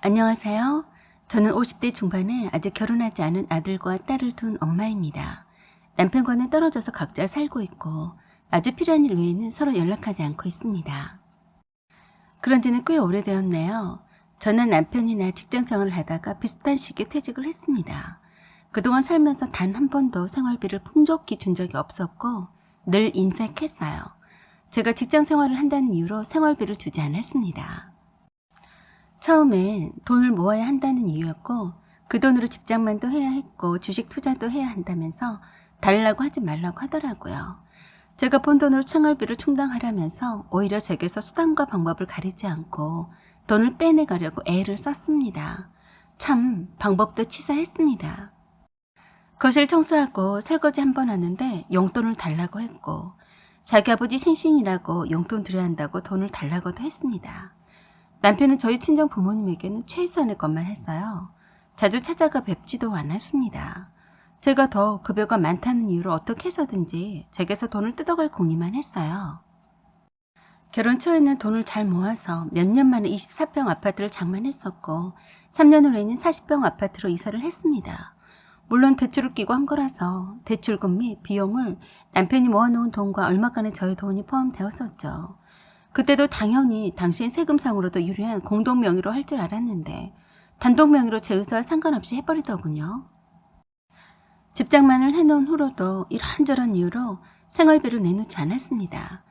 안녕하세요. 저는 50대 중반에 아직 결혼하지 않은 아들과 딸을 둔 엄마입니다. 남편과는 떨어져서 각자 살고 있고 아주 필요한 일 외에는 서로 연락하지 않고 있습니다. 그런 지는 꽤 오래되었네요. 저는 남편이나 직장생활을 하다가 비슷한 시기에 퇴직을 했습니다. 그동안 살면서 단 한 번도 생활비를 풍족히 준 적이 없었고 늘 인색했어요. 제가 직장생활을 한다는 이유로 생활비를 주지 않았습니다. 처음엔 돈을 모아야 한다는 이유였고 그 돈으로 직장만도 해야 했고 주식 투자도 해야 한다면서 달라고 하지 말라고 하더라고요. 제가 번 돈으로 생활비를 충당하라면서 오히려 제게서 수단과 방법을 가리지 않고 돈을 빼내가려고 애를 썼습니다. 참 방법도 치사했습니다. 거실 청소하고 설거지 한 번 하는데 용돈을 달라고 했고 자기 아버지 생신이라고 용돈 드려야 한다고 돈을 달라고도 했습니다. 남편은 저희 친정 부모님에게는 최소한의 것만 했어요. 자주 찾아가 뵙지도 않았습니다. 제가 더 급여가 많다는 이유로 어떻게 해서든지 제게서 돈을 뜯어갈 궁리만 했어요. 결혼 초에는 돈을 잘 모아서 몇 년 만에 24평 아파트를 장만했었고 3년 후에는 40평 아파트로 이사를 했습니다. 물론 대출을 끼고 한 거라서 대출금 및 비용을 남편이 모아놓은 돈과 얼마간의 저의 돈이 포함되었었죠. 그때도 당연히 당신 세금상으로도 유리한 공동명의로 할 줄 알았는데 단독명의로 제 의사와 상관없이 해버리더군요. 집장만을 해놓은 후로도 이런저런 이유로 생활비를 내놓지 않았습니다.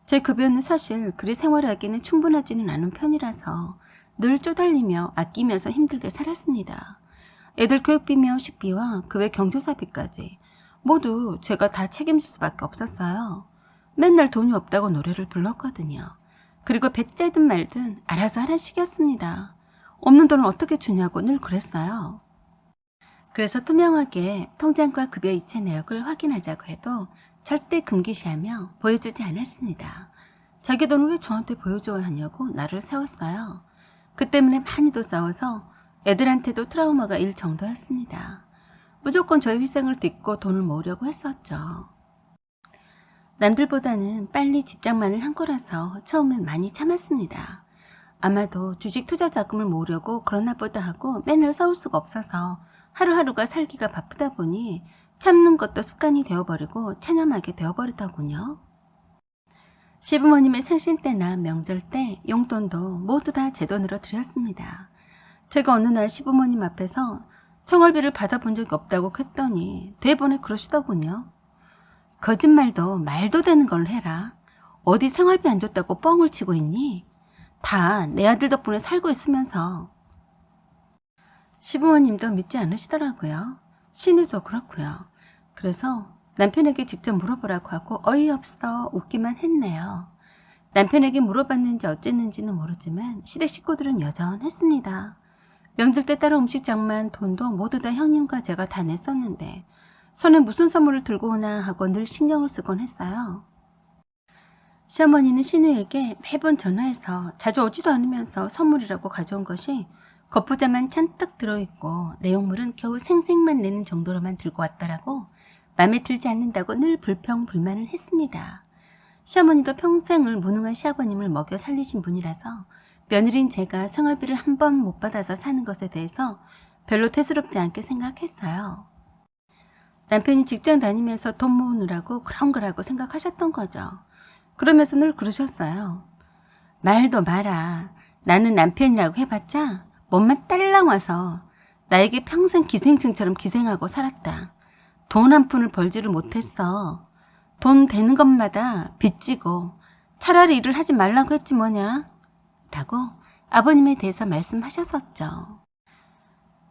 제 급여는 사실 그리 생활하기는 충분하지는 않은 편이라서 늘 쪼달리며 아끼면서 힘들게 살았습니다. 애들 교육비며 식비와 그 외 경조사비까지 모두 제가 다 책임질 수밖에 없었어요. 맨날 돈이 없다고 노래를 불렀거든요. 그리고 배째든 말든 알아서 하란 식이었습니다. 없는 돈을 어떻게 주냐고 늘 그랬어요. 그래서 투명하게 통장과 급여 이체 내역을 확인하자고 해도 절대 금기시하며 보여주지 않았습니다. 자기 돈을 왜 저한테 보여줘야 하냐고 나를 세웠어요. 그 때문에 많이도 싸워서 애들한테도 트라우마가 일 정도였습니다. 무조건 저의 희생을 딛고 돈을 모으려고 했었죠. 남들보다는 빨리 집장만을 한 거라서 처음엔 많이 참았습니다. 아마도 주식 투자 자금을 모으려고 그러나 보다 하고 맨날 싸울 수가 없어서 하루하루가 살기가 바쁘다 보니 참는 것도 습관이 되어버리고 체념하게 되어버리더군요. 시부모님의 생신 때나 명절 때 용돈도 모두 다 제 돈으로 드렸습니다. 제가 어느 날 시부모님 앞에서 생활비를 받아본 적이 없다고 했더니 대본에 그러시더군요. 거짓말도 말도 되는 걸 해라. 어디 생활비 안 줬다고 뻥을 치고 있니? 다 내 아들 덕분에 살고 있으면서. 시부모님도 믿지 않으시더라고요. 시누도 그렇고요. 그래서 남편에게 직접 물어보라고 하고 어이없어 웃기만 했네요. 남편에게 물어봤는지 어쨌는지는 모르지만 시댁 식구들은 여전했습니다. 명절 때 따로 음식 장만 돈도 모두 다 형님과 제가 다 냈었는데 손에 무슨 선물을 들고 오나 하고 늘 신경을 쓰곤 했어요. 시어머니는 신우에게 매번 전화해서 자주 오지도 않으면서 선물이라고 가져온 것이 겉보자만 잔뜩 들어있고 내용물은 겨우 생색만 내는 정도로만 들고 왔다라고 마음에 들지 않는다고 늘 불평불만을 했습니다. 시어머니도 평생을 무능한 시아버님을 먹여 살리신 분이라서 며느리인 제가 생활비를 한 번 못 받아서 사는 것에 대해서 별로 대수롭지 않게 생각했어요. 남편이 직장 다니면서 돈 모으느라고 그런 거라고 생각하셨던 거죠. 그러면서 늘 그러셨어요. 말도 마라. 나는 남편이라고 해봤자 몸만 딸랑 와서 나에게 평생 기생충처럼 기생하고 살았다. 돈 한 푼을 벌지를 못했어. 돈 되는 것마다 빚지고 차라리 일을 하지 말라고 했지 뭐냐? 라고 아버님에 대해서 말씀하셨었죠.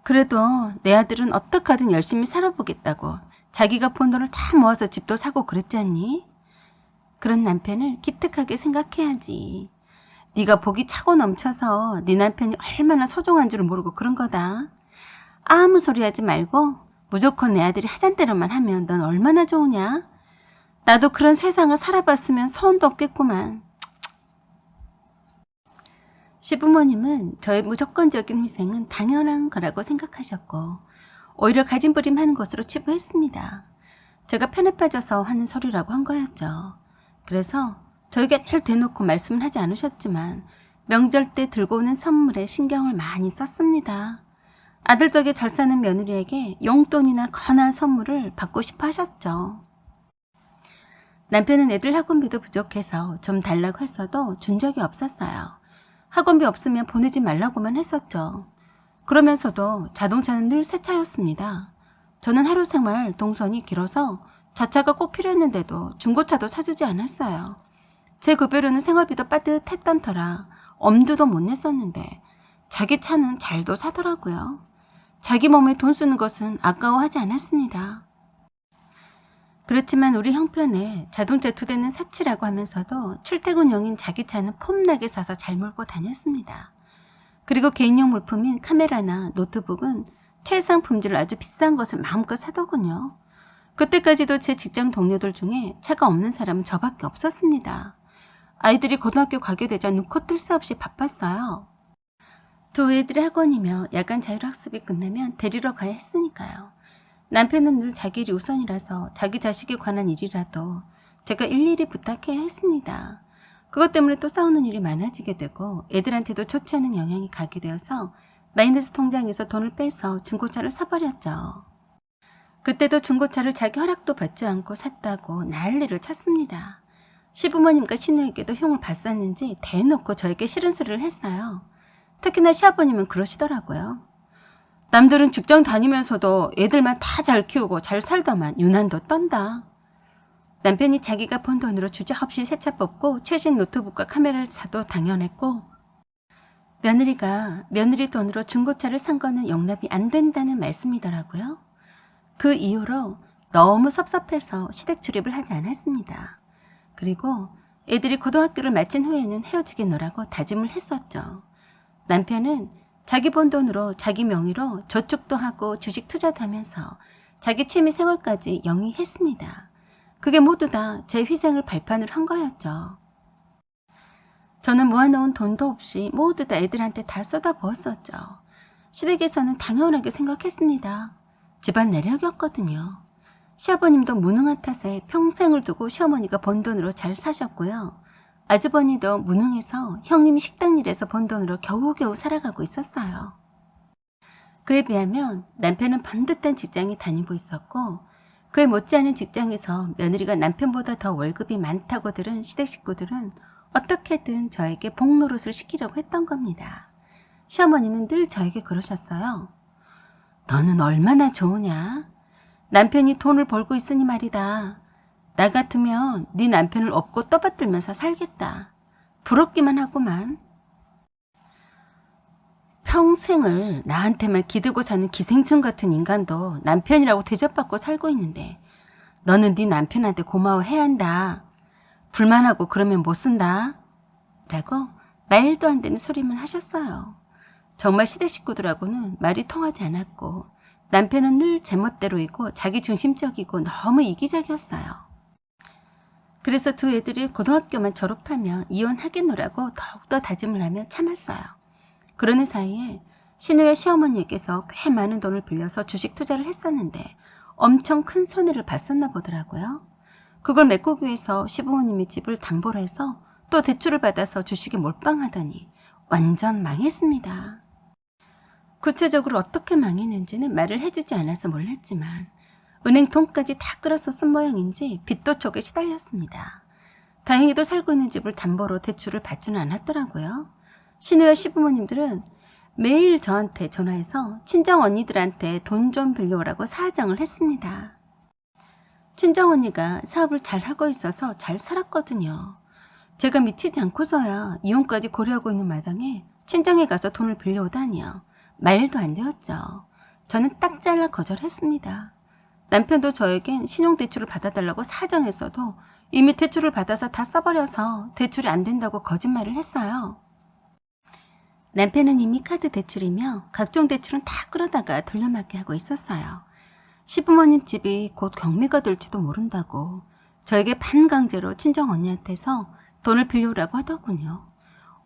그래도 내 아들은 어떡하든 열심히 살아보겠다고 자기가 번 돈을 다 모아서 집도 사고 그랬지 않니? 그런 남편을 기특하게 생각해야지. 네가 복이 차고 넘쳐서 네 남편이 얼마나 소중한 줄 모르고 그런 거다. 아무 소리 하지 말고 무조건 내 아들이 하잔 대로만 하면 넌 얼마나 좋으냐? 나도 그런 세상을 살아봤으면 소원도 없겠구만. 시부모님은 저의 무조건적인 희생은 당연한 거라고 생각하셨고 오히려 가진부림하는 것으로 치부했습니다. 제가 편에 빠져서 하는 소리라고 한 거였죠. 그래서 저에게 늘 대놓고 말씀은 하지 않으셨지만 명절 때 들고 오는 선물에 신경을 많이 썼습니다. 아들 덕에 잘 사는 며느리에게 용돈이나 거나 선물을 받고 싶어 하셨죠. 남편은 애들 학원비도 부족해서 좀 달라고 했어도 준 적이 없었어요. 학원비 없으면 보내지 말라고만 했었죠. 그러면서도 자동차는 늘 새 차였습니다. 저는 하루 생활 동선이 길어서 자차가 꼭 필요했는데도 중고차도 사주지 않았어요. 제 급여로는 생활비도 빠듯했던 터라 엄두도 못 냈었는데 자기 차는 잘도 사더라고요. 자기 몸에 돈 쓰는 것은 아까워하지 않았습니다. 그렇지만 우리 형편에 자동차 2대는 사치라고 하면서도 출퇴근용인 자기 차는 폼나게 사서 잘 몰고 다녔습니다. 그리고 개인용 물품인 카메라나 노트북은 최상 품질 아주 비싼 것을 마음껏 사더군요. 그때까지도 제 직장 동료들 중에 차가 없는 사람은 저밖에 없었습니다. 아이들이 고등학교 가게 되자 눈코 뜰 새 없이 바빴어요. 두 애들의 학원이며 야간 자율학습이 끝나면 데리러 가야 했으니까요. 남편은 늘 자기 일이 우선이라서 자기 자식에 관한 일이라도 제가 일일이 부탁해야 했습니다. 그것 때문에 또 싸우는 일이 많아지게 되고 애들한테도 좋지 않은 영향이 가게 되어서 마이너스 통장에서 돈을 빼서 중고차를 사버렸죠. 그때도 중고차를 자기 허락도 받지 않고 샀다고 난리를 쳤습니다. 시부모님과 시누에게도 흉을 봤었는지 대놓고 저에게 싫은 소리를 했어요. 특히나 시아버님은 그러시더라고요. 남들은 직장 다니면서도 애들만 다 잘 키우고 잘 살더만 유난도 떤다. 남편이 자기가 번 돈으로 주저없이 새 차 뽑고 최신 노트북과 카메라를 사도 당연했고 며느리가 며느리 돈으로 중고차를 산 거는 용납이 안 된다는 말씀이더라고요. 그 이후로 너무 섭섭해서 시댁 출입을 하지 않았습니다. 그리고 애들이 고등학교를 마친 후에는 헤어지겠노라고 다짐을 했었죠. 남편은 자기 번 돈으로 자기 명의로 저축도 하고 주식 투자도 하면서 자기 취미 생활까지 영위했습니다. 그게 모두 다 제 희생을 발판으로 한 거였죠. 저는 모아놓은 돈도 없이 모두 다 애들한테 다 쏟아부었었죠. 시댁에서는 당연하게 생각했습니다. 집안 내력이었거든요. 시아버님도 무능한 탓에 평생을 두고 시어머니가 번 돈으로 잘 사셨고요. 아주버니도 무능해서 형님이 식당 일에서 번 돈으로 겨우겨우 살아가고 있었어요. 그에 비하면 남편은 반듯한 직장에 다니고 있었고 그에 못지않은 직장에서 며느리가 남편보다 더 월급이 많다고 들은 시댁 식구들은 어떻게든 저에게 복노릇을 시키려고 했던 겁니다. 시어머니는 늘 저에게 그러셨어요. 너는 얼마나 좋으냐? 남편이 돈을 벌고 있으니 말이다. 나 같으면 네 남편을 업고 떠받들면서 살겠다. 부럽기만 하구만. 평생을 나한테만 기대고 사는 기생충 같은 인간도 남편이라고 대접받고 살고 있는데 너는 네 남편한테 고마워해야 한다. 불만하고 그러면 못 쓴다. 라고 말도 안 되는 소리만 하셨어요. 정말 시댁 식구들하고는 말이 통하지 않았고 남편은 늘 제멋대로이고 자기중심적이고 너무 이기적이었어요. 그래서 두 애들이 고등학교만 졸업하면 이혼하겠노라고 더욱더 다짐을 하며 참았어요. 그러는 사이에 시누의 시어머니에게서 꽤 많은 돈을 빌려서 주식 투자를 했었는데 엄청 큰 손해를 봤었나 보더라고요. 그걸 메꾸기 위해서 시부모님의 집을 담보로 해서 또 대출을 받아서 주식에 몰빵하더니 완전 망했습니다. 구체적으로 어떻게 망했는지는 말을 해주지 않아서 몰랐지만 은행 돈까지 다 끌어서 쓴 모양인지 빚도촉에 시달렸습니다. 다행히도 살고 있는 집을 담보로 대출을 받지는 않았더라고요. 시누의 시부모님들은 매일 저한테 전화해서 친정 언니들한테 돈 좀 빌려오라고 사정을 했습니다. 친정 언니가 사업을 잘 하고 있어서 잘 살았거든요. 제가 미치지 않고서야 이혼까지 고려하고 있는 마당에 친정에 가서 돈을 빌려오다니요. 말도 안 되었죠. 저는 딱 잘라 거절했습니다. 남편도 저에겐 신용대출을 받아달라고 사정했어도 이미 대출을 받아서 다 써버려서 대출이 안 된다고 거짓말을 했어요. 남편은 이미 카드 대출이며 각종 대출은 다 끌어다가 돌려막기 하고 있었어요. 시부모님 집이 곧 경매가 될지도 모른다고 저에게 반강제로 친정 언니한테서 돈을 빌려오라고 하더군요.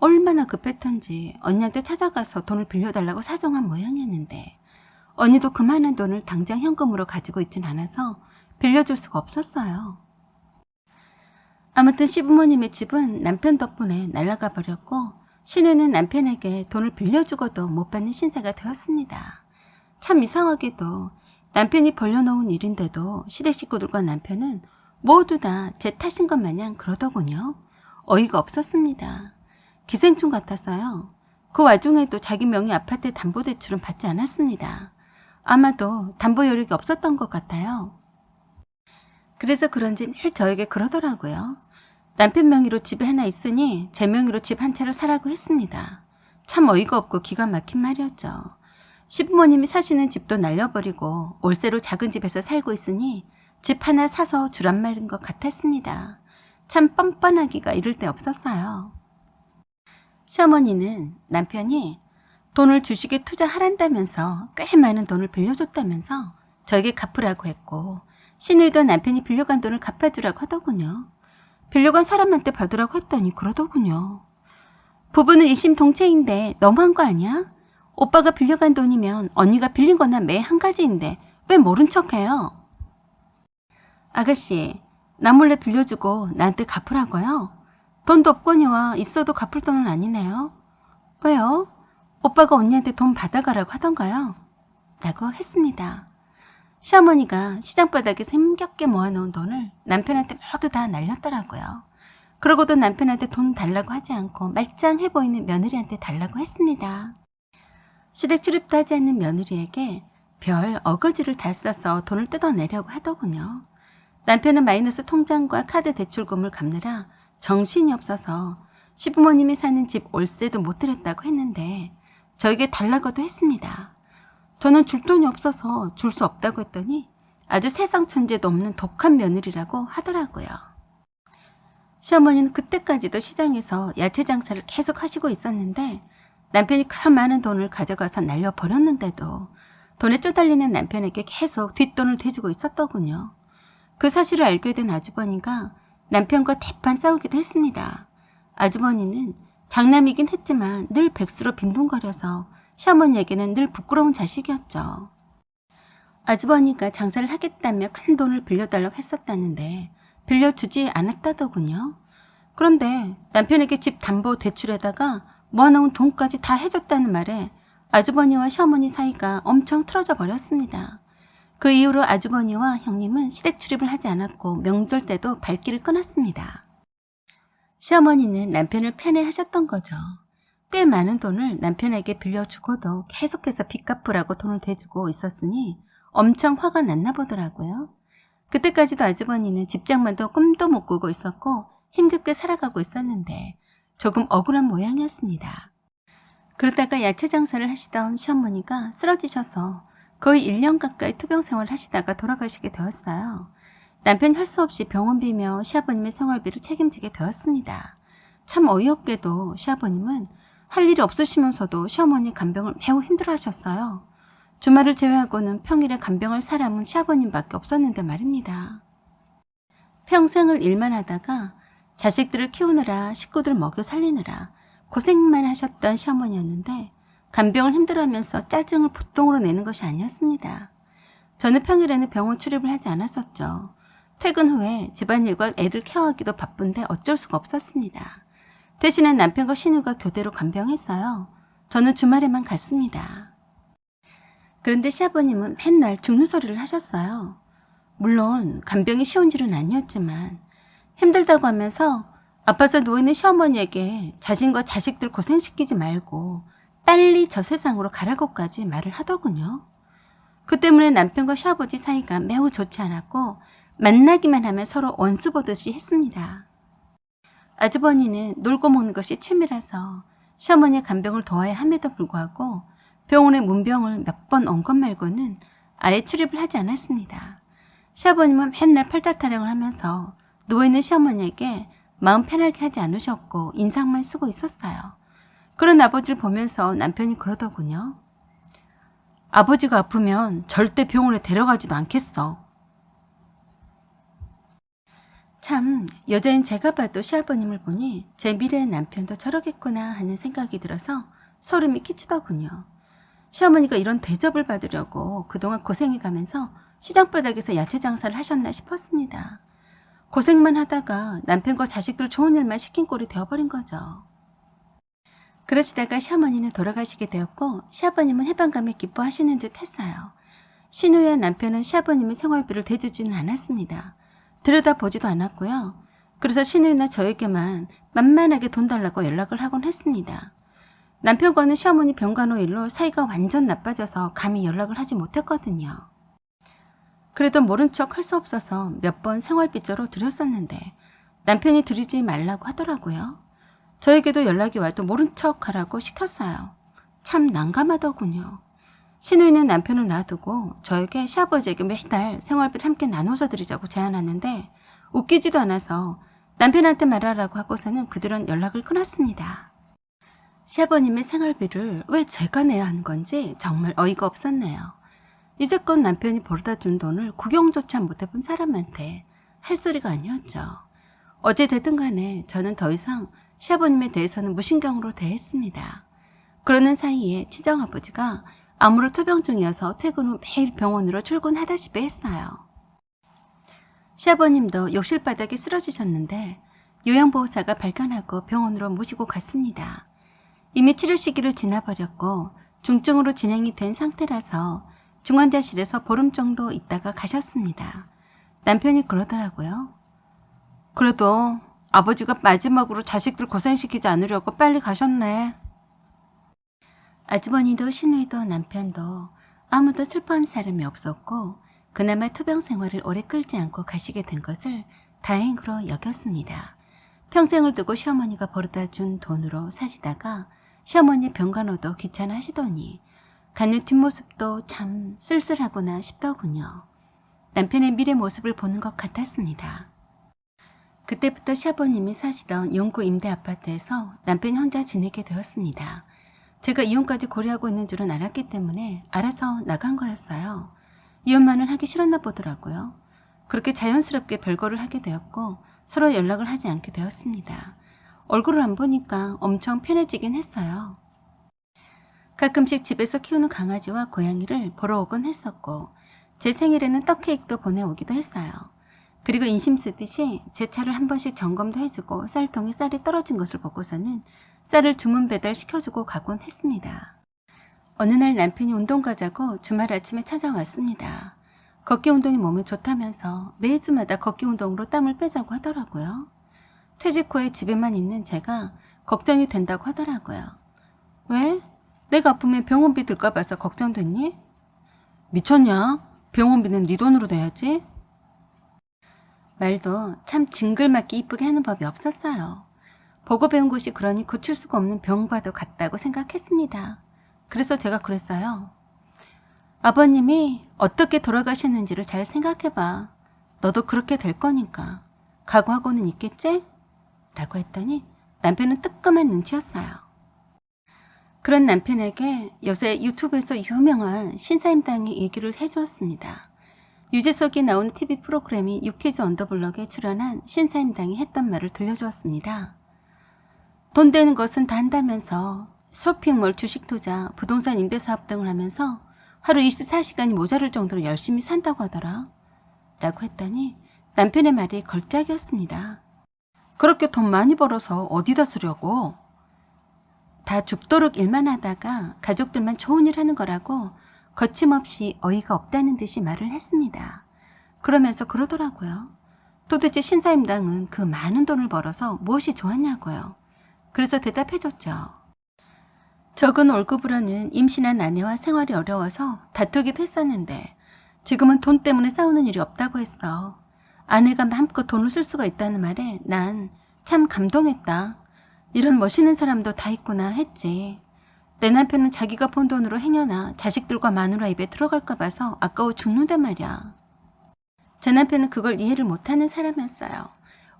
얼마나 급했던지 언니한테 찾아가서 돈을 빌려달라고 사정한 모양이었는데 언니도 그 많은 돈을 당장 현금으로 가지고 있진 않아서 빌려줄 수가 없었어요. 아무튼 시부모님의 집은 남편 덕분에 날아가 버렸고 신우는 남편에게 돈을 빌려주고도 못 받는 신세가 되었습니다. 참 이상하게도 남편이 벌려놓은 일인데도 시댁 식구들과 남편은 모두 다 제 탓인 것 마냥 그러더군요. 어이가 없었습니다. 기생충 같아서요. 그 와중에도 자기 명의 아파트 담보대출은 받지 않았습니다. 아마도 담보 여력이 없었던 것 같아요. 그래서 그런지 늘 저에게 그러더라고요. 남편 명의로 집이 하나 있으니 제 명의로 집 한 채를 사라고 했습니다. 참 어이가 없고 기가 막힌 말이었죠. 시부모님이 사시는 집도 날려버리고 월세로 작은 집에서 살고 있으니 집 하나 사서 주란 말인 것 같았습니다. 참 뻔뻔하기가 이를 데 없었어요. 시어머니는 남편이 돈을 주식에 투자하란다면서 꽤 많은 돈을 빌려줬다면서 저에게 갚으라고 했고 시누이도 남편이 빌려간 돈을 갚아주라고 하더군요. 빌려간 사람한테 받으라고 했더니 그러더군요. 부부는 일심동체인데 너무한 거 아니야? 오빠가 빌려간 돈이면 언니가 빌린 거나 매 한 가지인데 왜 모른 척해요? 아가씨, 나 몰래 빌려주고 나한테 갚으라고요? 돈도 없거니와 있어도 갚을 돈은 아니네요. 왜요? 오빠가 언니한테 돈 받아가라고 하던가요? 라고 했습니다. 시어머니가 시장바닥에서 힘겹게 모아놓은 돈을 남편한테 모두 다 날렸더라고요. 그러고도 남편한테 돈 달라고 하지 않고 말짱해 보이는 며느리한테 달라고 했습니다. 시댁 출입도 하지 않는 며느리에게 별 어거지를 다 써서 돈을 뜯어내려고 하더군요. 남편은 마이너스 통장과 카드 대출금을 갚느라 정신이 없어서 시부모님이 사는 집 월세도 못 드렸다고 했는데 저에게 달라고도 했습니다. 저는 줄 돈이 없어서 줄 수 없다고 했더니 아주 세상 천재도 없는 독한 며느리라고 하더라고요. 시어머니는 그때까지도 시장에서 야채 장사를 계속 하시고 있었는데 남편이 그 많은 돈을 가져가서 날려버렸는데도 돈에 쪼달리는 남편에게 계속 뒷돈을 대주고 있었더군요. 그 사실을 알게 된 아주버니가 남편과 대판 싸우기도 했습니다. 아주버니는 장남이긴 했지만 늘 백수로 빈둥거려서 시어머니에게는 늘 부끄러운 자식이었죠. 아주버니가 장사를 하겠다며 큰 돈을 빌려달라고 했었다는데 빌려주지 않았다더군요. 그런데 남편에게 집 담보 대출에다가 모아놓은 돈까지 다 해줬다는 말에 아주버니와 시어머니 사이가 엄청 틀어져 버렸습니다. 그 이후로 아주버니와 형님은 시댁 출입을 하지 않았고 명절 때도 발길을 끊었습니다. 시어머니는 남편을 편애하셨던 거죠. 꽤 많은 돈을 남편에게 빌려주고도 계속해서 빚 갚으라고 돈을 대주고 있었으니 엄청 화가 났나 보더라고요. 그때까지도 아주버니는 집장만도 꿈도 못 꾸고 있었고 힘겹게 살아가고 있었는데 조금 억울한 모양이었습니다. 그러다가 야채 장사를 하시던 시어머니가 쓰러지셔서 거의 1년 가까이 투병 생활을 하시다가 돌아가시게 되었어요. 남편 할 수 없이 병원비며 시아버님의 생활비를 책임지게 되었습니다. 참 어이없게도 시아버님은 할 일이 없으시면서도 시어머니 간병을 매우 힘들어하셨어요. 주말을 제외하고는 평일에 간병할 사람은 시아버님밖에 없었는데 말입니다. 평생을 일만 하다가 자식들을 키우느라 식구들 먹여 살리느라 고생만 하셨던 시어머니였는데 간병을 힘들어하면서 짜증을 보통으로 내는 것이 아니었습니다. 저는 평일에는 병원 출입을 하지 않았었죠. 퇴근 후에 집안일과 애들 케어하기도 바쁜데 어쩔 수가 없었습니다. 대신에 남편과 신우가 교대로 간병했어요. 저는 주말에만 갔습니다. 그런데 시아버님은 맨날 죽는 소리를 하셨어요. 물론 간병이 쉬운 일은 아니었지만 힘들다고 하면서 아파서 누워있는 시어머니에게 자신과 자식들 고생시키지 말고 빨리 저 세상으로 가라고까지 말을 하더군요. 그 때문에 남편과 시아버지 사이가 매우 좋지 않았고 만나기만 하면 서로 원수 보듯이 했습니다. 아주버니는 놀고 먹는 것이 취미라서 시어머니의 간병을 도와야 함에도 불구하고 병원에 문병을 몇 번 온 것 말고는 아예 출입을 하지 않았습니다. 시아버님은 맨날 팔자타령을 하면서 누워있는 시어머니에게 마음 편하게 하지 않으셨고 인상만 쓰고 있었어요. 그런 아버지를 보면서 남편이 그러더군요. 아버지가 아프면 절대 병원에 데려가지도 않겠어. 참 여자인 제가 봐도 시아버님을 보니 제 미래의 남편도 저러겠구나 하는 생각이 들어서 소름이 끼치더군요. 시어머니가 이런 대접을 받으려고 그동안 고생해가면서 시장바닥에서 야채 장사를 하셨나 싶었습니다. 고생만 하다가 남편과 자식들 좋은 일만 시킨 꼴이 되어버린 거죠. 그러시다가 시어머니는 돌아가시게 되었고 시아버님은 해방감에 기뻐하시는 듯 했어요. 신우의 남편은 시아버님의 생활비를 대주지는 않았습니다. 들여다보지도 않았고요. 그래서 신우이나 저에게만 만만하게 돈 달라고 연락을 하곤 했습니다. 남편과는 시어머니 병간호 일로 사이가 완전 나빠져서 감히 연락을 하지 못했거든요. 그래도 모른 척 할 수 없어서 몇 번 생활비조로 드렸었는데 남편이 드리지 말라고 하더라고요. 저에게도 연락이 와도 모른 척 하라고 시켰어요. 참 난감하더군요. 신우이는 남편을 놔두고 저에게 시아버지에게 매달 생활비를 함께 나눠서 드리자고 제안하는데 웃기지도 않아서 남편한테 말하라고 하고서는 그들은 연락을 끊었습니다. 시아버님의 생활비를 왜 제가 내야 하는 건지 정말 어이가 없었네요. 이제껏 남편이 벌어다 준 돈을 구경조차 못해본 사람한테 할 소리가 아니었죠. 어찌 됐든 간에 저는 더 이상 시아버님에 대해서는 무신경으로 대했습니다. 그러는 사이에 친정아버지가 암으로 투병 중이어서 퇴근 후 매일 병원으로 출근하다시피 했어요. 시아버님도 욕실 바닥에 쓰러지셨는데 요양보호사가 발견하고 병원으로 모시고 갔습니다. 이미 치료 시기를 지나버렸고 중증으로 진행이 된 상태라서 중환자실에서 보름 정도 있다가 가셨습니다. 남편이 그러더라고요. 그래도 아버지가 마지막으로 자식들 고생시키지 않으려고 빨리 가셨네. 아주머니도 신우이도 남편도 아무도 슬퍼한 사람이 없었고 그나마 투병 생활을 오래 끌지 않고 가시게 된 것을 다행으로 여겼습니다. 평생을 두고 시어머니가 벌어다 준 돈으로 사시다가 시어머니 병간호도 귀찮아하시더니 간유 뒷모습도 참 쓸쓸하구나 싶더군요. 남편의 미래 모습을 보는 것 같았습니다. 그때부터 시아버님이 사시던 용구 임대 아파트에서 남편이 혼자 지내게 되었습니다. 제가 이혼까지 고려하고 있는 줄은 알았기 때문에 알아서 나간 거였어요. 이혼만은 하기 싫었나 보더라고요. 그렇게 자연스럽게 별거를 하게 되었고 서로 연락을 하지 않게 되었습니다. 얼굴을 안 보니까 엄청 편해지긴 했어요. 가끔씩 집에서 키우는 강아지와 고양이를 보러 오곤 했었고 제 생일에는 떡 케이크도 보내오기도 했어요. 그리고 인심 쓰듯이 제 차를 한 번씩 점검도 해주고 쌀통에 쌀이 떨어진 것을 보고서는 쌀을 주문 배달시켜주고 가곤 했습니다. 어느 날 남편이 운동 가자고 주말 아침에 찾아왔습니다. 걷기 운동이 몸에 좋다면서 매주마다 걷기 운동으로 땀을 빼자고 하더라고요. 퇴직 후에 집에만 있는 제가 걱정이 된다고 하더라고요. 왜? 내가 아프면 병원비 들까 봐서 걱정됐니? 미쳤냐? 병원비는 네 돈으로 내야지. 말도 참 징글맞게 이쁘게 하는 법이 없었어요. 보고 배운 곳이 그러니 고칠 수가 없는 병과도 같다고 생각했습니다. 그래서 제가 그랬어요. 아버님이 어떻게 돌아가셨는지를 잘 생각해봐. 너도 그렇게 될 거니까. 각오하고는 있겠지? 라고 했더니 남편은 뜨끔한 눈치였어요. 그런 남편에게 요새 유튜브에서 유명한 신사임당의 얘기를 해주었습니다. 유재석이 나온 TV 프로그램이 유퀴즈 언더블럭에 출연한 신사임당이 했던 말을 들려주었습니다. 돈 되는 것은 다 한다면서 쇼핑몰, 주식 투자, 부동산 임대사업 등을 하면서 하루 24시간이 모자랄 정도로 열심히 산다고 하더라. 라고 했더니 남편의 말이 걸작이었습니다. 그렇게 돈 많이 벌어서 어디다 쓰려고? 다 죽도록 일만 하다가 가족들만 좋은 일 하는 거라고 거침없이 어이가 없다는 듯이 말을 했습니다. 그러면서 그러더라고요. 도대체 신사임당은 그 많은 돈을 벌어서 무엇이 좋았냐고요. 그래서 대답해줬죠. 적은 월급으로는 임신한 아내와 생활이 어려워서 다투기도 했었는데 지금은 돈 때문에 싸우는 일이 없다고 했어. 아내가 마음껏 돈을 쓸 수가 있다는 말에 난 참 감동했다. 이런 멋있는 사람도 다 있구나 했지. 내 남편은 자기가 번 돈으로 행여나 자식들과 마누라 입에 들어갈까 봐서 아까워 죽는단 말이야. 제 남편은 그걸 이해를 못하는 사람이었어요.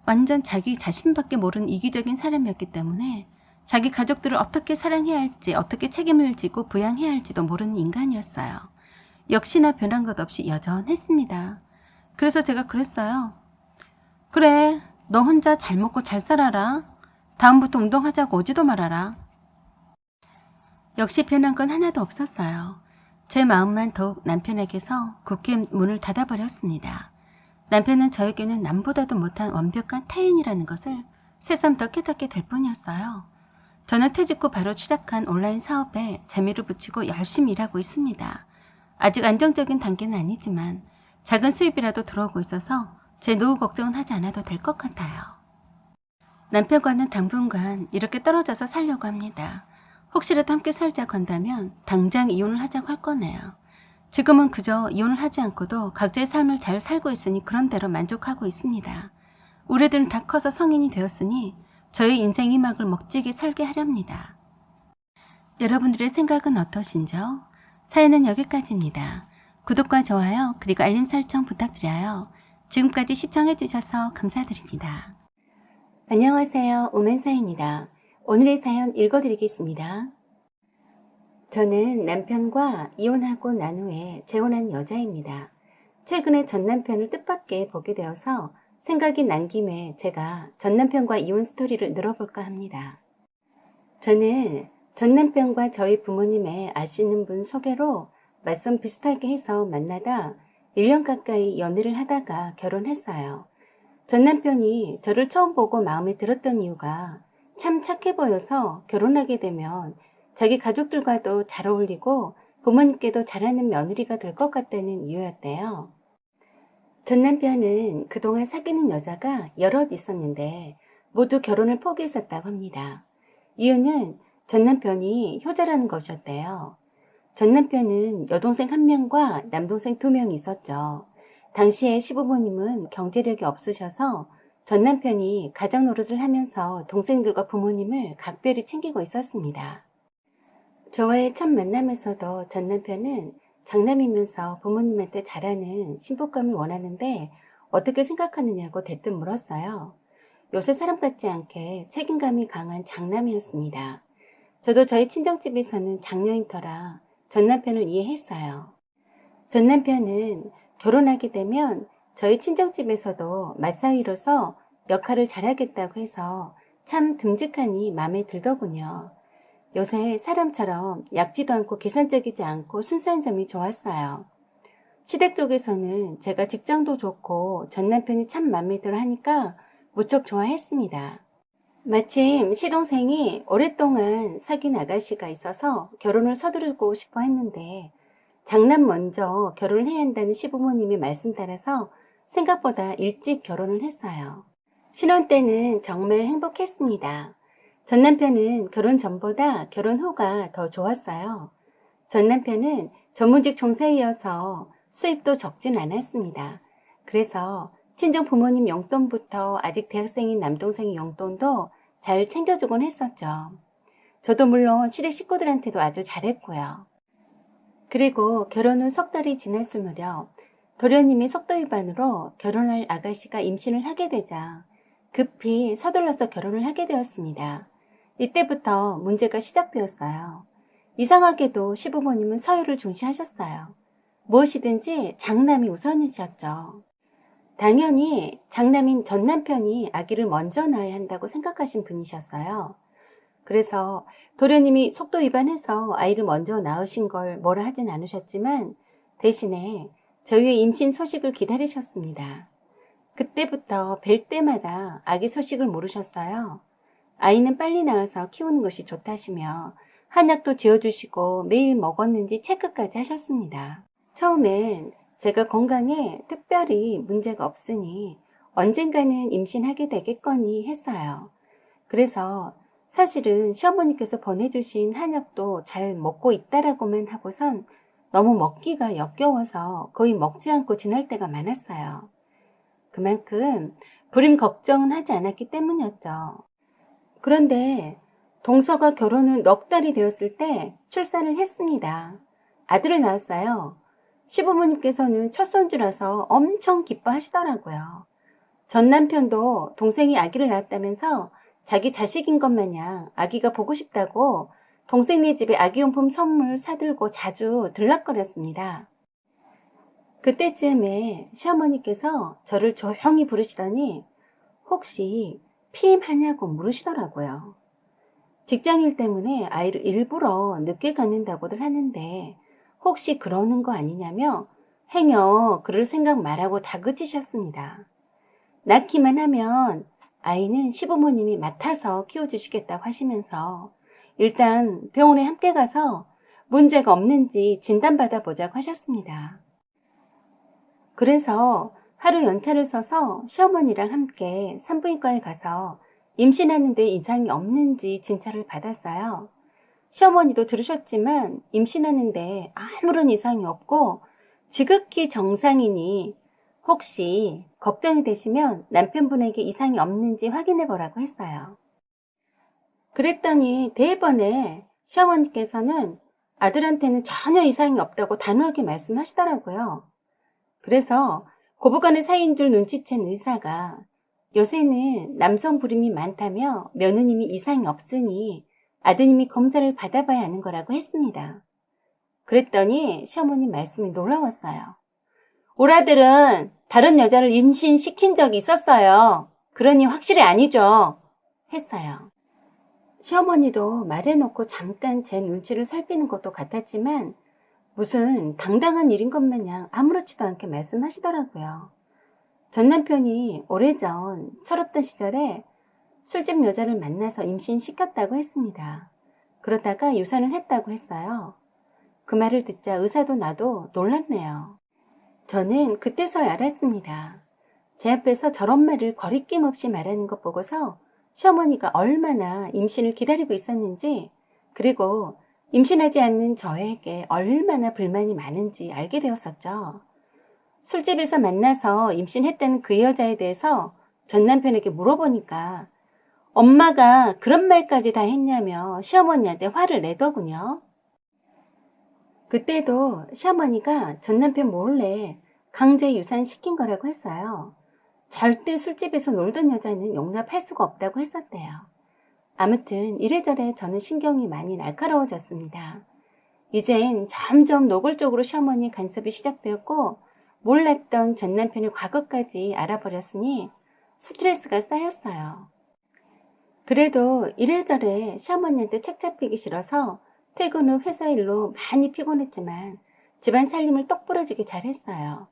완전 자기 자신밖에 모르는 이기적인 사람이었기 때문에 자기 가족들을 어떻게 사랑해야 할지, 어떻게 책임을 지고 부양해야 할지도 모르는 인간이었어요. 역시나 변한 것 없이 여전했습니다. 그래서 제가 그랬어요. 그래, 너 혼자 잘 먹고 잘 살아라. 다음부터 운동하자고 오지도 말아라. 역시 변한 건 하나도 없었어요. 제 마음만 더욱 남편에게서 굳게 문을 닫아버렸습니다. 남편은 저에게는 남보다도 못한 완벽한 타인이라는 것을 새삼 더 깨닫게 될 뿐이었어요. 저는 퇴직 후 바로 시작한 온라인 사업에 재미를 붙이고 열심히 일하고 있습니다. 아직 안정적인 단계는 아니지만 작은 수입이라도 들어오고 있어서 제 노후 걱정은 하지 않아도 될 것 같아요. 남편과는 당분간 이렇게 떨어져서 살려고 합니다. 혹시라도 함께 살자고 한다면 당장 이혼을 하자고 할 거네요. 지금은 그저 이혼을 하지 않고도 각자의 삶을 잘 살고 있으니 그런 대로 만족하고 있습니다. 우리 애들은 다 커서 성인이 되었으니 저의 인생 이막을 멋지게 설계하렵니다. 여러분들의 생각은 어떠신지요? 사연은 여기까지입니다. 구독과 좋아요 그리고 알림 설정 부탁드려요. 지금까지 시청해주셔서 감사드립니다. 안녕하세요. 오만사입니다. 오늘의 사연 읽어드리겠습니다. 저는 남편과 이혼하고 난 후에 재혼한 여자입니다. 최근에 전 남편을 뜻밖의 보게 되어서 생각이 난 김에 제가 전 남편과 이혼 스토리를 늘어볼까 합니다. 저는 전 남편과 저희 부모님의 아시는 분 소개로 맞선 비슷하게 해서 만나다 1년 가까이 연애를 하다가 결혼했어요. 전 남편이 저를 처음 보고 마음에 들었던 이유가 참 착해 보여서 결혼하게 되면 자기 가족들과도 잘 어울리고 부모님께도 잘하는 며느리가 될 것 같다는 이유였대요. 전 남편은 그동안 사귀는 여자가 여럿 있었는데 모두 결혼을 포기했었다고 합니다. 이유는 전 남편이 효자라는 것이었대요. 전 남편은 여동생 1명과 남동생 2명이 있었죠. 당시에 시부모님은 경제력이 없으셔서 전 남편이 가장 노릇을 하면서 동생들과 부모님을 각별히 챙기고 있었습니다. 저와의 첫 만남에서도 전 남편은 장남이면서 부모님한테 잘하는 신부감을 원하는데 어떻게 생각하느냐고 대뜸 물었어요. 요새 사람 같지 않게 책임감이 강한 장남이었습니다. 저도 저희 친정집에서는 장녀인 터라 전 남편을 이해했어요. 전 남편은 결혼하게 되면 저희 친정집에서도 맞사위로서 역할을 잘하겠다고 해서 참 듬직하니 마음에 들더군요. 요새 사람처럼 얕지도 않고 계산적이지 않고 순수한 점이 좋았어요. 시댁 쪽에서는 제가 직장도 좋고 전 남편이 참 마음에 들어 하니까 무척 좋아했습니다. 마침 시동생이 오랫동안 사귄 아가씨가 있어서 결혼을 서두르고 싶어 했는데 장남 먼저 결혼을 해야 한다는 시부모님의 말씀 따라서 생각보다 일찍 결혼을 했어요. 신혼 때는 정말 행복했습니다. 전 남편은 결혼 전보다 결혼 후가 더 좋았어요. 전 남편은 전문직 종사이어서 수입도 적진 않았습니다. 그래서 친정 부모님 용돈부터 아직 대학생인 남동생의 용돈도 잘 챙겨주곤 했었죠. 저도 물론 시댁 식구들한테도 아주 잘했고요. 그리고 결혼 후 석 달이 지났을 무렵 도련님이 속도 위반으로 결혼할 아가씨가 임신을 하게 되자 급히 서둘러서 결혼을 하게 되었습니다. 이때부터 문제가 시작되었어요. 이상하게도 시부모님은 서열을 중시하셨어요. 무엇이든지 장남이 우선이셨죠. 당연히 장남인 전 남편이 아기를 먼저 낳아야 한다고 생각하신 분이셨어요. 그래서 도련님이 속도 위반해서 아이를 먼저 낳으신 걸 뭐라 하진 않으셨지만 대신에 저희의 임신 소식을 기다리셨습니다. 그때부터 뵐 때마다 아기 소식을 물으셨어요. 아이는 빨리 낳아서 키우는 것이 좋다시며 한약도 지어주시고 매일 먹었는지 체크까지 하셨습니다. 처음엔 제가 건강에 특별히 문제가 없으니 언젠가는 임신하게 되겠거니 했어요. 그래서 사실은 시어머니께서 보내주신 한약도 잘 먹고 있다라고만 하고선 너무 먹기가 역겨워서 거의 먹지 않고 지낼 때가 많았어요. 그만큼 불임 걱정은 하지 않았기 때문이었죠. 그런데 동서가 결혼 후 넉 달이 되었을 때 출산을 했습니다. 아들을 낳았어요. 시부모님께서는 첫 손주라서 엄청 기뻐하시더라고요. 전 남편도 동생이 아기를 낳았다면서 자기 자식인 것 마냥 아기가 보고 싶다고 동생네 집에 아기용품 선물 사들고 자주 들락거렸습니다. 그때쯤에 시어머니께서 저를 조용히 부르시더니 혹시 피임하냐고 물으시더라고요. 직장일 때문에 아이를 일부러 늦게 갖는다고들 하는데 혹시 그러는 거 아니냐며 행여 그럴 생각 말하고 다그치셨습니다. 낳기만 하면 아이는 시부모님이 맡아서 키워주시겠다고 하시면서 일단 병원에 함께 가서 문제가 없는지 진단받아 보자고 하셨습니다. 그래서 하루 연차를 써서 시어머니랑 함께 산부인과에 가서 임신하는 데 이상이 없는지 진찰을 받았어요. 시어머니도 들으셨지만 임신하는데 아무런 이상이 없고 지극히 정상이니 혹시 걱정이 되시면 남편분에게 이상이 없는지 확인해 보라고 했어요. 그랬더니 대번에 시어머니께서는 아들한테는 전혀 이상이 없다고 단호하게 말씀하시더라고요. 그래서 고부간의 사이인 줄 눈치챈 의사가 요새는 남성 불임이 많다며 며느님이 이상이 없으니 아드님이 검사를 받아봐야 하는 거라고 했습니다. 그랬더니 시어머님 말씀이 놀라웠어요. 오라들은 다른 여자를 임신시킨 적이 있었어요. 그러니 확실히 아니죠. 했어요. 시어머니도 말해놓고 잠깐 제 눈치를 살피는 것도 같았지만 무슨 당당한 일인 것 마냥 아무렇지도 않게 말씀하시더라고요. 전 남편이 오래전 철없던 시절에 술집 여자를 만나서 임신시켰다고 했습니다. 그러다가 유산을 했다고 했어요. 그 말을 듣자 의사도 나도 놀랐네요. 저는 그때서야 알았습니다. 제 앞에서 저런 말을 거리낌 없이 말하는 것 보고서 시어머니가 얼마나 임신을 기다리고 있었는지, 그리고 임신하지 않는 저에게 얼마나 불만이 많은지 알게 되었었죠. 술집에서 만나서 임신했다는 그 여자에 대해서 전 남편에게 물어보니까 엄마가 그런 말까지 다 했냐며 시어머니한테 화를 내더군요. 그때도 시어머니가 전 남편 몰래 강제 유산시킨 거라고 했어요. 절대 술집에서 놀던 여자는 용납할 수가 없다고 했었대요. 아무튼 이래저래 저는 신경이 많이 날카로워졌습니다. 이젠 점점 노골적으로 시어머니의 간섭이 시작되었고 몰랐던 전 남편의 과거까지 알아버렸으니 스트레스가 쌓였어요. 그래도 이래저래 시어머니한테 책 잡히기 싫어서 퇴근 후 회사 일로 많이 피곤했지만 집안 살림을 똑부러지게 잘했어요.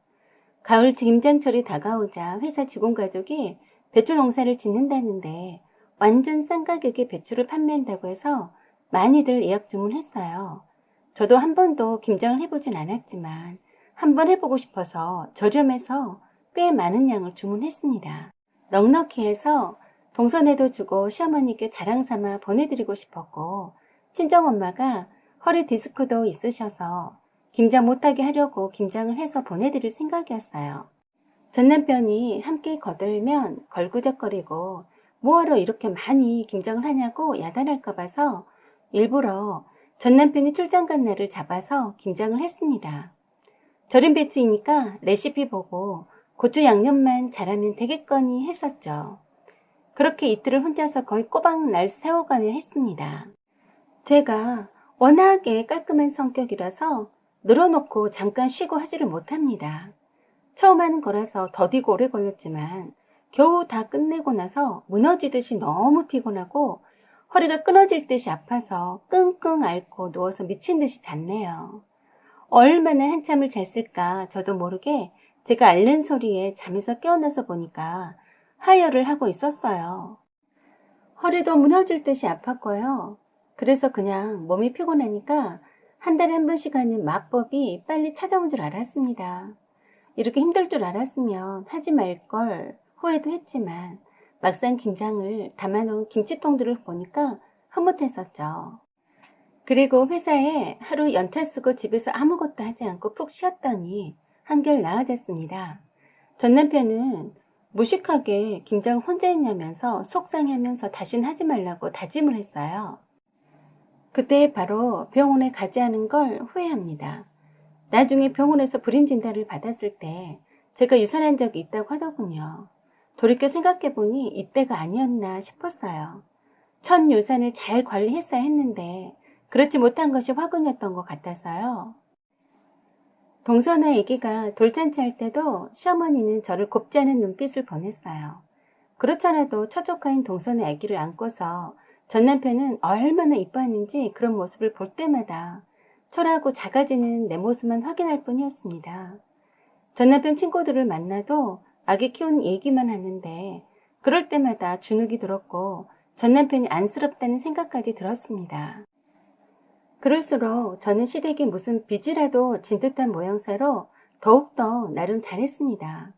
가을 김장철이 다가오자 회사 직원 가족이 배추 농사를 짓는다는데 완전 싼 가격에 배추를 판매한다고 해서 많이들 예약 주문했어요. 저도 한 번도 김장을 해보진 않았지만 한번 해보고 싶어서 저렴해서 꽤 많은 양을 주문했습니다. 넉넉히 해서 동선에도 주고 시어머니께 자랑 삼아 보내드리고 싶었고 친정엄마가 허리 디스크도 있으셔서 김장 못하게 하려고 김장을 해서 보내드릴 생각이었어요. 전 남편이 함께 거들면 걸구적거리고 뭐하러 이렇게 많이 김장을 하냐고 야단할까 봐서 일부러 전 남편이 출장 간 날을 잡아서 김장을 했습니다. 절임 배추이니까 레시피 보고 고추 양념만 잘하면 되겠거니 했었죠. 그렇게 이틀을 혼자서 거의 꼬박 날 세워가며 했습니다. 제가 워낙에 깔끔한 성격이라서 늘어놓고 잠깐 쉬고 하지를 못합니다. 처음 하는 거라서 더디고 오래 걸렸지만 겨우 다 끝내고 나서 무너지듯이 너무 피곤하고 허리가 끊어질 듯이 아파서 끙끙 앓고 누워서 미친 듯이 잤네요. 얼마나 한참을 잤을까 저도 모르게 제가 앓는 소리에 잠에서 깨어나서 보니까 하혈을 하고 있었어요. 허리도 무너질 듯이 아팠고요. 그래서 그냥 몸이 피곤하니까 한 달에 한 번씩 하는 마법이 빨리 찾아온 줄 알았습니다. 이렇게 힘들 줄 알았으면 하지 말걸 후회도 했지만 막상 김장을 담아놓은 김치통들을 보니까 흐뭇했었죠. 그리고 회사에 하루 연차 쓰고 집에서 아무것도 하지 않고 푹 쉬었더니 한결 나아졌습니다. 전 남편은 무식하게 김장을 혼자 했냐면서 속상해하면서 다신 하지 말라고 다짐을 했어요. 그때 바로 병원에 가지 않은 걸 후회합니다. 나중에 병원에서 불임 진단을 받았을 때 제가 유산한 적이 있다고 하더군요. 돌이켜 생각해보니 이때가 아니었나 싶었어요. 첫 유산을 잘 관리했어야 했는데 그렇지 못한 것이 화근이었던 것 같아서요. 동서나 아기가 돌잔치 할 때도 시어머니는 저를 곱지 않은 눈빛을 보냈어요. 그렇잖아도 처조카인 동서나 아기를 안고서 전 남편은 얼마나 이뻐하는지 그런 모습을 볼 때마다 초라하고 작아지는 내 모습만 확인할 뿐이었습니다. 전 남편 친구들을 만나도 아기 키우는 얘기만 하는데 그럴 때마다 주눅이 들었고 전 남편이 안쓰럽다는 생각까지 들었습니다. 그럴수록 저는 시댁이 무슨 빚이라도 진 듯한 모양새로 더욱더 나름 잘했습니다.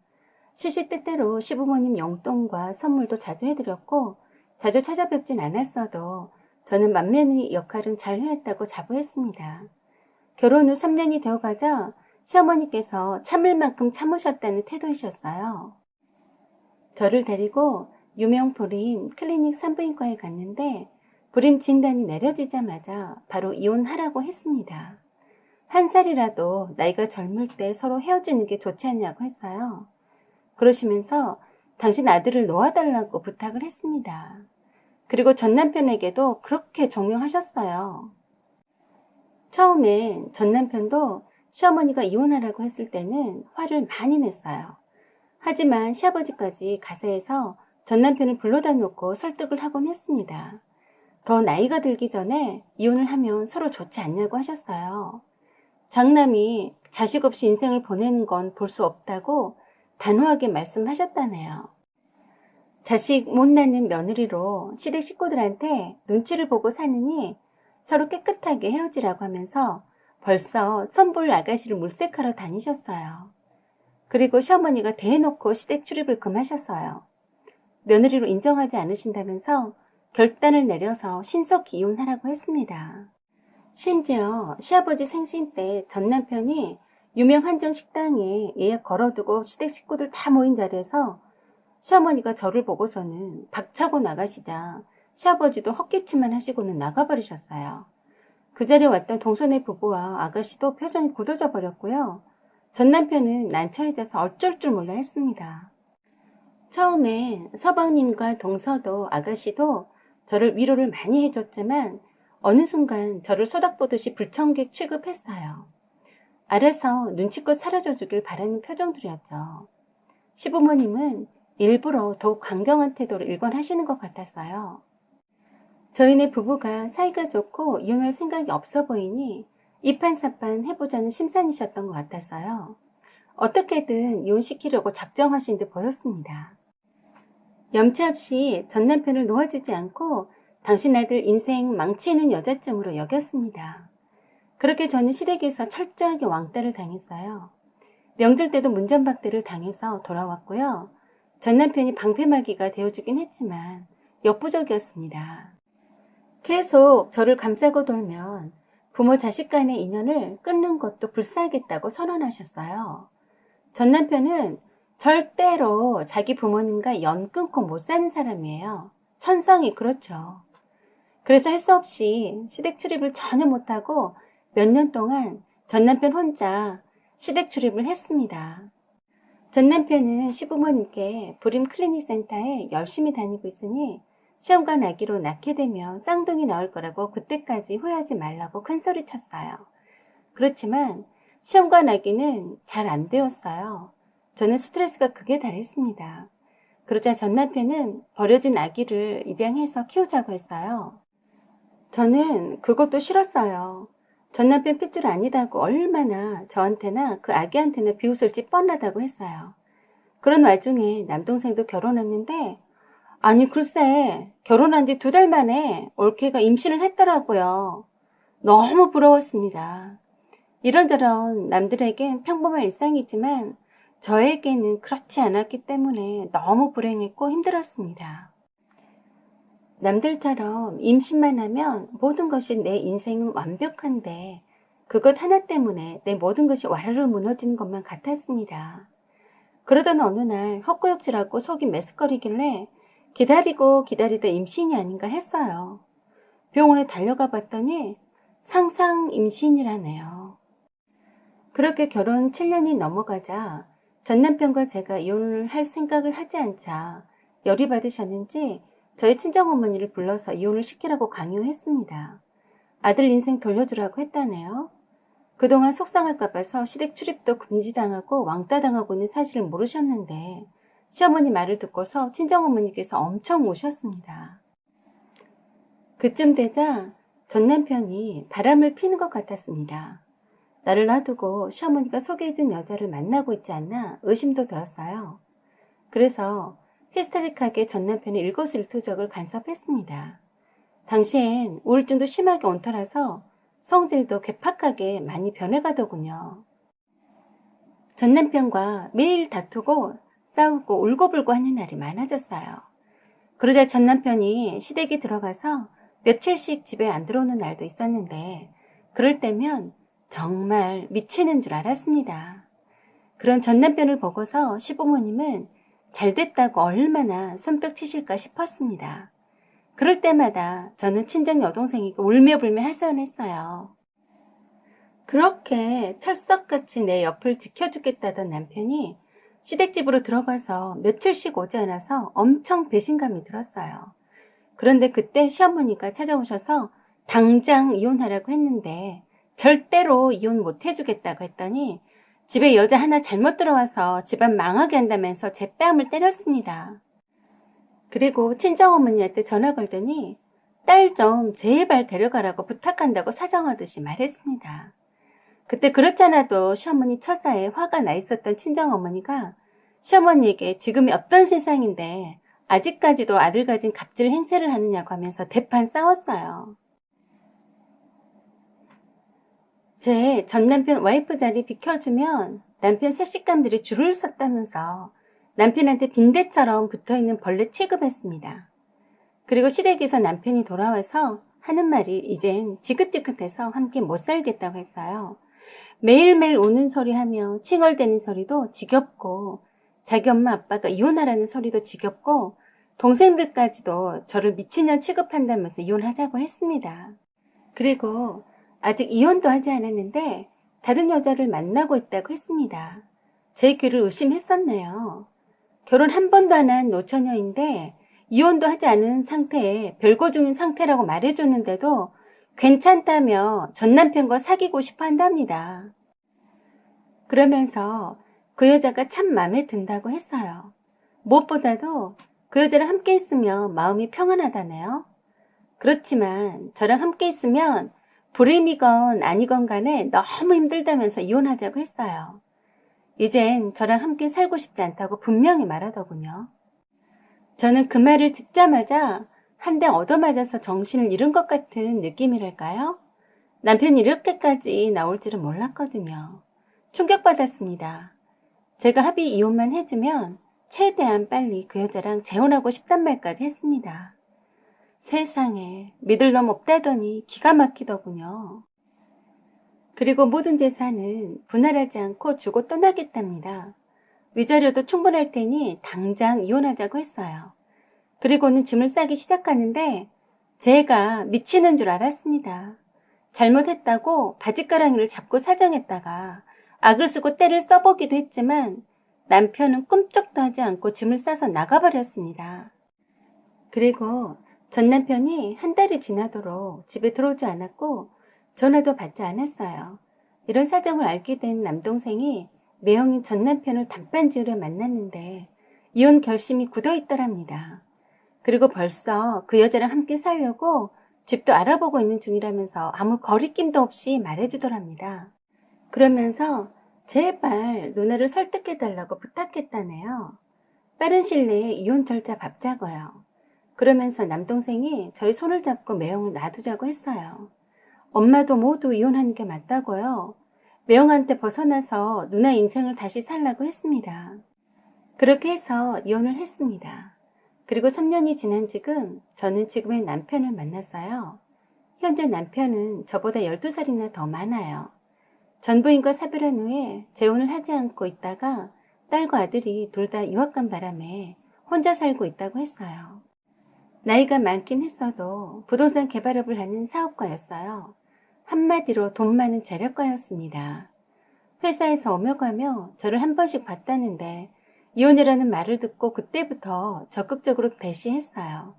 시시때때로 시부모님 용돈과 선물도 자주 해드렸고 자주 찾아뵙진 않았어도 저는 맏며느리 역할은 잘 해왔다고 자부했습니다. 결혼 후 3년이 되어가자 시어머니께서 참을 만큼 참으셨다는 태도이셨어요. 저를 데리고 유명 불임 클리닉 산부인과에 갔는데 불임 진단이 내려지자마자 바로 이혼하라고 했습니다. 한 살이라도 나이가 젊을 때 서로 헤어지는 게 좋지 않냐고 했어요. 그러시면서 당신 아들을 놓아달라고 부탁을 했습니다. 그리고 전 남편에게도 그렇게 종용하셨어요. 처음엔 전 남편도 시어머니가 이혼하라고 했을 때는 화를 많이 냈어요. 하지만 시아버지까지 가세해서 전 남편을 불러다 놓고 설득을 하곤 했습니다. 더 나이가 들기 전에 이혼을 하면 서로 좋지 않냐고 하셨어요. 장남이 자식 없이 인생을 보내는 건 볼 수 없다고 단호하게 말씀하셨다네요. 자식 못 낳는 며느리로 시댁 식구들한테 눈치를 보고 사느니 서로 깨끗하게 헤어지라고 하면서 벌써 선볼 아가씨를 물색하러 다니셨어요. 그리고 시어머니가 대놓고 시댁 출입을 금하셨어요. 며느리로 인정하지 않으신다면서 결단을 내려서 신속히 이혼하라고 했습니다. 심지어 시아버지 생신 때 전 남편이 유명 한정 식당에 예약 걸어두고 시댁 식구들 다 모인 자리에서 시어머니가 저를 보고서는 박차고 나가시자 시아버지도 헛기침만 하시고는 나가버리셨어요. 그 자리에 왔던 동서네 부부와 아가씨도 표정이 굳어져 버렸고요. 전 남편은 난처해져서 어쩔 줄 몰라 했습니다. 처음엔 서방님과 동서도 아가씨도 저를 위로를 많이 해줬지만 어느 순간 저를 소닥보듯이 불청객 취급했어요. 알아서 눈치껏 사라져주길 바라는 표정들이었죠. 시부모님은 일부러 더욱 강경한 태도를 일관하시는 것 같았어요. 저희네 부부가 사이가 좋고 이혼할 생각이 없어 보이니 이판사판 해보자는 심산이셨던 것 같았어요. 어떻게든 이혼시키려고 작정하신 듯 보였습니다. 염치없이 전 남편을 놓아주지 않고 당신 아들 인생 망치는 여자쯤으로 여겼습니다. 그렇게 저는 시댁에서 철저하게 왕따를 당했어요. 명절 때도 문전박대를 당해서 돌아왔고요. 전 남편이 방패막이가 되어주긴 했지만 역부족이었습니다. 계속 저를 감싸고 돌면 부모 자식 간의 인연을 끊는 것도 불사하겠다고 선언하셨어요. 전 남편은 절대로 자기 부모님과 연 끊고 못 사는 사람이에요. 천성이 그렇죠. 그래서 할 수 없이 시댁 출입을 전혀 못하고 몇 년 동안 전 남편 혼자 시댁 출입을 했습니다. 전 남편은 시부모님께 불임 클리닉 센터에 열심히 다니고 있으니 시험관 아기로 낳게 되면 쌍둥이 나올 거라고 그때까지 후회하지 말라고 큰소리 쳤어요. 그렇지만 시험관 아기는 잘 안 되었어요. 저는 스트레스가 극에 달했습니다. 그러자 전 남편은 버려진 아기를 입양해서 키우자고 했어요. 저는 그것도 싫었어요. 전 남편 핏줄 아니다고 얼마나 저한테나 그 아기한테나 비웃을지 뻔하다고 했어요. 그런 와중에 남동생도 결혼했는데 아니 글쎄 결혼한 지 2달 만에 올케가 임신을 했더라고요. 너무 부러웠습니다. 이런저런 남들에겐 평범한 일상이지만 저에게는 그렇지 않았기 때문에 너무 불행했고 힘들었습니다. 남들처럼 임신만 하면 모든 것이 내 인생은 완벽한데 그것 하나 때문에 내 모든 것이 와르르 무너지는 것만 같았습니다. 그러던 어느 날 헛구역질하고 속이 메스꺼리길래 기다리고 기다리다 임신이 아닌가 했어요. 병원에 달려가 봤더니 상상 임신이라네요. 그렇게 결혼 7년이 넘어가자 전 남편과 제가 이혼을 할 생각을 하지 않자 열이 받으셨는지 저희 친정어머니를 불러서 이혼을 시키라고 강요했습니다. 아들 인생 돌려주라고 했다네요. 그동안 속상할까 봐서 시댁 출입도 금지당하고 왕따당하고는 사실을 모르셨는데 시어머니 말을 듣고서 친정어머니께서 엄청 우셨습니다. 그쯤 되자 전 남편이 바람을 피는 것 같았습니다. 나를 놔두고 시어머니가 소개해준 여자를 만나고 있지 않나 의심도 들었어요. 그래서 히스테릭하게 전 남편의 일거수일투족을 간섭했습니다. 당시엔 우울증도 심하게 온 터라서 성질도 괴팍하게 많이 변해가더군요. 전 남편과 매일 다투고 싸우고 울고불고 하는 날이 많아졌어요. 그러자 전 남편이 시댁에 들어가서 며칠씩 집에 안 들어오는 날도 있었는데 그럴 때면 정말 미치는 줄 알았습니다. 그런 전 남편을 보고서 시부모님은 잘됐다고 얼마나 손뼉 치실까 싶었습니다. 그럴 때마다 저는 친정 여동생에게 울며불며 하소연했어요. 그렇게 철석같이 내 옆을 지켜주겠다던 남편이 시댁집으로 들어가서 며칠씩 오지 않아서 엄청 배신감이 들었어요. 그런데 그때 시어머니가 찾아오셔서 당장 이혼하라고 했는데 절대로 이혼 못 해주겠다고 했더니 집에 여자 하나 잘못 들어와서 집안 망하게 한다면서 제 뺨을 때렸습니다. 그리고 친정어머니한테 전화 걸더니 딸 좀 제발 데려가라고 부탁한다고 사정하듯이 말했습니다. 그때 그렇잖아도 시어머니 처사에 화가 나 있었던 친정어머니가 시어머니에게 지금이 어떤 세상인데 아직까지도 아들 가진 갑질 행세를 하느냐고 하면서 대판 싸웠어요. 제 전 남편 와이프 자리 비켜주면 남편 색식감들이 줄을 섰다면서 남편한테 빈대처럼 붙어있는 벌레 취급했습니다. 그리고 시댁에서 남편이 돌아와서 하는 말이 이젠 지긋지긋해서 함께 못 살겠다고 했어요. 매일매일 우는 소리 하며 칭얼대는 소리도 지겹고 자기 엄마 아빠가 이혼하라는 소리도 지겹고 동생들까지도 저를 미친년 취급한다면서 이혼하자고 했습니다. 그리고 아직 이혼도 하지 않았는데 다른 여자를 만나고 있다고 했습니다. 제 귀를 의심했었네요. 결혼 한 번도 안 한 노처녀인데 이혼도 하지 않은 상태에 별거 중인 상태라고 말해줬는데도 괜찮다며 전 남편과 사귀고 싶어 한답니다. 그러면서 그 여자가 참 마음에 든다고 했어요. 무엇보다도 그 여자랑 함께 있으면 마음이 평안하다네요. 그렇지만 저랑 함께 있으면 불임이건 아니건 간에 너무 힘들다면서 이혼하자고 했어요. 이젠 저랑 함께 살고 싶지 않다고 분명히 말하더군요. 저는 그 말을 듣자마자 한 대 얻어맞아서 정신을 잃은 것 같은 느낌이랄까요? 남편이 이렇게까지 나올 줄은 몰랐거든요. 충격받았습니다. 제가 합의 이혼만 해주면 최대한 빨리 그 여자랑 재혼하고 싶단 말까지 했습니다. 세상에 믿을 놈 없다더니 기가 막히더군요. 그리고 모든 재산은 분할하지 않고 주고 떠나겠답니다. 위자료도 충분할 테니 당장 이혼하자고 했어요. 그리고는 짐을 싸기 시작하는데 제가 미치는 줄 알았습니다. 잘못했다고 바짓가랑이를 잡고 사정했다가 악을 쓰고 때를 써보기도 했지만 남편은 꿈쩍도 하지 않고 짐을 싸서 나가버렸습니다. 그리고 전 남편이 한 달이 지나도록 집에 들어오지 않았고 전화도 받지 않았어요. 이런 사정을 알게 된 남동생이 매형인 전 남편을 단판지으려 만났는데 이혼 결심이 굳어있더랍니다. 그리고 벌써 그 여자랑 함께 살려고 집도 알아보고 있는 중이라면서 아무 거리낌도 없이 말해주더랍니다. 그러면서 제발 누나를 설득해달라고 부탁했다네요. 빠른 시일 내에 이혼 절차 밟자고요. 그러면서 남동생이 저희 손을 잡고 매형을 놔두자고 했어요. 엄마도 모두 이혼하는 게 맞다고요. 매형한테 벗어나서 누나 인생을 다시 살라고 했습니다. 그렇게 해서 이혼을 했습니다. 그리고 3년이 지난 지금 저는 지금의 남편을 만났어요. 현재 남편은 저보다 12살이나 더 많아요. 전 부인과 사별한 후에 재혼을 하지 않고 있다가 딸과 아들이 둘 다 유학 간 바람에 혼자 살고 있다고 했어요. 나이가 많긴 했어도 부동산 개발업을 하는 사업가였어요. 한마디로 돈 많은 재력가였습니다. 회사에서 오며 가며 저를 한 번씩 봤다는데 이혼이라는 말을 듣고 그때부터 적극적으로 배시했어요.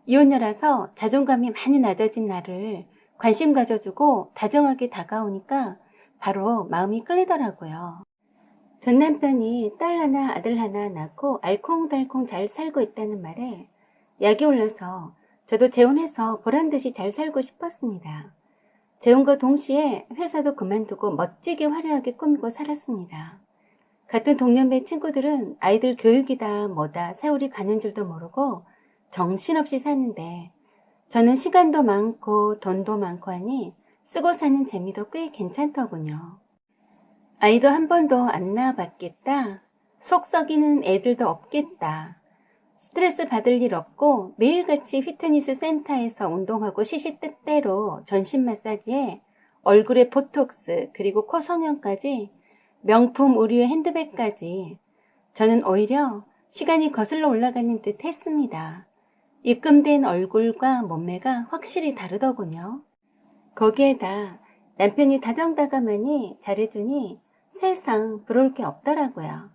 이혼녀라서 자존감이 많이 낮아진 나를 관심 가져주고 다정하게 다가오니까 바로 마음이 끌리더라고요. 전 남편이 딸 하나 아들 하나 낳고 알콩달콩 잘 살고 있다는 말에 약이 올라서 저도 재혼해서 보란듯이 잘 살고 싶었습니다. 재혼과 동시에 회사도 그만두고 멋지게 화려하게 꾸미고 살았습니다. 같은 동년배 친구들은 아이들 교육이다 뭐다 세월이 가는 줄도 모르고 정신없이 사는데 저는 시간도 많고 돈도 많고 하니 쓰고 사는 재미도 꽤 괜찮더군요. 아이도 한 번도 안 낳아봤겠다. 속 썩이는 애들도 없겠다. 스트레스 받을 일 없고 매일같이 피트니스 센터에서 운동하고 시시때때로 전신 마사지에 얼굴에 보톡스 그리고 코 성형까지 명품 의류의 핸드백까지 저는 오히려 시간이 거슬러 올라가는 듯 했습니다. 입금된 얼굴과 몸매가 확실히 다르더군요. 거기에다 남편이 다정다감하니 잘해주니 세상 부러울 게 없더라고요.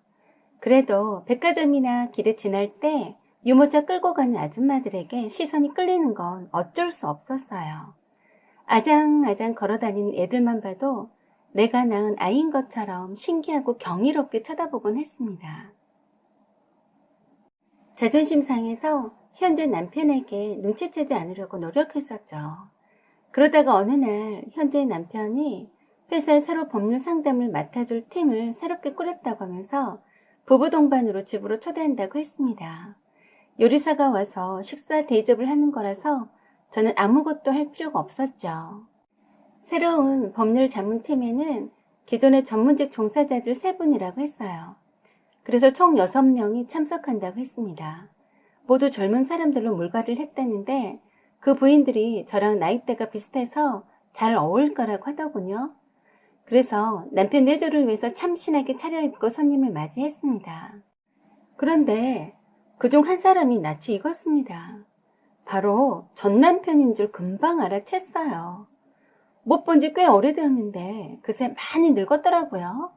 그래도 백화점이나 길에 지날 때 유모차 끌고 가는 아줌마들에게 시선이 끌리는 건 어쩔 수 없었어요. 아장아장 걸어다니는 애들만 봐도 내가 낳은 아이인 것처럼 신기하고 경이롭게 쳐다보곤 했습니다. 자존심 상해서 현재 남편에게 눈치채지 않으려고 노력했었죠. 그러다가 어느 날 현재 남편이 회사에 새로 법률 상담을 맡아줄 팀을 새롭게 꾸렸다고 하면서 부부 동반으로 집으로 초대한다고 했습니다. 요리사가 와서 식사 대접을 하는 거라서 저는 아무것도 할 필요가 없었죠. 새로운 법률 자문팀에는 기존의 전문직 종사자들 3분이라고 했어요. 그래서 총 6명이 참석한다고 했습니다. 모두 젊은 사람들로 물갈이를 했다는데 그 부인들이 저랑 나이대가 비슷해서 잘 어울릴 거라고 하더군요. 그래서 남편 내조를 위해서 참신하게 차려입고 손님을 맞이했습니다. 그런데 그중 한 사람이 낯이 익었습니다. 바로 전 남편인 줄 금방 알아챘어요. 못 본 지 꽤 오래되었는데 그새 많이 늙었더라고요.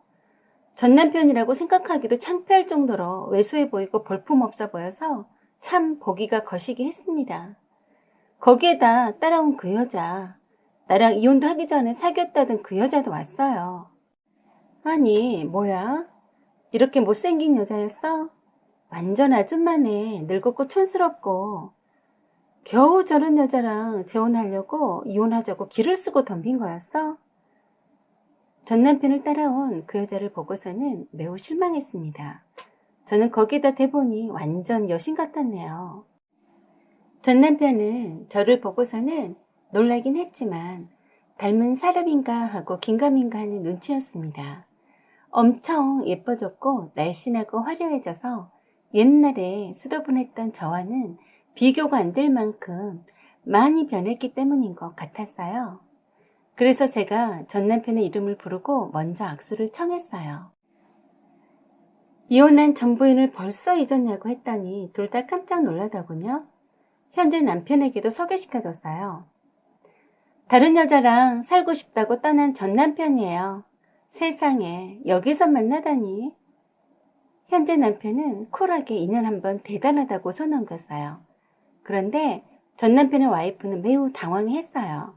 전 남편이라고 생각하기도 창피할 정도로 왜소해 보이고 볼품없어 보여서 참 보기가 거시기 했습니다. 거기에다 따라온 그 여자, 나랑 이혼도 하기 전에 사귀었다던 그 여자도 왔어요. 아니, 뭐야? 이렇게 못생긴 여자였어? 완전 아줌마네. 늙었고 촌스럽고. 겨우 저런 여자랑 재혼하려고 이혼하자고 기를 쓰고 덤빈 거였어? 전 남편을 따라온 그 여자를 보고서는 매우 실망했습니다. 저는 거기다 대보니 완전 여신 같았네요. 전 남편은 저를 보고서는 놀라긴 했지만 닮은 사람인가 하고 긴가민가 하는 눈치였습니다. 엄청 예뻐졌고 날씬하고 화려해져서 옛날에 수더분했던 저와는 비교가 안 될 만큼 많이 변했기 때문인 것 같았어요. 그래서 제가 전 남편의 이름을 부르고 먼저 악수를 청했어요. 이혼한 전 부인을 벌써 잊었냐고 했더니 둘 다 깜짝 놀라더군요. 현재 남편에게도 소개시켜줬어요. 다른 여자랑 살고 싶다고 떠난 전 남편이에요. 세상에 여기서 만나다니. 현재 남편은 쿨하게 2년 한 번 대단하다고 손 넘겼어요. 그런데 전 남편의 와이프는 매우 당황했어요.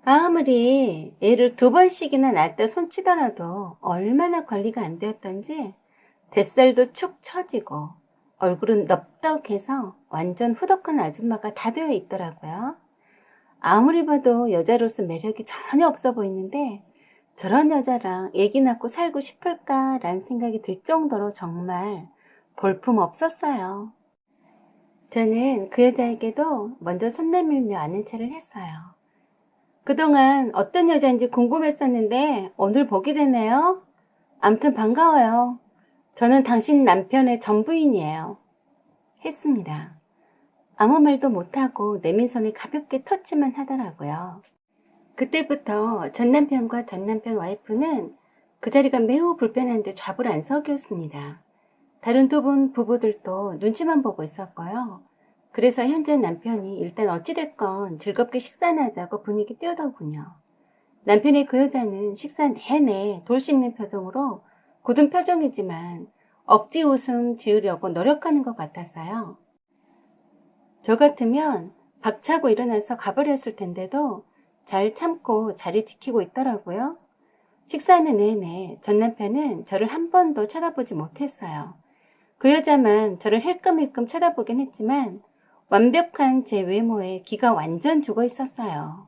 아무리 애를 2번씩이나 낳았다 손치더라도 얼마나 관리가 안 되었던지 뱃살도 축 처지고 얼굴은 넙떡해서 완전 후덕한 아줌마가 다 되어 있더라고요. 아무리 봐도 여자로서 매력이 전혀 없어 보이는데 저런 여자랑 애기 낳고 살고 싶을까라는 생각이 들 정도로 정말 볼품 없었어요. 저는 그 여자에게도 먼저 손 내밀며 아는 체를 했어요. 그동안 어떤 여자인지 궁금했었는데 오늘 보게 되네요. 암튼 반가워요. 저는 당신 남편의 전부인이에요. 했습니다. 아무 말도 못하고 내민 손을 가볍게 터치만 하더라고요. 그때부터 전 남편과 전 남편 와이프는 그 자리가 매우 불편한데 좌불안석이었습니다. 다른 2분 부부들도 눈치만 보고 있었고요. 그래서 현재 남편이 일단 어찌됐건 즐겁게 식사나 하자고 분위기 띄우더군요. 남편의 그 여자는 식사 내내 돌 씹는 표정으로 굳은 표정이지만 억지 웃음 지으려고 노력하는 것 같았어요. 저 같으면 박차고 일어나서 가버렸을 텐데도 잘 참고 자리 지키고 있더라고요. 식사하는 내내 전 남편은 저를 한 번도 쳐다보지 못했어요. 그 여자만 저를 힐끔힐끔 쳐다보긴 했지만 완벽한 제 외모에 기가 완전 죽어 있었어요.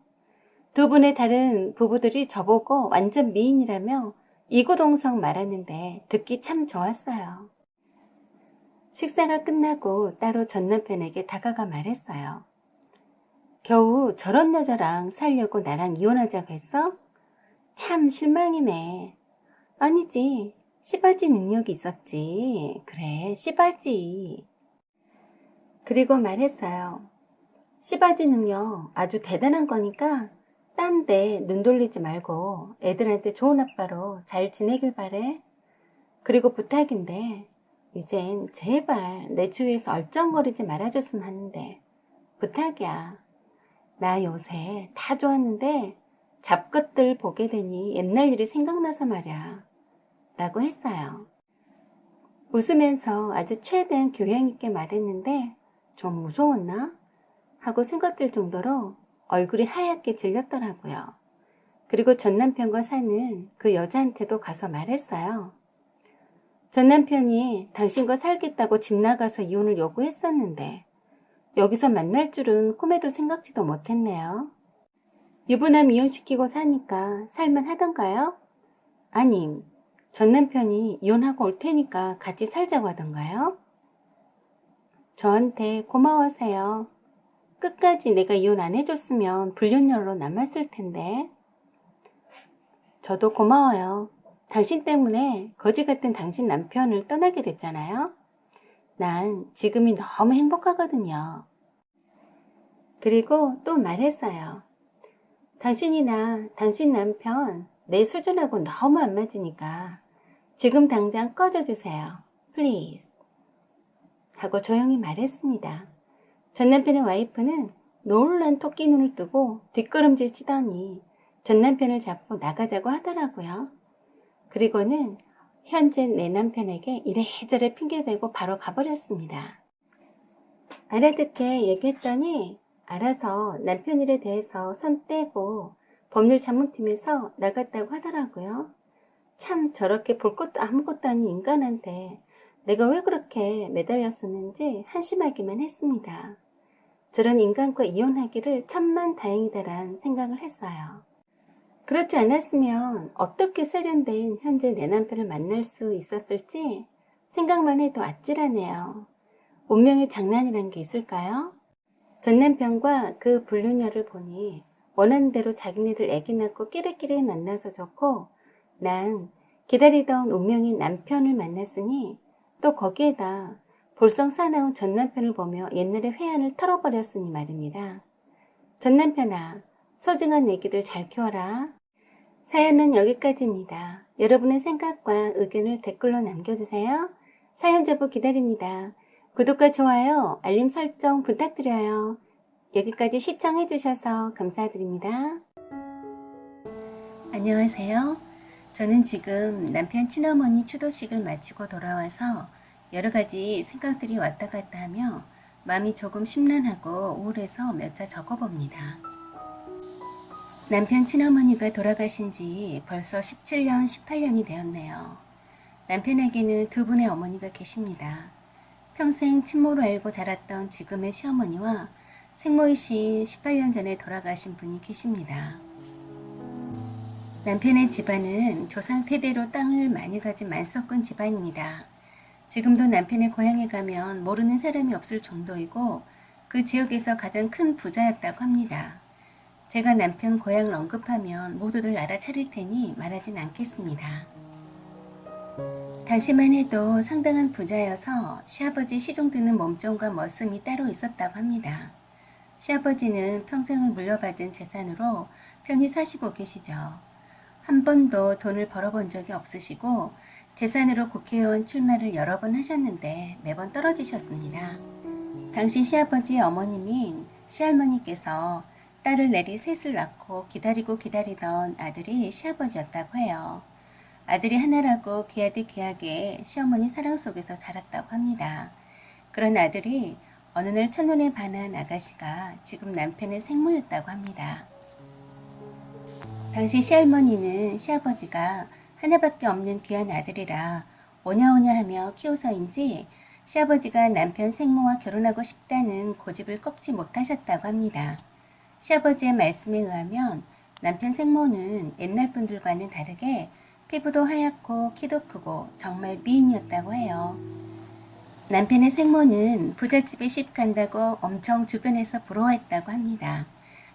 2분의 다른 부부들이 저보고 완전 미인이라며 이구동성 말하는데 듣기 참 좋았어요. 식사가 끝나고 따로 전 남편에게 다가가 말했어요. 겨우 저런 여자랑 살려고 나랑 이혼하자고 했어? 참 실망이네. 아니지. 씨바지 능력이 있었지. 그래, 씨바지. 그리고 말했어요. 씨바지 능력 아주 대단한 거니까 딴 데 눈 돌리지 말고 애들한테 좋은 아빠로 잘 지내길 바래. 그리고 부탁인데 이젠 제발 내 주위에서 얼쩡거리지 말아줬으면 하는데 부탁이야. 나 요새 다 좋았는데 잡것들 보게 되니 옛날 일이 생각나서 말이야. 라고 했어요. 웃으면서 아주 최대한 교양 있게 말했는데 좀 무서웠나? 하고 생각될 정도로 얼굴이 하얗게 질렸더라고요. 그리고 전 남편과 사는 그 여자한테도 가서 말했어요. 전 남편이 당신과 살겠다고 집 나가서 이혼을 요구했었는데 여기서 만날 줄은 꿈에도 생각지도 못했네요. 유부남 이혼시키고 사니까 살만하던가요? 아님, 전 남편이 이혼하고 올 테니까 같이 살자고 하던가요? 저한테 고마워하세요. 끝까지 내가 이혼 안 해줬으면 불륜녀로 남았을 텐데. 저도 고마워요. 당신 때문에 거지 같은 당신 남편을 떠나게 됐잖아요. 난 지금이 너무 행복하거든요. 그리고 또 말했어요. 당신이나 당신 남편 내 수준하고 너무 안 맞으니까 지금 당장 꺼져주세요. Please. 하고 조용히 말했습니다. 전 남편의 와이프는 놀란 토끼 눈을 뜨고 뒷걸음질 치더니 전 남편을 잡고 나가자고 하더라고요. 그리고는 현재 내 남편에게 이래저래 핑계대고 바로 가버렸습니다. 알아듣게 얘기했더니 알아서 남편 일에 대해서 손 떼고 법률 자문팀에서 나갔다고 하더라고요. 참 저렇게 볼 것도 아무것도 아닌 인간한테 내가 왜 그렇게 매달렸었는지 한심하기만 했습니다. 저런 인간과 이혼하기를 천만다행이다란 생각을 했어요. 그렇지 않았으면 어떻게 세련된 현재 내 남편을 만날 수 있었을지 생각만 해도 아찔하네요. 운명의 장난이란 게 있을까요? 전 남편과 그 불륜녀를 보니 원하는 대로 자기네들 애기 낳고 끼리끼리 만나서 좋고 난 기다리던 운명인 남편을 만났으니 또 거기에다 볼썽 사나운 전 남편을 보며 옛날의 회한을 털어버렸으니 말입니다. 전 남편아, 소중한 애기들 잘 키워라. 사연은 여기까지입니다. 여러분의 생각과 의견을 댓글로 남겨주세요. 사연 제보 기다립니다. 구독과 좋아요, 알림 설정 부탁드려요. 여기까지 시청해주셔서 감사드립니다. 안녕하세요. 저는 지금 남편 친어머니 추도식을 마치고 돌아와서 여러가지 생각들이 왔다 갔다 하며 마음이 조금 심란하고 우울해서 몇 자 적어봅니다. 남편 친어머니가 돌아가신 지 벌써 17년, 18년이 되었네요. 남편에게는 두 분의 어머니가 계십니다. 평생 친모로 알고 자랐던 지금의 시어머니와 생모이신 18년 전에 돌아가신 분이 계십니다. 남편의 집안은 조상 태대로 땅을 많이 가진 만석군 집안입니다. 지금도 남편의 고향에 가면 모르는 사람이 없을 정도이고 그 지역에서 가장 큰 부자였다고 합니다. 제가 남편 고향을 언급하면 모두들 알아차릴 테니 말하진 않겠습니다. 당시만 해도 상당한 부자여서 시아버지 시중 드는 몸종과 머슴이 따로 있었다고 합니다. 시아버지는 평생을 물려받은 재산으로 편히 사시고 계시죠. 한 번도 돈을 벌어본 적이 없으시고 재산으로 국회의원 출마를 여러 번 하셨는데 매번 떨어지셨습니다. 당시 시아버지의 어머님인 시할머니께서 딸을 내리 셋을 낳고 기다리고 기다리던 아들이 시아버지였다고 해요. 아들이 하나라고 귀하디 귀하게 시어머니 사랑 속에서 자랐다고 합니다. 그런 아들이 어느 날 첫눈에 반한 아가씨가 지금 남편의 생모였다고 합니다. 당시 시할머니는 시아버지가 하나밖에 없는 귀한 아들이라 오냐오냐 하며 키워서인지 시아버지가 남편 생모와 결혼하고 싶다는 고집을 꺾지 못하셨다고 합니다. 시아버지의 말씀에 의하면 남편 생모는 옛날 분들과는 다르게 피부도 하얗고 키도 크고 정말 미인이었다고 해요. 남편의 생모는 부잣집에 시집 간다고 엄청 주변에서 부러워했다고 합니다.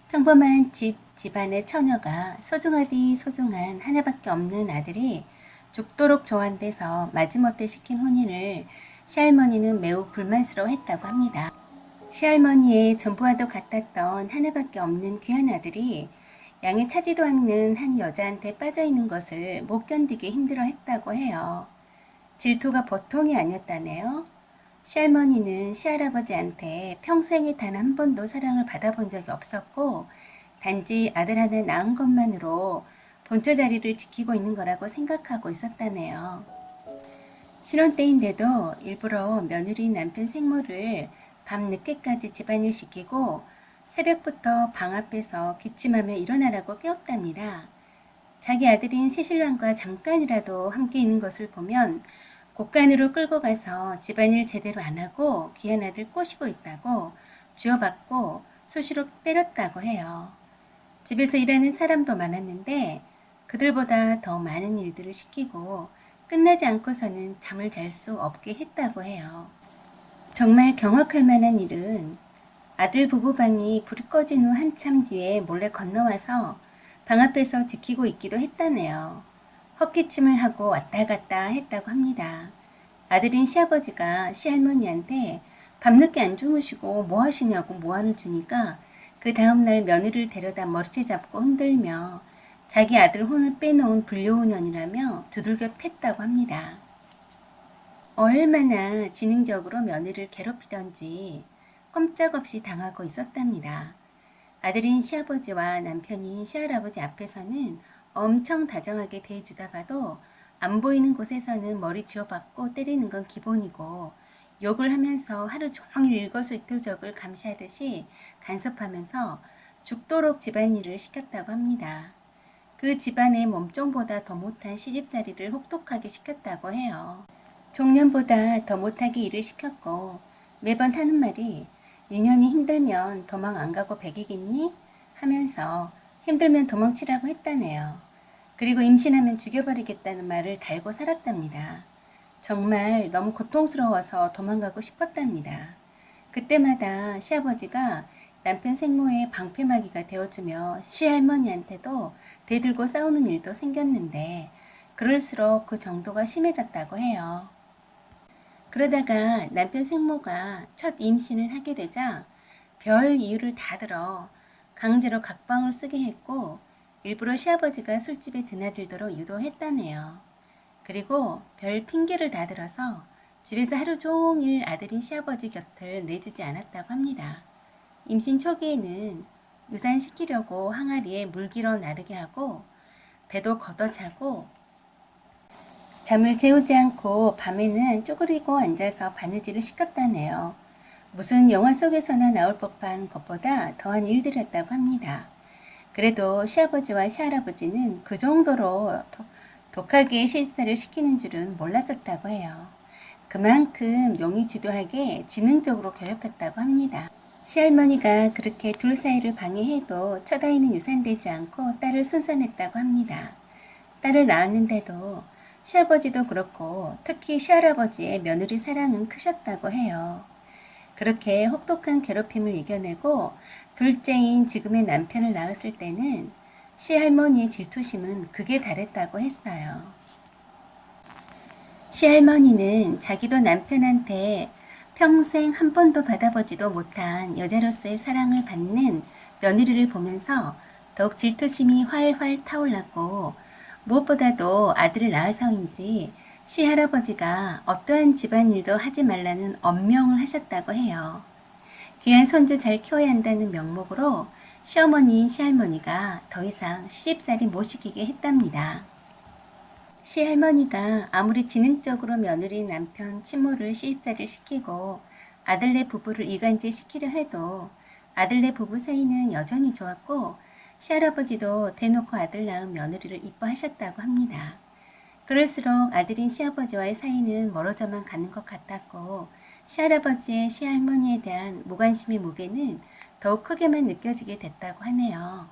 평범한 집안의 처녀가 소중하디 소중한 하나밖에 없는 아들이 죽도록 좋아한대서 마지못해 시킨 혼인을 시할머니는 매우 불만스러워했다고 합니다. 시할머니의 전부와도 같았던 하나밖에 없는 귀한 아들이 양에 차지도 않는 한 여자한테 빠져있는 것을 못 견디게 힘들어했다고 해요. 질투가 보통이 아니었다네요. 시할머니는 시할아버지한테 평생에 단 한 번도 사랑을 받아본 적이 없었고 단지 아들 하나 낳은 것만으로 본처 자리를 지키고 있는 거라고 생각하고 있었다네요. 신혼 때인데도 일부러 며느리 남편 생모를 밤 늦게까지 집안일 시키고 새벽부터 방 앞에서 기침하며 일어나라고 깨웠답니다. 자기 아들인 새신랑과 잠깐이라도 함께 있는 것을 보면 곳간으로 끌고 가서 집안일 제대로 안 하고 귀한 아들 꼬시고 있다고 쥐어받고 수시로 때렸다고 해요. 집에서 일하는 사람도 많았는데 그들보다 더 많은 일들을 시키고 끝나지 않고서는 잠을 잘 수 없게 했다고 해요. 정말 경악할 만한 일은 아들 부부방이 불이 꺼진 후 한참 뒤에 몰래 건너와서 방 앞에서 지키고 있기도 했다네요. 헛기침을 하고 왔다 갔다 했다고 합니다. 아들인 시아버지가 시할머니한테 밤늦게 안 주무시고 뭐 하시냐고 모안을 주니까 그 다음날 며느리를 데려다 머리채 잡고 흔들며 자기 아들 혼을 빼놓은 불효운년이라며 두들겨 팼다고 합니다. 얼마나 지능적으로 며느리를 괴롭히던지 꼼짝없이 당하고 있었답니다. 아들인 시아버지와 남편인 시할아버지 앞에서는 엄청 다정하게 대해주다가도 안 보이는 곳에서는 머리 쥐어박고 때리는 건 기본이고 욕을 하면서 하루 종일 일거수일투족을 감시하듯이 간섭하면서 죽도록 집안일을 시켰다고 합니다. 그 집안의 몸종보다 더 못한 시집살이를 혹독하게 시켰다고 해요. 종년보다 더 못하게 일을 시켰고 매번 하는 말이 니년이 힘들면 도망 안 가고 배기겠니? 하면서 힘들면 도망치라고 했다네요. 그리고 임신하면 죽여버리겠다는 말을 달고 살았답니다. 정말 너무 고통스러워서 도망가고 싶었답니다. 그때마다 시아버지가 남편 생모의 방패막이가 되어주며 시할머니한테도 대들고 싸우는 일도 생겼는데 그럴수록 그 정도가 심해졌다고 해요. 그러다가 남편 생모가 첫 임신을 하게 되자 별 이유를 다 들어 강제로 각방을 쓰게 했고 일부러 시아버지가 술집에 드나들도록 유도했다네요. 그리고 별 핑계를 다 들어서 집에서 하루 종일 아들인 시아버지 곁을 내주지 않았다고 합니다. 임신 초기에는 유산시키려고 항아리에 물 길어 나르게 하고 배도 걷어차고 잠을 재우지 않고 밤에는 쪼그리고 앉아서 바느질을 시켰다네요. 무슨 영화 속에서나 나올 법한 것보다 더한 일들이었다고 합니다. 그래도 시아버지와 시할아버지는 그 정도로 독하게 시집살이를 시키는 줄은 몰랐었다고 해요. 그만큼 용의주도하게 지능적으로 괴롭혔다고 합니다. 시할머니가 그렇게 둘 사이를 방해해도 첫아이는 유산되지 않고 딸을 순산했다고 합니다. 딸을 낳았는데도 시아버지도 그렇고 특히 시할아버지의 며느리 사랑은 크셨다고 해요. 그렇게 혹독한 괴롭힘을 이겨내고 둘째인 지금의 남편을 낳았을 때는 시할머니의 질투심은 극에 달했다고 했어요. 시할머니는 자기도 남편한테 평생 한 번도 받아보지도 못한 여자로서의 사랑을 받는 며느리를 보면서 더욱 질투심이 활활 타올랐고 무엇보다도 아들을 낳아서인지 시할아버지가 어떠한 집안일도 하지 말라는 엄명을 하셨다고 해요. 귀한 손주 잘 키워야 한다는 명목으로 시어머니인 시할머니가 더 이상 시집살이 못 시키게 했답니다. 시할머니가 아무리 지능적으로 며느리 남편 친모를 시집살이를 시키고 아들네 부부를 이간질 시키려 해도 아들네 부부 사이는 여전히 좋았고 시할아버지도 대놓고 아들 낳은 며느리를 이뻐하셨다고 합니다. 그럴수록 아들인 시아버지와의 사이는 멀어져만 가는 것 같았고 시할아버지의 시할머니에 대한 무관심의 무게는 더욱 크게만 느껴지게 됐다고 하네요.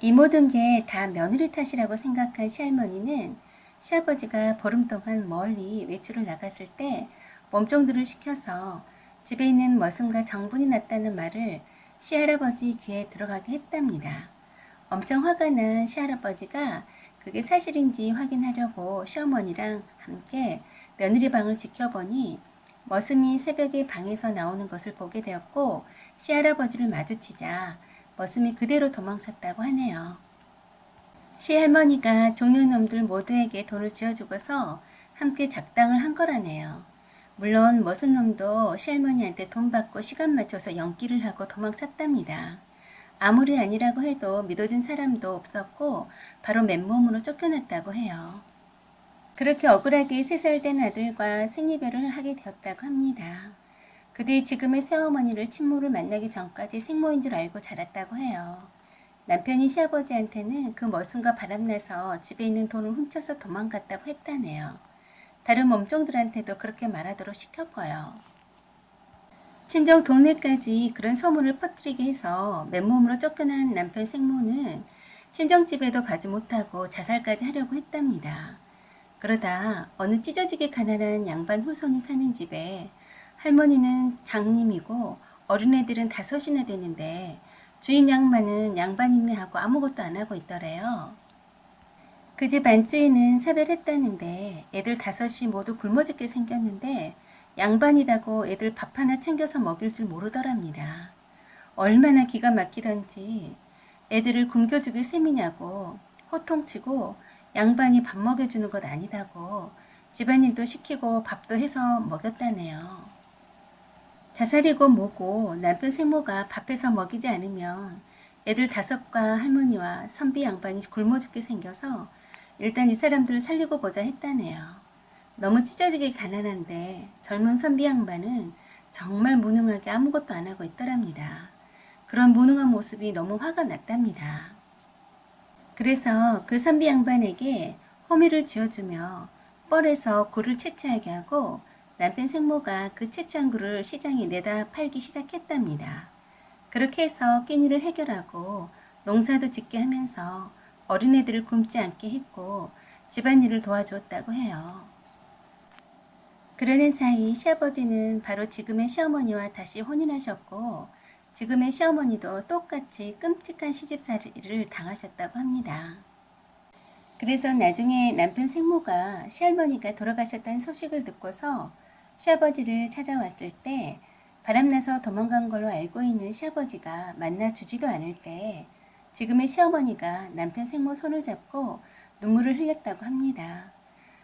이 모든 게 다 며느리 탓이라고 생각한 시할머니는 시아버지가 보름 동안 멀리 외출을 나갔을 때 몸종들을 시켜서 집에 있는 머슴과 정분이 났다는 말을 시할아버지 귀에 들어가게 했답니다. 엄청 화가 난 시할아버지가 그게 사실인지 확인하려고 시어머니랑 함께 며느리 방을 지켜보니 머슴이 새벽에 방에서 나오는 것을 보게 되었고 시할아버지를 마주치자 머슴이 그대로 도망쳤다고 하네요. 시할머니가 종려놈들 모두에게 돈을 쥐어주고서 함께 작당을 한 거라네요. 물론 머슴놈도 시할머니한테 돈 받고 시간 맞춰서 연기를 하고 도망쳤답니다. 아무리 아니라고 해도 믿어준 사람도 없었고 바로 맨몸으로 쫓겨났다고 해요. 그렇게 억울하게 3살 된 아들과 생이별을 하게 되었다고 합니다. 그 뒤 지금의 새어머니를 친모를 만나기 전까지 생모인 줄 알고 자랐다고 해요. 남편이 시아버지한테는 그 머슴과 바람나서 집에 있는 돈을 훔쳐서 도망갔다고 했다네요. 다른 몸종들한테도 그렇게 말하도록 시켰고요. 친정 동네까지 그런 소문을 퍼뜨리게 해서 맨몸으로 쫓겨난 남편 생모는 친정집에도 가지 못하고 자살까지 하려고 했답니다. 그러다 어느 찢어지게 가난한 양반 후손이 사는 집에 할머니는 장님이고 어린애들은 5이나 되는데 주인 양반은 양반임내하고 아무것도 안 하고 있더래요. 그 집 안주인은 사별했다는데 애들 5이 모두 굶어 죽게 생겼는데 양반이라고 애들 밥 하나 챙겨서 먹일 줄 모르더랍니다. 얼마나 기가 막히던지 애들을 굶겨 죽일 셈이냐고 호통치고 양반이 밥 먹여주는 것 아니다고 집안일도 시키고 밥도 해서 먹였다네요. 자살이고 뭐고 남편 생모가 밥해서 먹이지 않으면 애들 5과 할머니와 선비 양반이 굶어 죽게 생겨서 일단 이 사람들을 살리고 보자 했다네요. 너무 찢어지게 가난한데 젊은 선비 양반은 정말 무능하게 아무것도 안 하고 있더랍니다. 그런 무능한 모습이 너무 화가 났답니다. 그래서 그 선비 양반에게 호미를 쥐어주며 뻘에서 굴을 채취하게 하고 남편 생모가 그 채취한 굴을 시장에 내다 팔기 시작했답니다. 그렇게 해서 끼니를 해결하고 농사도 짓게 하면서 어린애들을 굶지 않게 했고 집안일을 도와주었다고 해요. 그러는 사이 시아버지는 바로 지금의 시어머니와 다시 혼인하셨고 지금의 시어머니도 똑같이 끔찍한 시집살이를 당하셨다고 합니다. 그래서 나중에 남편 생모가 시할머니가 돌아가셨다는 소식을 듣고서 시아버지를 찾아왔을 때 바람나서 도망간 걸로 알고 있는 시아버지가 만나주지도 않을 때 지금의 시어머니가 남편 생모 손을 잡고 눈물을 흘렸다고 합니다.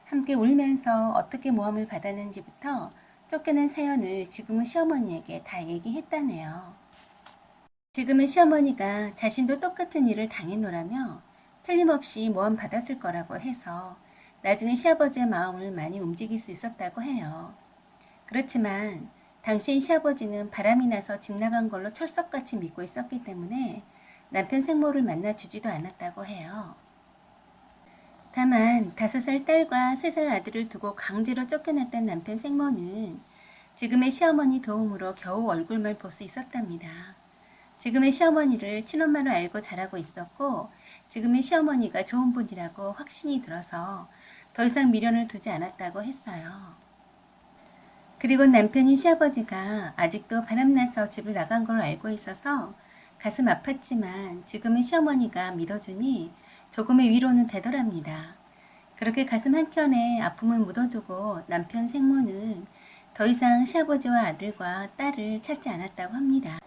함께 울면서 어떻게 모함을 받았는지부터 쫓겨난 사연을 지금의 시어머니에게 다 얘기했다네요. 지금의 시어머니가 자신도 똑같은 일을 당해노라며 틀림없이 모함 받았을 거라고 해서 나중에 시아버지의 마음을 많이 움직일 수 있었다고 해요. 그렇지만 당시 시아버지는 바람이 나서 집 나간 걸로 철석같이 믿고 있었기 때문에 남편 생모를 만나주지도 않았다고 해요. 다만 5살 딸과 3살 아들을 두고 강제로 쫓겨났던 남편 생모는 지금의 시어머니 도움으로 겨우 얼굴만 볼 수 있었답니다. 지금의 시어머니를 친엄마로 알고 자라고 있었고 지금의 시어머니가 좋은 분이라고 확신이 들어서 더 이상 미련을 두지 않았다고 했어요. 그리고 남편인 시아버지가 아직도 바람나서 집을 나간 걸로 알고 있어서 가슴 아팠지만 지금의 시어머니가 믿어주니 조금의 위로는 되더랍니다. 그렇게 가슴 한켠에 아픔을 묻어두고 남편 생모는 더 이상 시아버지와 아들과 딸을 찾지 않았다고 합니다.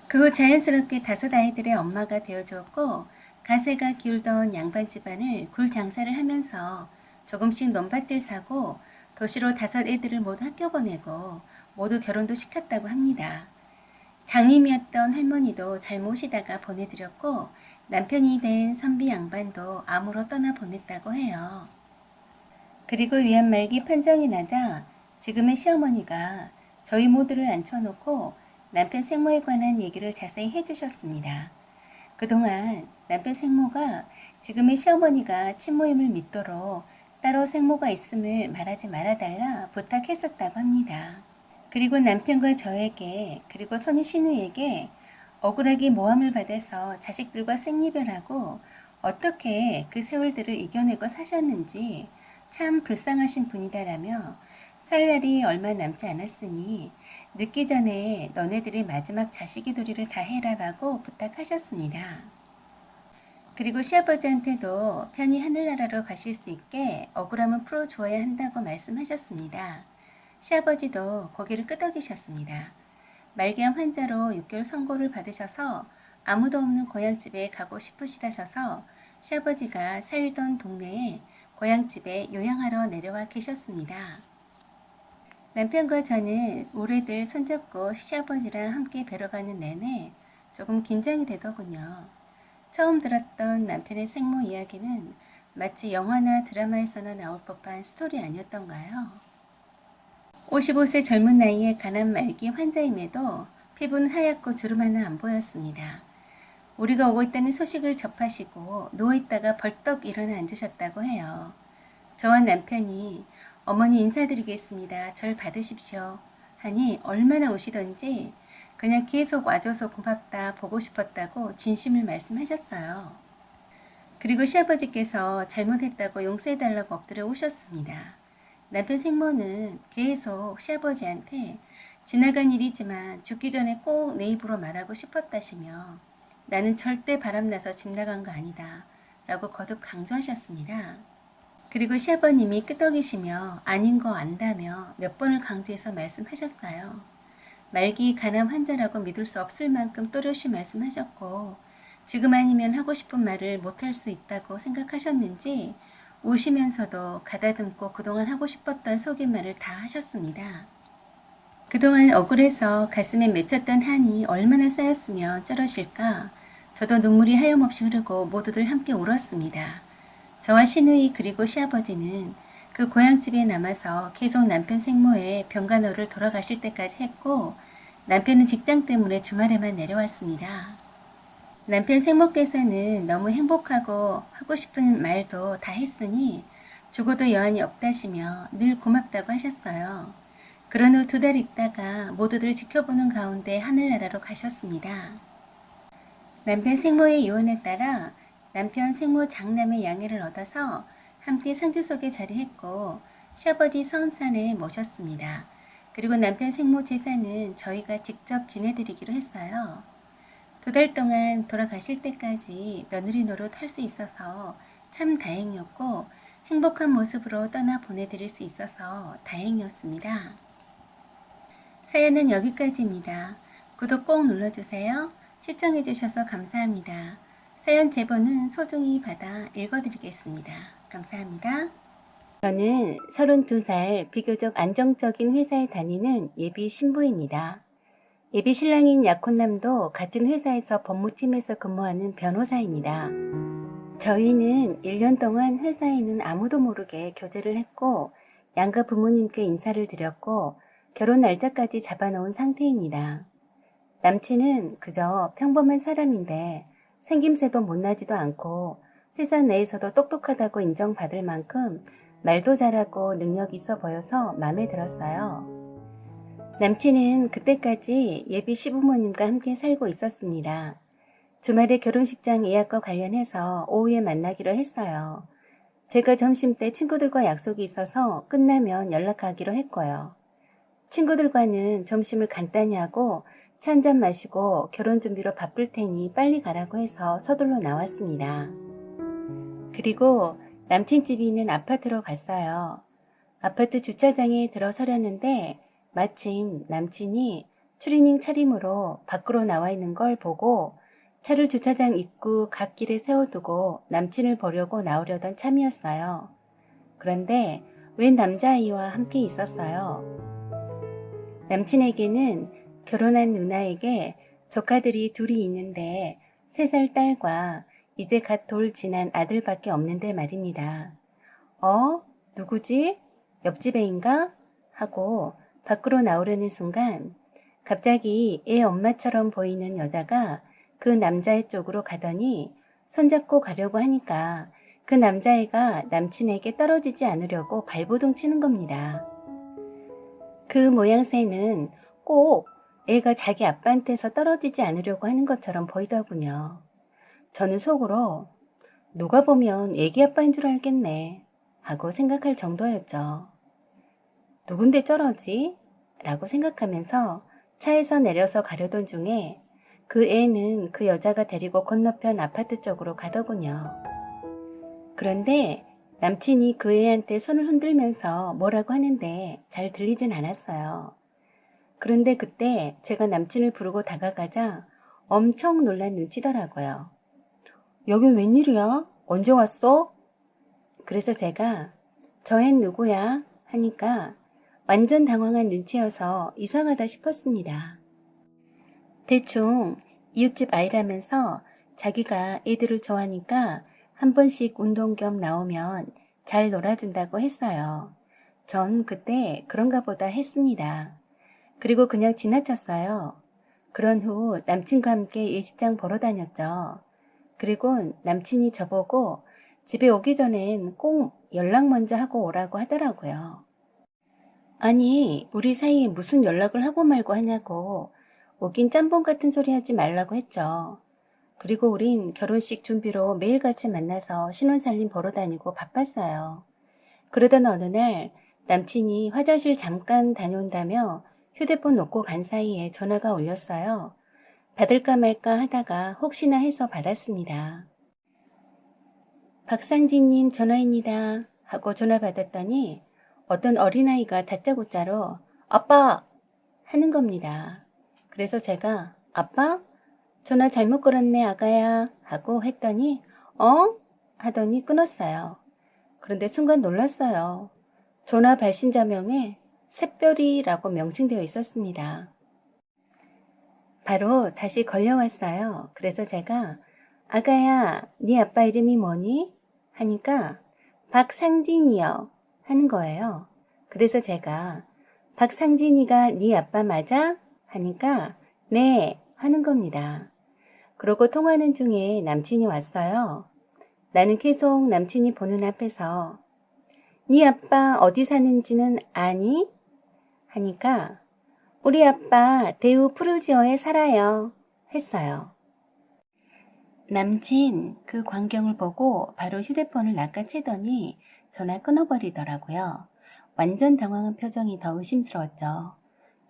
그 후 자연스럽게 5 아이들의 엄마가 되어주었고 가세가 기울던 양반 집안을 굴 장사를 하면서 조금씩 논밭들 사고 도시로 5 애들을 모두 학교 보내고 모두 결혼도 시켰다고 합니다. 장님이었던 할머니도 잘 모시다가 보내드렸고 남편이 된 선비 양반도 암으로 떠나 보냈다고 해요. 그리고 위안 말기 판정이 나자 지금의 시어머니가 저희 모두를 앉혀놓고 남편 생모에 관한 얘기를 자세히 해주셨습니다. 그동안 남편 생모가 지금의 시어머니가 친모임을 믿도록 따로 생모가 있음을 말하지 말아달라 부탁했었다고 합니다. 그리고 남편과 저에게 그리고 손이 신우에게 억울하게 모함을 받아서 자식들과 생이별하고 어떻게 그 세월들을 이겨내고 사셨는지 참 불쌍하신 분이다라며 살 날이 얼마 남지 않았으니 늦기 전에 너네들의 마지막 자식의 도리를 다 해라라고 부탁하셨습니다. 그리고 시아버지한테도 편히 하늘나라로 가실 수 있게 억울함은 풀어주어야 한다고 말씀하셨습니다. 시아버지도 고개를 끄덕이셨습니다. 말기암 환자로 6개월 선고를 받으셔서 아무도 없는 고향집에 가고 싶으시다셔서 시아버지가 살던 동네에 고향집에 요양하러 내려와 계셨습니다. 남편과 저는 우리들 손잡고 시아버지랑 함께 뵈러 가는 내내 조금 긴장이 되더군요. 처음 들었던 남편의 생모 이야기는 마치 영화나 드라마에서나 나올 법한 스토리 아니었던가요? 55세 젊은 나이에 가난 말기 환자임에도 피부는 하얗고 주름 하나 안 보였습니다. 우리가 오고 있다는 소식을 접하시고 누워있다가 벌떡 일어나 앉으셨다고 해요. 저와 남편이 어머니 인사드리겠습니다. 절 받으십시오. 하니 얼마나 우시던지 그냥 계속 와줘서 고맙다, 보고 싶었다고 진심을 말씀하셨어요. 그리고 시아버지께서 잘못했다고 용서해달라고 엎드려 오셨습니다. 남편 생모는 계속 시아버지한테 지나간 일이지만 죽기 전에 꼭 내 입으로 말하고 싶었다시며 나는 절대 바람나서 집 나간 거 아니다 라고 거듭 강조하셨습니다. 그리고 시아버님이 끄덕이시며 아닌 거 안다며 몇 번을 강조해서 말씀하셨어요. 말기 간암 환자라고 믿을 수 없을 만큼 또렷이 말씀하셨고 지금 아니면 하고 싶은 말을 못할 수 있다고 생각하셨는지 우시면서도 가다듬고 그동안 하고 싶었던 속임말을 다 하셨습니다. 그동안 억울해서 가슴에 맺혔던 한이 얼마나 쌓였으면 쩔으실까. 저도 눈물이 하염없이 흐르고 모두들 함께 울었습니다. 저와 시누이 그리고 시아버지는 그 고향집에 남아서 계속 남편 생모의 병간호를 돌아가실 때까지 했고 남편은 직장 때문에 주말에만 내려왔습니다. 남편 생모께서는 너무 행복하고 하고 싶은 말도 다 했으니 죽어도 여한이 없다시며 늘 고맙다고 하셨어요. 그런 후 2달 있다가 모두들 지켜보는 가운데 하늘나라로 가셨습니다. 남편 생모의 유언에 따라 남편 생모 장남의 양해를 얻어서 함께 상주석에 자리했고 시아버지 성산에 모셨습니다. 그리고 남편 생모 제사는 저희가 직접 지내드리기로 했어요. 2달 동안 돌아가실 때까지 며느리 노릇 할 수 있어서 참 다행이었고 행복한 모습으로 떠나 보내드릴 수 있어서 다행이었습니다. 사연은 여기까지입니다. 구독 꼭 눌러주세요. 시청해주셔서 감사합니다. 사연 제보는 소중히 받아 읽어드리겠습니다. 감사합니다. 저는 32살 비교적 안정적인 회사에 다니는 예비 신부입니다. 예비 신랑인 약혼남도 같은 회사에서 법무팀에서 근무하는 변호사입니다. 저희는 1년 동안 회사에는 아무도 모르게 교제를 했고 양가 부모님께 인사를 드렸고 결혼 날짜까지 잡아놓은 상태입니다. 남친은 그저 평범한 사람인데 생김새도 못나지도 않고 회사 내에서도 똑똑하다고 인정받을 만큼 말도 잘하고 능력 있어 보여서 마음에 들었어요. 남친은 그때까지 예비 시부모님과 함께 살고 있었습니다. 주말에 결혼식장 예약과 관련해서 오후에 만나기로 했어요. 제가 점심때 친구들과 약속이 있어서 끝나면 연락하기로 했고요. 친구들과는 점심을 간단히 하고 차 한잔 마시고 결혼 준비로 바쁠 테니 빨리 가라고 해서 서둘러 나왔습니다. 그리고 남친 집이 있는 아파트로 갔어요. 아파트 주차장에 들어서려는데 마침 남친이 추리닝 차림으로 밖으로 나와 있는 걸 보고 차를 주차장 입구 갓길에 세워두고 남친을 보려고 나오려던 참이었어요. 그런데 웬 남자아이와 함께 있었어요. 남친에게는 결혼한 누나에게 조카들이 둘이 있는데 3살 딸과 이제 갓 돌 지난 아들밖에 없는데 말입니다. 누구지? 옆집 애인가? 하고 밖으로 나오려는 순간 갑자기 애 엄마처럼 보이는 여자가 그 남자애 쪽으로 가더니 손잡고 가려고 하니까 그 남자애가 남친에게 떨어지지 않으려고 발버둥 치는 겁니다. 그 모양새는 꼭 애가 자기 아빠한테서 떨어지지 않으려고 하는 것처럼 보이더군요. 저는 속으로 누가 보면 애기 아빠인 줄 알겠네 하고 생각할 정도였죠. 누군데 저러지? 라고 생각하면서 차에서 내려서 가려던 중에 그 애는 그 여자가 데리고 건너편 아파트 쪽으로 가더군요. 그런데 남친이 그 애한테 손을 흔들면서 뭐라고 하는데 잘 들리진 않았어요. 그런데 그때 제가 남친을 부르고 다가가자 엄청 놀란 눈치더라고요. 여긴 웬일이야? 언제 왔어? 그래서 제가 저 앤 누구야? 하니까 완전 당황한 눈치여서 이상하다 싶었습니다. 대충 이웃집 아이라면서 자기가 애들을 좋아하니까 한 번씩 운동 겸 나오면 잘 놀아준다고 했어요. 전 그때 그런가 보다 했습니다. 그리고 그냥 지나쳤어요. 그런 후 남친과 함께 예식장 보러 다녔죠. 그리고 남친이 저보고 집에 오기 전엔 꼭 연락 먼저 하고 오라고 하더라고요. 아니, 우리 사이에 무슨 연락을 하고 말고 하냐고 오긴 짬뽕 같은 소리 하지 말라고 했죠. 그리고 우린 결혼식 준비로 매일같이 만나서 신혼살림 보러 다니고 바빴어요. 그러던 어느 날 남친이 화장실 잠깐 다녀온다며 휴대폰 놓고 간 사이에 전화가 울렸어요. 받을까 말까 하다가 혹시나 해서 받았습니다. 박상진님 전화입니다 하고 전화 받았더니 어떤 어린아이가 다짜고짜로 아빠! 하는 겁니다. 그래서 제가 아빠? 전화 잘못 걸었네 아가야 하고 했더니 어? 하더니 끊었어요. 그런데 순간 놀랐어요. 전화 발신자명에 샛별이라고 명칭되어 있었습니다. 바로 다시 걸려왔어요. 그래서 제가 아가야 네 아빠 이름이 뭐니? 하니까 박상진이요 하는 거예요. 그래서 제가 박상진이가 네 아빠 맞아? 하니까 네 하는 겁니다. 그러고 통화하는 중에 남친이 왔어요. 나는 계속 남친이 보는 앞에서 네 아빠 어디 사는지는 아니? 하니까 우리 아빠 대우 프루지오에 살아요 했어요. 남친 그 광경을 보고 바로 휴대폰을 낚아채더니 전화 끊어버리더라고요. 완전 당황한 표정이 더 의심스러웠죠.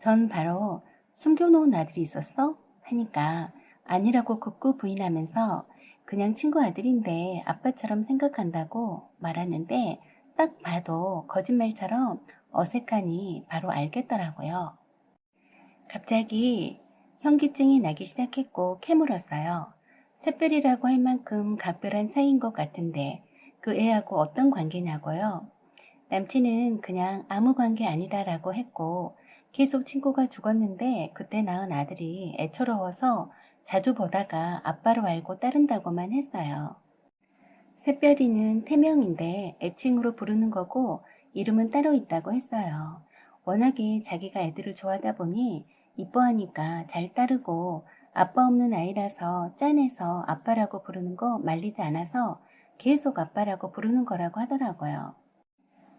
전 바로 숨겨놓은 아들이 있었어? 하니까 아니라고 극구 부인하면서 그냥 친구 아들인데 아빠처럼 생각한다고 말하는데 딱 봐도 거짓말처럼 어색하니 바로 알겠더라고요. 갑자기 현기증이 나기 시작했고 캐물었어요. 샛별이라고 할 만큼 각별한 사이인 것 같은데 그 애하고 어떤 관계냐고요? 남친은 그냥 아무 관계 아니다라고 했고 계속 친구가 죽었는데 그때 낳은 아들이 애처로워서 자주 보다가 아빠로 알고 따른다고만 했어요. 샛별이는 태명인데 애칭으로 부르는 거고 이름은 따로 있다고 했어요. 워낙에 자기가 애들을 좋아하다 보니 이뻐하니까 잘 따르고 아빠 없는 아이라서 짠해서 아빠라고 부르는 거 말리지 않아서 계속 아빠라고 부르는 거라고 하더라고요.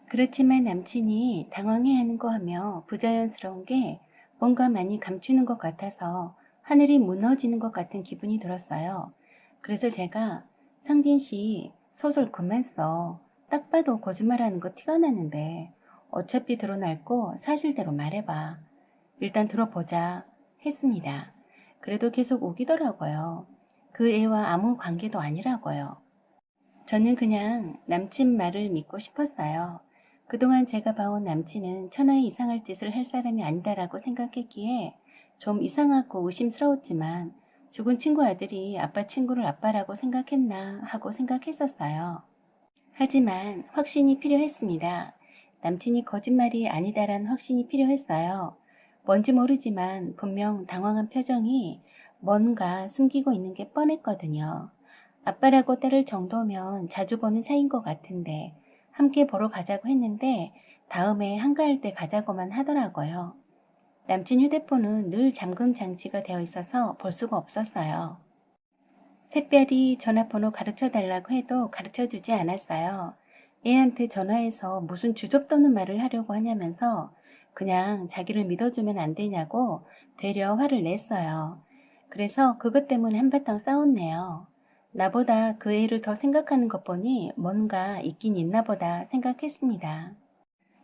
그렇지만 남친이 당황해하는 거 하며 부자연스러운 게 뭔가 많이 감추는 것 같아서 하늘이 무너지는 것 같은 기분이 들었어요. 그래서 제가 상진 씨 소설 그만 써. 딱 봐도 거짓말하는 거 티가 나는데 어차피 드러날 거 사실대로 말해봐. 일단 들어보자 했습니다. 그래도 계속 우기더라고요. 그 애와 아무 관계도 아니라고요. 저는 그냥 남친 말을 믿고 싶었어요. 그동안 제가 봐온 남친은 천하에 이상할 짓을 할 사람이 아니다라고 생각했기에 좀 이상하고 의심스러웠지만 죽은 친구 아들이 아빠 친구를 아빠라고 생각했나 하고 생각했었어요. 하지만 확신이 필요했습니다. 남친이 거짓말이 아니다란 확신이 필요했어요. 뭔지 모르지만 분명 당황한 표정이 뭔가 숨기고 있는 게 뻔했거든요. 아빠라고 따를 정도면 자주 보는 사이인 것 같은데 함께 보러 가자고 했는데 다음에 한가할 때 가자고만 하더라고요. 남친 휴대폰은 늘 잠금 장치가 되어 있어서 볼 수가 없었어요. 샛별이 전화번호 가르쳐달라고 해도 가르쳐주지 않았어요. 애한테 전화해서 무슨 주접떠는 말을 하려고 하냐면서 그냥 자기를 믿어주면 안 되냐고 되려 화를 냈어요. 그래서 그것 때문에 한바탕 싸웠네요. 나보다 그 애를 더 생각하는 것 보니 뭔가 있긴 있나 보다 생각했습니다.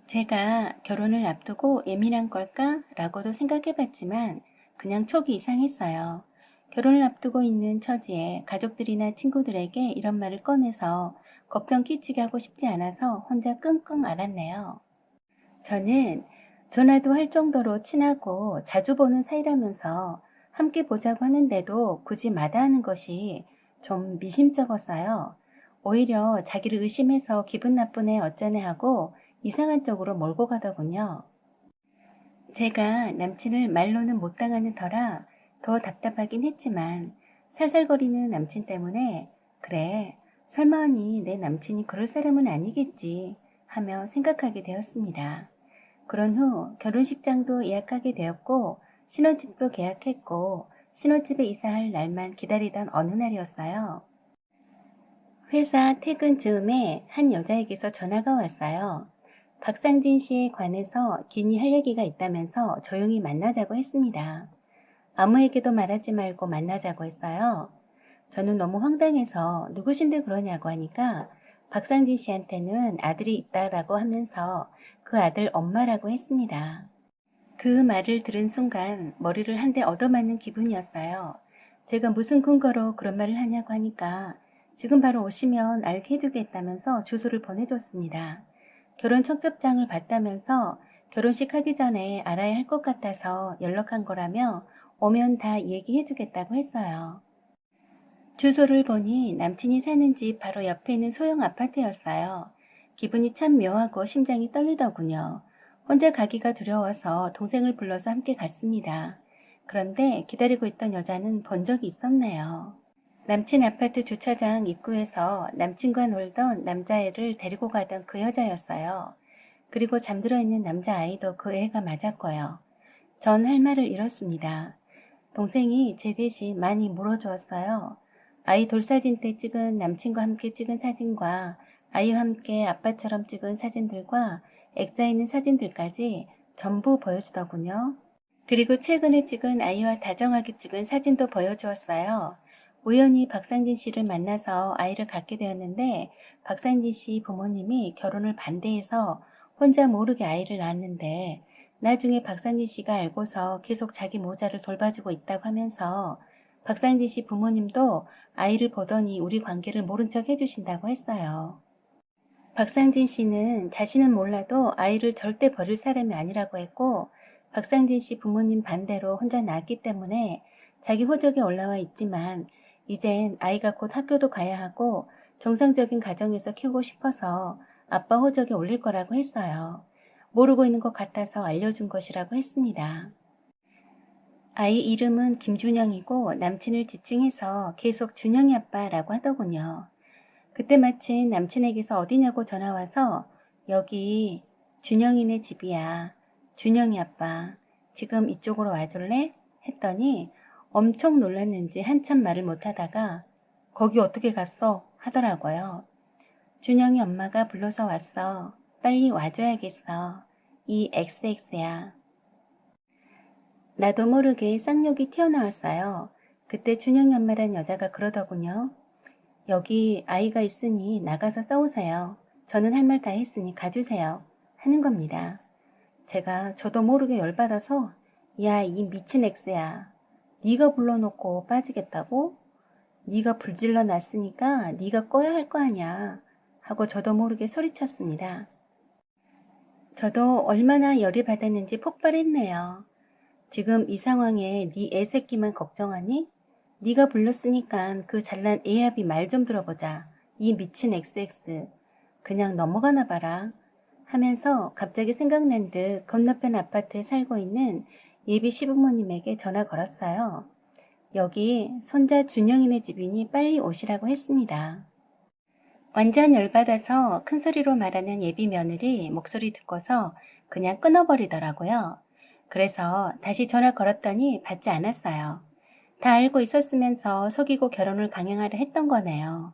제가 결혼을 앞두고 예민한 걸까? 라고도 생각해봤지만 그냥 촉이 이상했어요. 결혼을 앞두고 있는 처지에 가족들이나 친구들에게 이런 말을 꺼내서 걱정 끼치게 하고 싶지 않아서 혼자 끙끙 앓았네요. 저는 전화도 할 정도로 친하고 자주 보는 사이라면서 함께 보자고 하는데도 굳이 마다하는 것이 좀 미심쩍었어요. 오히려 자기를 의심해서 기분 나쁘네 어쩌네 하고 이상한 쪽으로 몰고 가더군요. 제가 남친을 말로는 못 당하는 터라 더 답답하긴 했지만 살살거리는 남친 때문에 그래, 설마하니 내 남친이 그럴 사람은 아니겠지 하며 생각하게 되었습니다. 그런 후 결혼식장도 예약하게 되었고 신혼집도 계약했고 신혼집에 이사할 날만 기다리던 어느 날이었어요. 회사 퇴근 즈음에 한 여자에게서 전화가 왔어요. 박상진 씨에 관해서 긴히 할 얘기가 있다면서 조용히 만나자고 했습니다. 아무에게도 말하지 말고 만나자고 했어요. 저는 너무 황당해서 누구신데 그러냐고 하니까 박상진 씨한테는 아들이 있다라고 하면서 그 아들 엄마라고 했습니다. 그 말을 들은 순간 머리를 한 대 얻어맞는 기분이었어요. 제가 무슨 근거로 그런 말을 하냐고 하니까 지금 바로 오시면 알게 해주겠다면서 주소를 보내줬습니다. 결혼 청첩장을 봤다면서 결혼식 하기 전에 알아야 할 것 같아서 연락한 거라며 오면 다 얘기해주겠다고 했어요. 주소를 보니 남친이 사는 집 바로 옆에 있는 소형 아파트였어요. 기분이 참 묘하고 심장이 떨리더군요. 혼자 가기가 두려워서 동생을 불러서 함께 갔습니다. 그런데 기다리고 있던 여자는 본 적이 있었네요. 남친 아파트 주차장 입구에서 남친과 놀던 남자애를 데리고 가던 그 여자였어요. 그리고 잠들어 있는 남자아이도 그 애가 맞았고요. 전 할 말을 잃었습니다. 동생이 제 대신 많이 물어주었어요. 아이 돌사진 때 찍은 남친과 함께 찍은 사진과 아이와 함께 아빠처럼 찍은 사진들과 액자 있는 사진들까지 전부 보여주더군요. 그리고 최근에 찍은 아이와 다정하게 찍은 사진도 보여주었어요. 우연히 박상진 씨를 만나서 아이를 갖게 되었는데 박상진 씨 부모님이 결혼을 반대해서 혼자 모르게 아이를 낳았는데 나중에 박상진 씨가 알고서 계속 자기 모자를 돌봐주고 있다고 하면서 박상진 씨 부모님도 아이를 보더니 우리 관계를 모른 척 해주신다고 했어요. 박상진 씨는 자신은 몰라도 아이를 절대 버릴 사람이 아니라고 했고 박상진 씨 부모님 반대로 혼자 낳았기 때문에 자기 호적에 올라와 있지만 이젠 아이가 곧 학교도 가야 하고 정상적인 가정에서 키우고 싶어서 아빠 호적에 올릴 거라고 했어요. 모르고 있는 것 같아서 알려준 것이라고 했습니다. 아이 이름은 김준영이고 남친을 지칭해서 계속 준영이 아빠라고 하더군요. 그때 마침 남친에게서 어디냐고 전화와서 여기 준영이네 집이야. 준영이 아빠 지금 이쪽으로 와줄래? 했더니 엄청 놀랐는지 한참 말을 못하다가 거기 어떻게 갔어? 하더라고요. 준영이 엄마가 불러서 왔어. 빨리 와줘야겠어. 이 XX야. 나도 모르게 쌍욕이 튀어나왔어요. 그때 준영이 엄마란 여자가 그러더군요. 여기 아이가 있으니 나가서 싸우세요. 저는 할 말 다 했으니 가주세요. 하는 겁니다. 제가 저도 모르게 열받아서 야, 이 미친 엑스야. 네가 불러놓고 빠지겠다고? 네가 불질러 놨으니까 네가 꺼야 할 거 아니야. 하고 저도 모르게 소리쳤습니다. 저도 얼마나 열이 받았는지 폭발했네요. 지금 이 상황에 네 애새끼만 걱정하니? 네가 불렀으니까 그 잘난 애합이 말 좀 들어보자. 이 미친 XX. 그냥 넘어가나 봐라. 하면서 갑자기 생각난 듯 건너편 아파트에 살고 있는 예비 시부모님에게 전화 걸었어요. 여기 손자 준영이네 집이니 빨리 오시라고 했습니다. 완전 열받아서 큰 소리로 말하는 예비 며느리 목소리 듣고서 그냥 끊어버리더라고요. 그래서 다시 전화 걸었더니 받지 않았어요. 다 알고 있었으면서 속이고 결혼을 강행하려 했던 거네요.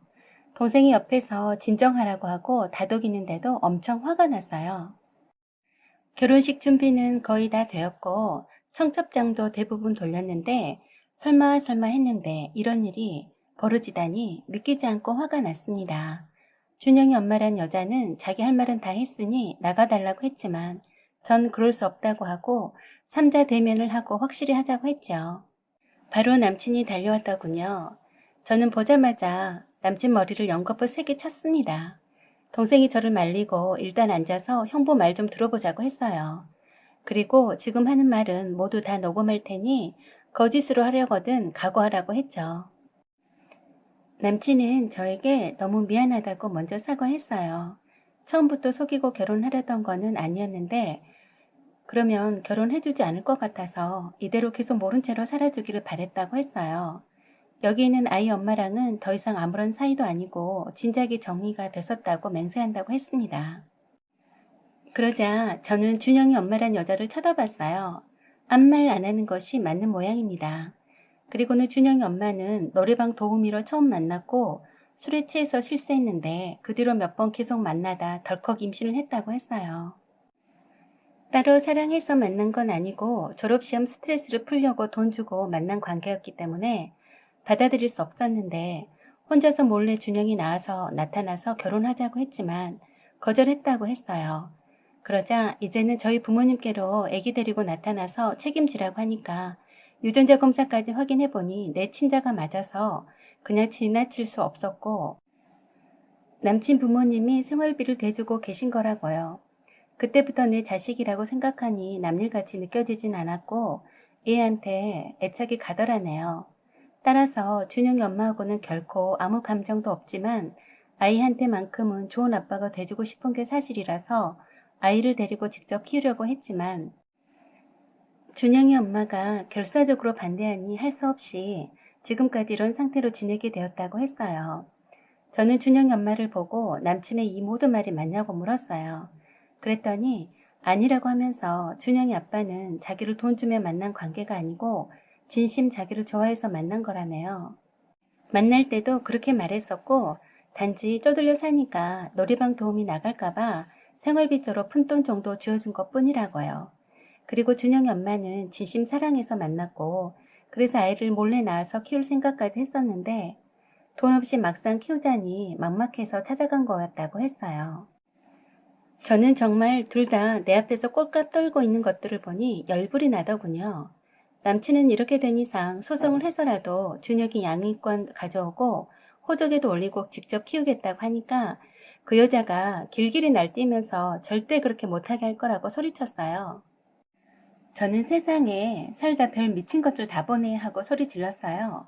동생이 옆에서 진정하라고 하고 다독이는데도 엄청 화가 났어요. 결혼식 준비는 거의 다 되었고 청첩장도 대부분 돌렸는데 설마 설마 했는데 이런 일이 벌어지다니 믿기지 않고 화가 났습니다. 준영이 엄마란 여자는 자기 할 말은 다 했으니 나가달라고 했지만 전 그럴 수 없다고 하고 삼자 대면을 하고 확실히 하자고 했죠. 바로 남친이 달려왔더군요. 저는 보자마자 남친 머리를 연거푸 세게 쳤습니다. 동생이 저를 말리고 일단 앉아서 형부 말 좀 들어보자고 했어요. 그리고 지금 하는 말은 모두 다 녹음할 테니 거짓으로 하려거든 각오하라고 했죠. 남친은 저에게 너무 미안하다고 먼저 사과했어요. 처음부터 속이고 결혼하려던 거는 아니었는데 그러면 결혼해주지 않을 것 같아서 이대로 계속 모른 채로 살아주기를 바랬다고 했어요. 여기 있는 아이 엄마랑은 더 이상 아무런 사이도 아니고 진작에 정리가 됐었다고 맹세한다고 했습니다. 그러자 저는 준영이 엄마란 여자를 쳐다봤어요. 아무 말 안 하는 것이 맞는 모양입니다. 그리고는 준영이 엄마는 노래방 도우미로 처음 만났고 술에 취해서 실수했는데 그 뒤로 몇 번 계속 만나다 덜컥 임신을 했다고 했어요. 따로 사랑해서 만난 건 아니고 졸업시험 스트레스를 풀려고 돈 주고 만난 관계였기 때문에 받아들일 수 없었는데 혼자서 몰래 준영이 나타나서 결혼하자고 했지만 거절했다고 했어요. 그러자 이제는 저희 부모님께로 아기 데리고 나타나서 책임지라고 하니까 유전자 검사까지 확인해보니 내 친자가 맞아서 그냥 지나칠 수 없었고 남친 부모님이 생활비를 대주고 계신 거라고요. 그때부터 내 자식이라고 생각하니 남일같이 느껴지진 않았고 얘한테 애착이 가더라네요. 따라서 준영이 엄마하고는 결코 아무 감정도 없지만 아이한테만큼은 좋은 아빠가 돼주고 싶은 게 사실이라서 아이를 데리고 직접 키우려고 했지만 준영이 엄마가 결사적으로 반대하니 할 수 없이 지금까지 이런 상태로 지내게 되었다고 했어요. 저는 준영이 엄마를 보고 남친의 이 모든 말이 맞냐고 물었어요. 그랬더니 아니라고 하면서 준영이 아빠는 자기를 돈 주며 만난 관계가 아니고 진심 자기를 좋아해서 만난 거라네요. 만날 때도 그렇게 말했었고 단지 쪼들려 사니까 놀이방 도움이 나갈까봐 생활비조로 푼돈 정도 주어준 것뿐이라고요. 그리고 준영이 엄마는 진심 사랑해서 만났고 그래서 아이를 몰래 낳아서 키울 생각까지 했었는데 돈 없이 막상 키우자니 막막해서 찾아간 거였다고 했어요. 저는 정말 둘 다 내 앞에서 꼴깍 떨고 있는 것들을 보니 열불이 나더군요. 남친은 이렇게 된 이상 소송을 해서라도 준혁이 양육권 가져오고 호적에도 올리고 직접 키우겠다고 하니까 그 여자가 길길이 날뛰면서 절대 그렇게 못하게 할 거라고 소리쳤어요. 저는 세상에 살다 별 미친 것들 다 보내 하고 소리 질렀어요.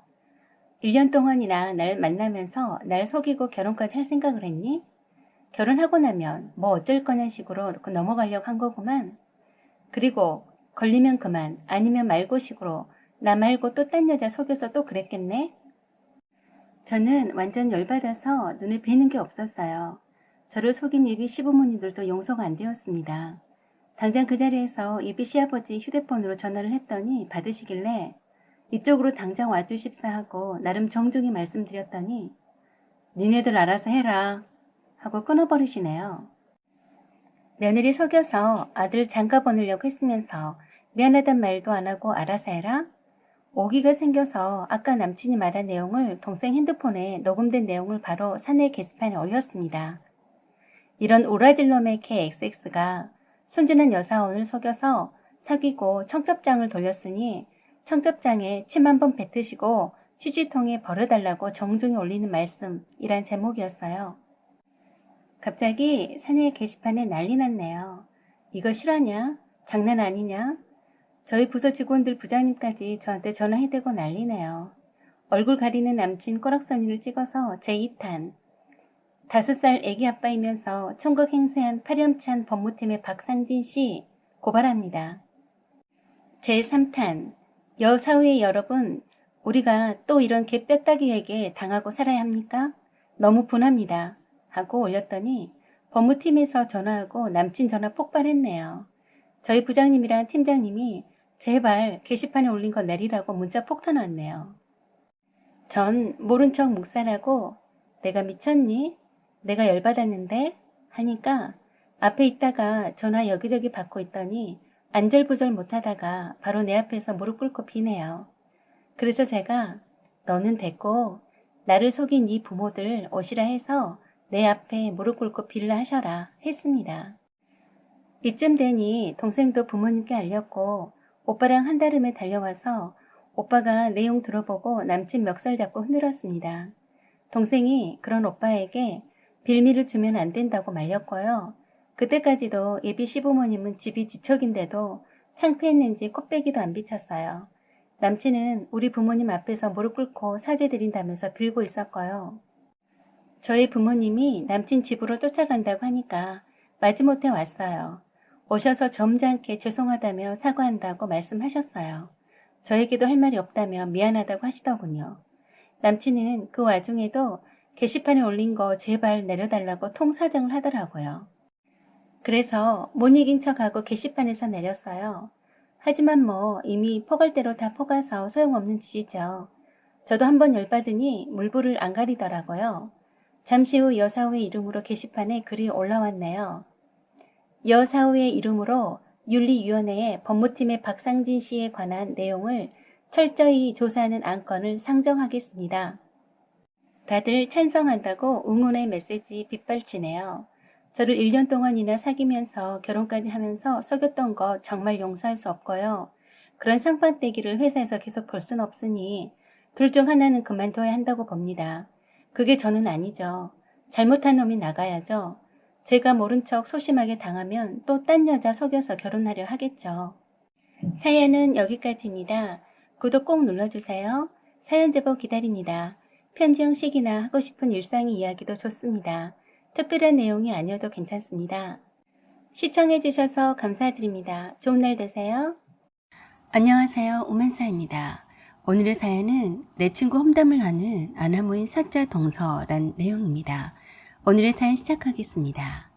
1년 동안이나 날 만나면서 날 속이고 결혼까지 할 생각을 했니? 결혼하고 나면 뭐 어쩔 거냐 식으로 넘어가려고 한 거구만. 그리고 걸리면 그만 아니면 말고 식으로 나 말고 또 딴 여자 속여서 또 그랬겠네? 저는 완전 열받아서 눈에 뵈는 게 없었어요. 저를 속인 예비 시부모님들도 용서가 안 되었습니다. 당장 그 자리에서 예비 시아버지 휴대폰으로 전화를 했더니 받으시길래 이쪽으로 당장 와주십사 하고 나름 정중히 말씀드렸더니 니네들 알아서 해라 하고 끊어버리시네요. 며느리 속여서 아들 장가 보내려고 했으면서 미안하단 말도 안 하고 알아서 해라? 오기가 생겨서 아까 남친이 말한 내용을 동생 핸드폰에 녹음된 내용을 바로 사내 게시판에 올렸습니다. 이런 오라질 놈의 KXX가 순진한 여사원을 속여서 사귀고 청첩장을 돌렸으니 청첩장에 침 한 번 뱉으시고 휴지통에 버려달라고 정중히 올리는 말씀이란 제목이었어요. 갑자기 사내 게시판에 난리 났네요. 이거 실화냐? 장난 아니냐? 저희 부서 직원들 부장님까지 저한테 전화해대고 난리네요. 얼굴 가리는 남친 꼬락서니를 찍어서 제2탄. 5살 애기 아빠이면서 총각 행세한 파렴치한 법무팀의 박상진 씨 고발합니다. 제3탄. 여사회 여러분, 우리가 또 이런 개뼈따기에게 당하고 살아야 합니까? 너무 분합니다. 하고 올렸더니 법무팀에서 전화하고 남친 전화 폭발했네요. 저희 부장님이랑 팀장님이 제발 게시판에 올린 거 내리라고 문자 폭탄 왔네요. 전 모른 척 묵살하고 내가 미쳤니? 내가 열받았는데? 하니까 앞에 있다가 전화 여기저기 받고 있더니 안절부절 못하다가 바로 내 앞에서 무릎 꿇고 비네요. 그래서 제가 너는 됐고 나를 속인 네 부모들 오시라 해서 내 앞에 무릎 꿇고 빌라 하셔라 했습니다. 이쯤 되니 동생도 부모님께 알렸고 오빠랑 한달음에 달려와서 오빠가 내용 들어보고 남친 멱살 잡고 흔들었습니다. 동생이 그런 오빠에게 빌미를 주면 안 된다고 말렸고요. 그때까지도 예비 시부모님은 집이 지척인데도 창피했는지 콧배기도 안 비쳤어요. 남친은 우리 부모님 앞에서 무릎 꿇고 사죄드린다면서 빌고 있었고요. 저희 부모님이 남친 집으로 쫓아간다고 하니까 마지못해 왔어요. 오셔서 점잖게 죄송하다며 사과한다고 말씀하셨어요. 저에게도 할 말이 없다며 미안하다고 하시더군요. 남친은 그 와중에도 게시판에 올린 거 제발 내려달라고 통사정을 하더라고요. 그래서 못 이긴 척하고 게시판에서 내렸어요. 하지만 뭐 이미 포갈대로 다 포가서 소용없는 짓이죠. 저도 한번 열받으니 물불을 안 가리더라고요. 잠시 후 여사후의 이름으로 게시판에 글이 올라왔네요. 여사후의 이름으로 윤리위원회에 법무팀의 박상진 씨에 관한 내용을 철저히 조사하는 안건을 상정하겠습니다. 다들 찬성한다고 응원의 메시지 빗발치네요. 저를 1년 동안이나 사귀면서 결혼까지 하면서 속였던 거 정말 용서할 수 없고요. 그런 상판떼기를 회사에서 계속 볼 순 없으니 둘 중 하나는 그만둬야 한다고 봅니다. 그게 저는 아니죠. 잘못한 놈이 나가야죠. 제가 모른 척 소심하게 당하면 또 딴 여자 속여서 결혼하려 하겠죠. 사연은 여기까지입니다. 구독 꼭 눌러주세요. 사연 제보 기다립니다. 편지 형식이나 하고 싶은 일상 이야기도 좋습니다. 특별한 내용이 아니어도 괜찮습니다. 시청해주셔서 감사드립니다. 좋은 날 되세요. 안녕하세요. 오만사입니다. 오늘의 사연은 내 친구 험담을 하는 아나무인 사자 동서란 내용입니다. 오늘의 사연 시작하겠습니다.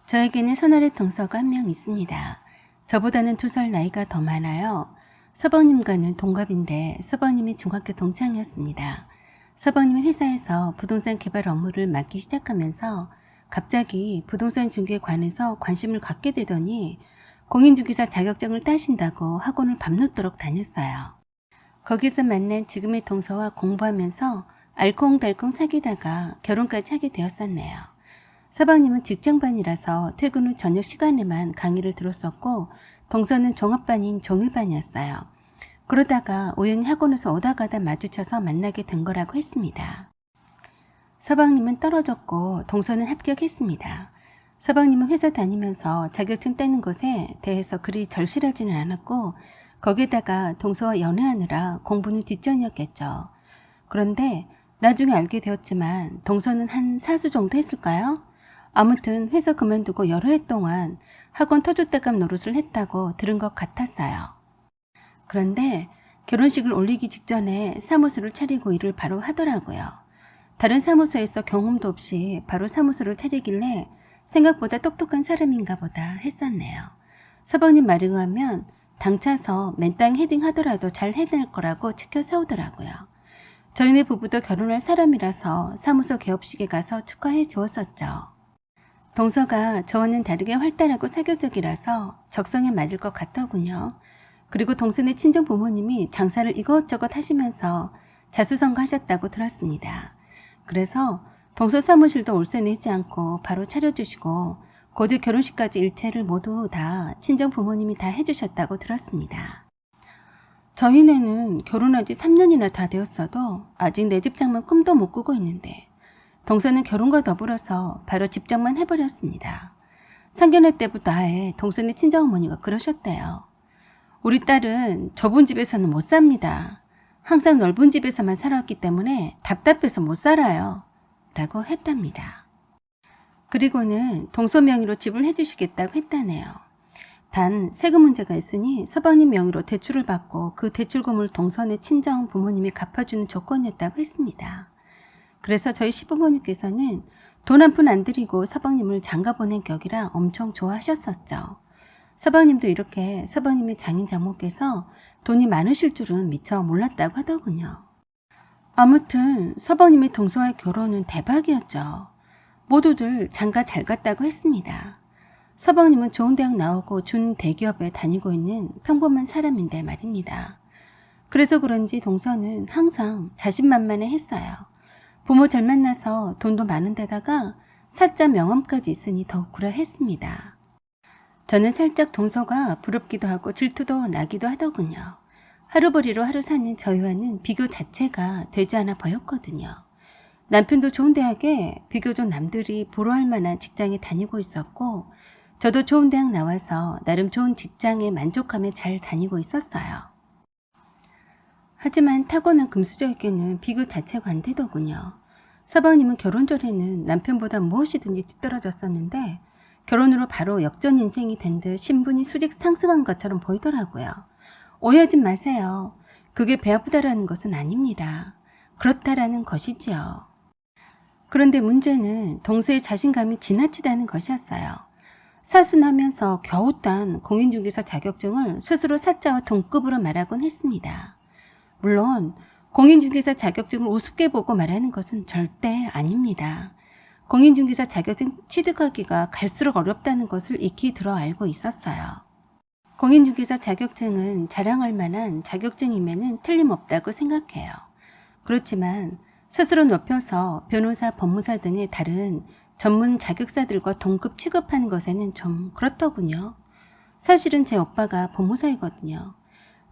저에게는 손아래 동서가 한 명 있습니다. 저보다는 2살 나이가 더 많아요. 서방님과는 동갑인데 서방님이 중학교 동창이었습니다. 서방님이 회사에서 부동산 개발 업무를 맡기 시작하면서 갑자기 부동산 중개에 관해서 관심을 갖게 되더니 공인중개사 자격증을 따신다고 학원을 밤늦도록 다녔어요. 거기서 만난 지금의 동서와 공부하면서 알콩달콩 사귀다가 결혼까지 하게 되었었네요. 서방님은 직장반이라서 퇴근 후 저녁 시간에만 강의를 들었었고 동서는 종합반인 종일반이었어요. 그러다가 우연히 학원에서 오다 가다 마주쳐서 만나게 된 거라고 했습니다. 서방님은 떨어졌고 동서는 합격했습니다. 서방님은 회사 다니면서 자격증 따는 것에 대해서 그리 절실하지는 않았고 거기에다가 동서와 연애하느라 공부는 뒷전이었겠죠. 그런데 나중에 알게 되었지만 동서는 한 사수 정도 했을까요? 아무튼 회사 그만두고 여러 해 동안 학원 터줏대감 노릇을 했다고 들은 것 같았어요. 그런데 결혼식을 올리기 직전에 사무소를 차리고 일을 바로 하더라고요. 다른 사무소에서 경험도 없이 바로 사무소를 차리길래 생각보다 똑똑한 사람인가 보다 했었네요. 서방님 말에 의하면 당차서 맨땅 헤딩하더라도 잘 해낼 거라고 지켜 세우더라고요. 저희네 부부도 결혼할 사람이라서 사무소 개업식에 가서 축하해 주었었죠. 동서가 저와는 다르게 활달하고 사교적이라서 적성에 맞을 것 같더군요. 그리고 동서네 친정 부모님이 장사를 이것저것 하시면서 자수성가하셨다고 들었습니다. 그래서 동서 사무실도 올세 내지 않고 바로 차려주시고 고대 결혼식까지 일체를 모두 다 친정 부모님이 다 해주셨다고 들었습니다. 저희네는 결혼한 지 3년이나 다 되었어도 아직 내 집장만 꿈도 못 꾸고 있는데 동서는 결혼과 더불어서 바로 집장만 해버렸습니다. 상견례 때부터 아예 동서네 친정어머니가 그러셨대요. 우리 딸은 좁은 집에서는 못 삽니다. 항상 넓은 집에서만 살았기 때문에 답답해서 못 살아요. 라고 했답니다. 그리고는 동서 명의로 집을 해주시겠다고 했다네요. 단 세금 문제가 있으니 서방님 명의로 대출을 받고 그 대출금을 동서네 친정 부모님이 갚아주는 조건이었다고 했습니다. 그래서 저희 시부모님께서는 돈 한 푼 안 들이고 서방님을 장가 보낸 격이라 엄청 좋아하셨었죠. 서방님도 이렇게 서방님의 장인 장모께서 돈이 많으실 줄은 미처 몰랐다고 하더군요. 아무튼 서방님의 동서와의 결혼은 대박이었죠. 모두들 장가 잘 갔다고 했습니다. 서방님은 좋은 대학 나오고 준 대기업에 다니고 있는 평범한 사람인데 말입니다. 그래서 그런지 동서는 항상 자신만만해 했어요. 부모 잘 만나서 돈도 많은 데다가 사자 명함까지 있으니 더욱 그러했습니다. 저는 살짝 동서가 부럽기도 하고 질투도 나기도 하더군요. 하루벌이로 하루 사는 저희와는 비교 자체가 되지 않아 보였거든요. 남편도 좋은 대학에 비교적 남들이 부러워할 만한 직장에 다니고 있었고 저도 좋은 대학 나와서 나름 좋은 직장에 만족하며 잘 다니고 있었어요. 하지만 타고난 금수저에게는 비교 자체가 안 되더군요. 서방님은 결혼 전에는 남편보다 무엇이든지 뒤떨어졌었는데 결혼으로 바로 역전 인생이 된 듯 신분이 수직 상승한 것처럼 보이더라고요. 오해하지 마세요. 그게 배 아프다라는 것은 아닙니다. 그렇다라는 것이지요. 그런데 문제는 동서의 자신감이 지나치다는 것이었어요. 사순하면서 겨우 딴 공인중개사 자격증을 스스로 사자와 동급으로 말하곤 했습니다. 물론 공인중개사 자격증을 우습게 보고 말하는 것은 절대 아닙니다. 공인중개사 자격증 취득하기가 갈수록 어렵다는 것을 익히 들어 알고 있었어요. 공인중개사 자격증은 자랑할 만한 자격증임에는 틀림없다고 생각해요. 그렇지만 스스로 높여서 변호사, 법무사 등의 다른 전문 자격사들과 동급 취급하는 것에는 좀 그렇더군요. 사실은 제 오빠가 법무사이거든요.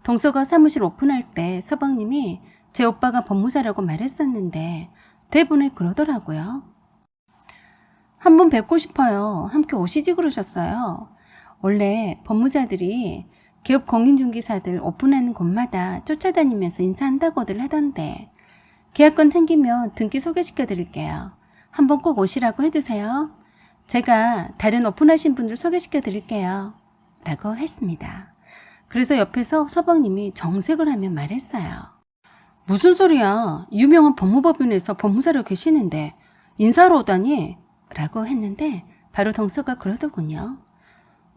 동서가 사무실 오픈할 때 서방님이 제 오빠가 법무사라고 말했었는데 대본에 그러더라고요. 한번 뵙고 싶어요. 함께 오시지 그러셨어요. 원래 법무사들이 기업 공인중개사들 오픈하는 곳마다 쫓아다니면서 인사한다고들 하던데 계약건 생기면 등기 소개시켜 드릴게요. 한번 꼭 오시라고 해주세요. 제가 다른 오픈하신 분들 소개시켜 드릴게요. 라고 했습니다. 그래서 옆에서 서방님이 정색을 하며 말했어요. 무슨 소리야. 유명한 법무법인에서 법무사로 계시는데 인사하러 오다니? 라고 했는데 바로 동서가 그러더군요.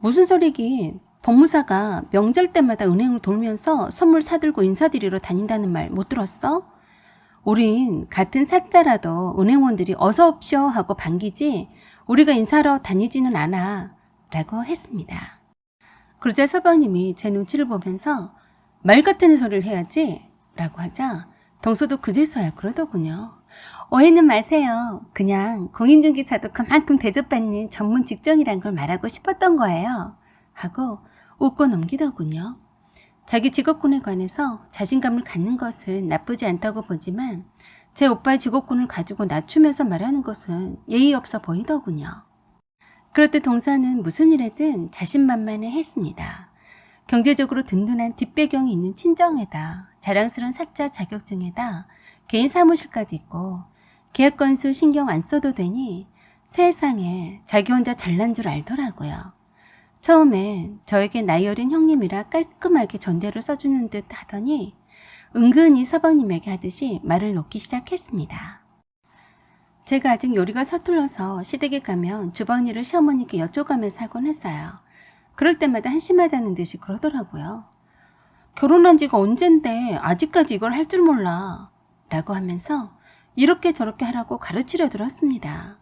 무슨 소리긴. 법무사가 명절 때마다 은행을 돌면서 선물 사들고 인사드리러 다닌다는 말 못 들었어? 우린 같은 사자라도 은행원들이 어서 옵쇼 하고 반기지 우리가 인사하러 다니지는 않아. 라고 했습니다. 그러자 서방님이 제 눈치를 보면서 말 같은 소리를 해야지 라고 하자 동서도 그제서야 그러더군요. 오해는 마세요. 그냥 공인중개사도 그만큼 대접받는 전문 직종이란 걸 말하고 싶었던 거예요. 하고 웃고 넘기더군요. 자기 직업군에 관해서 자신감을 갖는 것은 나쁘지 않다고 보지만 제 오빠의 직업군을 가지고 낮추면서 말하는 것은 예의 없어 보이더군요. 그렇듯 동서는 무슨 일에든 자신만만해 했습니다. 경제적으로 든든한 뒷배경이 있는 친정에다 자랑스러운 사자 자격증에다 개인 사무실까지 있고 계약 건수 신경 안 써도 되니 세상에 자기 혼자 잘난 줄 알더라고요. 처음엔 저에게 나이 어린 형님이라 깔끔하게 전대를 써주는 듯 하더니 은근히 서방님에게 하듯이 말을 놓기 시작했습니다. 제가 아직 요리가 서툴러서 시댁에 가면 주방 일을 시어머니께 여쭤가면서 하곤 했어요. 그럴 때마다 한심하다는 듯이 그러더라고요. 결혼한 지가 언젠데 아직까지 이걸 할 줄 몰라 라고 하면서 이렇게 저렇게 하라고 가르치려 들었습니다.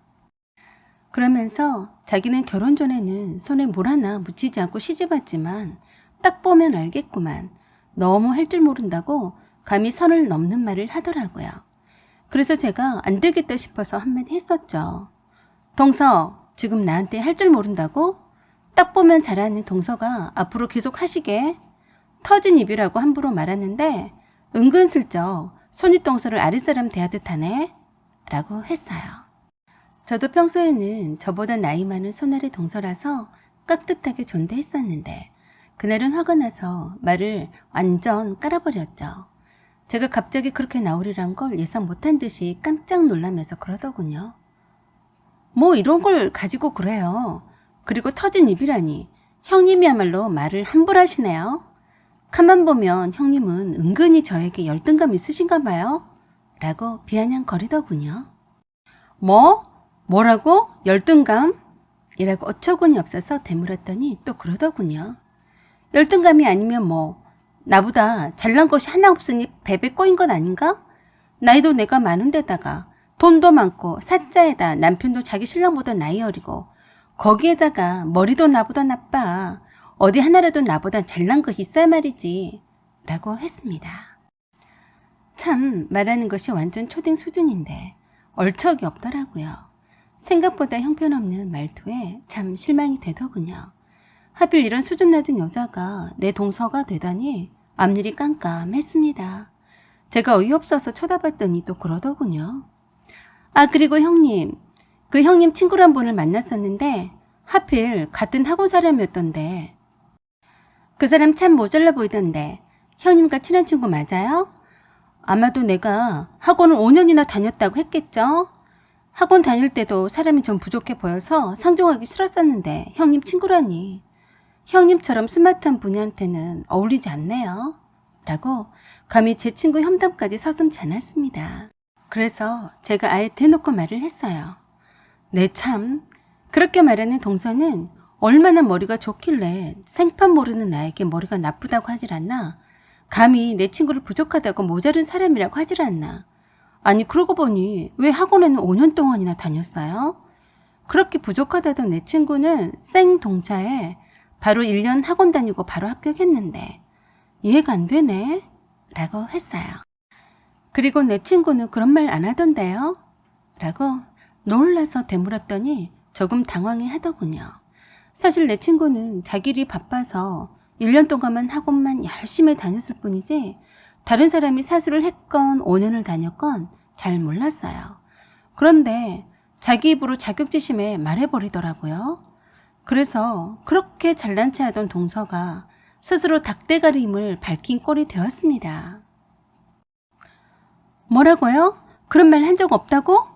그러면서 자기는 결혼 전에는 손에 물 하나 묻히지 않고 시집왔지만 딱 보면 알겠구만. 너무 할 줄 모른다고 감히 선을 넘는 말을 하더라고요. 그래서 제가 안 되겠다 싶어서 한마디 했었죠. 동서, 지금 나한테 할 줄 모른다고? 딱 보면 잘하는 동서가 앞으로 계속 하시게. 터진 입이라고 함부로 말하는데 은근슬쩍 손윗동서를 아랫사람 대하듯 하네? 라고 했어요. 저도 평소에는 저보다 나이 많은 손아래 동서라서 깍듯하게 존대했었는데 그날은 화가 나서 말을 완전 깔아버렸죠. 제가 갑자기 그렇게 나오리란 걸 예상 못한 듯이 깜짝 놀라면서 그러더군요. 뭐 이런 걸 가지고 그래요. 그리고 터진 입이라니. 형님이야말로 말을 함부로 하시네요. 가만 보면 형님은 은근히 저에게 열등감 있으신가 봐요. 라고 비아냥거리더군요. 뭐라고? 열등감? 이라고 어처구니 없어서 되물었더니 또 그러더군요. 열등감이 아니면 뭐 나보다 잘난 것이 하나 없으니 베베 꼬인 것 아닌가? 나이도 내가 많은데다가 돈도 많고 사자에다 남편도 자기 신랑보다 나이 어리고 거기에다가 머리도 나보다 나빠. 어디 하나라도 나보다 잘난 것이 있어야 말이지. 라고 했습니다. 참 말하는 것이 완전 초딩 수준인데 얼척이 없더라고요. 생각보다 형편없는 말투에 참 실망이 되더군요. 하필 이런 수준 낮은 여자가 내 동서가 되다니 앞일이 깜깜했습니다. 제가 어이없어서 쳐다봤더니 또 그러더군요. 아, 그리고 형님, 그 형님 친구란 분을 만났었는데 하필 같은 학원 사람이었던데 그 사람 참 모자라 보이던데 형님과 친한 친구 맞아요? 아마도 내가 학원을 5년이나 다녔다고 했겠죠? 학원 다닐 때도 사람이 좀 부족해 보여서 상종하기 싫었었는데 형님 친구라니. 형님처럼 스마트한 분이한테는 어울리지 않네요. 라고 감히 제 친구 험담까지 서슴지 않았습니다. 그래서 제가 아예 대놓고 말을 했어요. 네, 참 그렇게 말하는 동서는 얼마나 머리가 좋길래 생판 모르는 나에게 머리가 나쁘다고 하질 않나. 감히 내 친구를 부족하다고 모자른 사람이라고 하질 않나. 아니 그러고 보니 왜 학원에는 5년 동안이나 다녔어요? 그렇게 부족하다던 내 친구는 생동차에 바로 1년 학원 다니고 바로 합격했는데 이해가 안 되네 라고 했어요. 그리고 내 친구는 그런 말 안 하던데요? 라고 놀라서 되물었더니 조금 당황해 하더군요. 사실 내 친구는 자기 일이 바빠서 1년 동안만 학원만 열심히 다녔을 뿐이지 다른 사람이 사수를 했건 5년을 다녔건 잘 몰랐어요. 그런데 자기 입으로 자격지심에 말해버리더라고요. 그래서 그렇게 잘난 체 하던 동서가 스스로 닭대가리임을 밝힌 꼴이 되었습니다. 뭐라고요? 그런 말 한 적 없다고?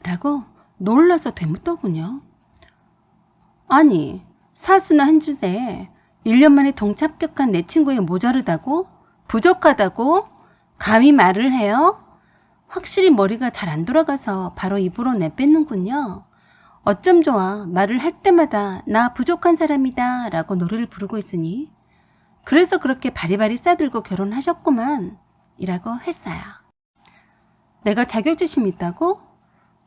라고 놀라서 되묻더군요. 아니, 사수나 한 주제에 1년 만에 동차 합격한 내 친구에게 모자르다고? 부족하다고? 감히 말을 해요? 확실히 머리가 잘 안 돌아가서 바로 입으로 내뱉는군요. 어쩜 좋아. 말을 할 때마다 나 부족한 사람이다 라고 노래를 부르고 있으니 그래서 그렇게 바리바리 싸들고 결혼하셨구만 이라고 했어요. 내가 자격지심 있다고?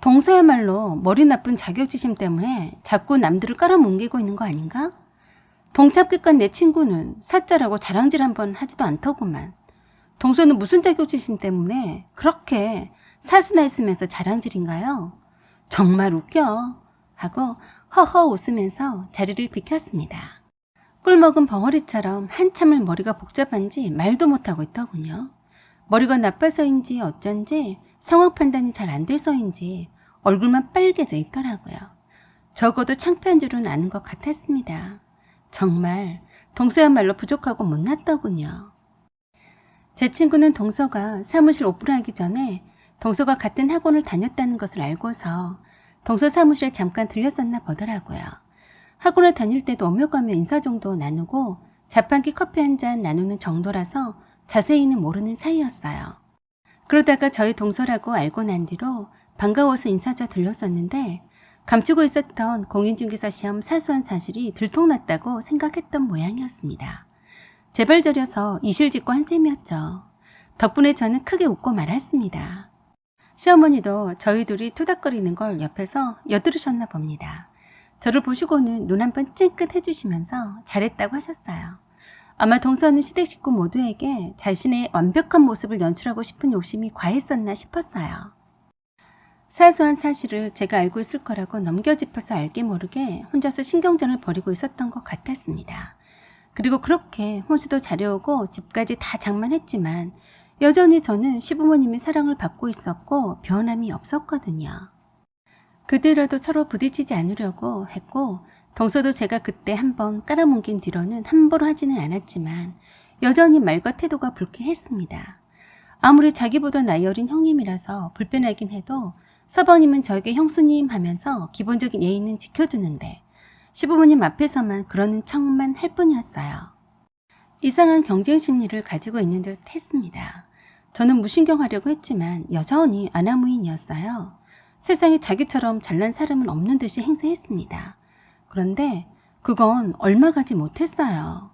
동서야말로 머리 나쁜 자격지심 때문에 자꾸 남들을 깔아뭉개고 있는 거 아닌가? 동차 합격한 내 친구는 사짜라고 자랑질 한번 하지도 않더구만. 동서는 무슨 자격지심 때문에 그렇게 사수나 했으면서 자랑질인가요? 정말 웃겨 하고 허허 웃으면서 자리를 비켰습니다. 꿀먹은 벙어리처럼 한참을 머리가 복잡한지 말도 못하고 있더군요. 머리가 나빠서인지 어쩐지 상황 판단이 잘 안 돼서인지 얼굴만 빨개져 있더라고요. 적어도 창피한 줄은 아는 것 같았습니다. 정말 동서야말로 부족하고 못났더군요. 제 친구는 동서가 사무실 오픈하기 전에 동서가 같은 학원을 다녔다는 것을 알고서 동서 사무실에 잠깐 들렸었나 보더라고요. 학원을 다닐 때도 오며 가며 인사 정도 나누고 자판기 커피 한 잔 나누는 정도라서 자세히는 모르는 사이였어요. 그러다가 저희 동서라고 알고 난 뒤로 반가워서 인사자 들렀었는데 감추고 있었던 공인중개사 시험 사소한 사실이 들통났다고 생각했던 모양이었습니다. 제발 저려서 이실직고 한 셈이었죠. 덕분에 저는 크게 웃고 말았습니다. 시어머니도 저희 둘이 토닥거리는 걸 옆에서 엿들으셨나 봅니다. 저를 보시고는 눈 한번 찡긋 해주시면서 잘했다고 하셨어요. 아마 동서는 시댁 식구 모두에게 자신의 완벽한 모습을 연출하고 싶은 욕심이 과했었나 싶었어요. 사소한 사실을 제가 알고 있을 거라고 넘겨짚어서 알게 모르게 혼자서 신경전을 벌이고 있었던 것 같았습니다. 그리고 그렇게 혼수도 잘해오고 집까지 다 장만했지만 여전히 저는 시부모님의 사랑을 받고 있었고 변함이 없었거든요. 그대로도 서로 부딪히지 않으려고 했고 동서도 제가 그때 한번 깔아뭉긴 뒤로는 함부로 하지는 않았지만 여전히 말과 태도가 불쾌했습니다. 아무리 자기보다 나이 어린 형님이라서 불편하긴 해도 서방님은 저에게 형수님 하면서 기본적인 예의는 지켜주는데 시부모님 앞에서만 그러는 척만 할 뿐이었어요. 이상한 경쟁심리를 가지고 있는 듯 했습니다. 저는 무신경하려고 했지만 여전히 아나무인이었어요. 세상에 자기처럼 잘난 사람은 없는 듯이 행세했습니다. 그런데 그건 얼마 가지 못했어요.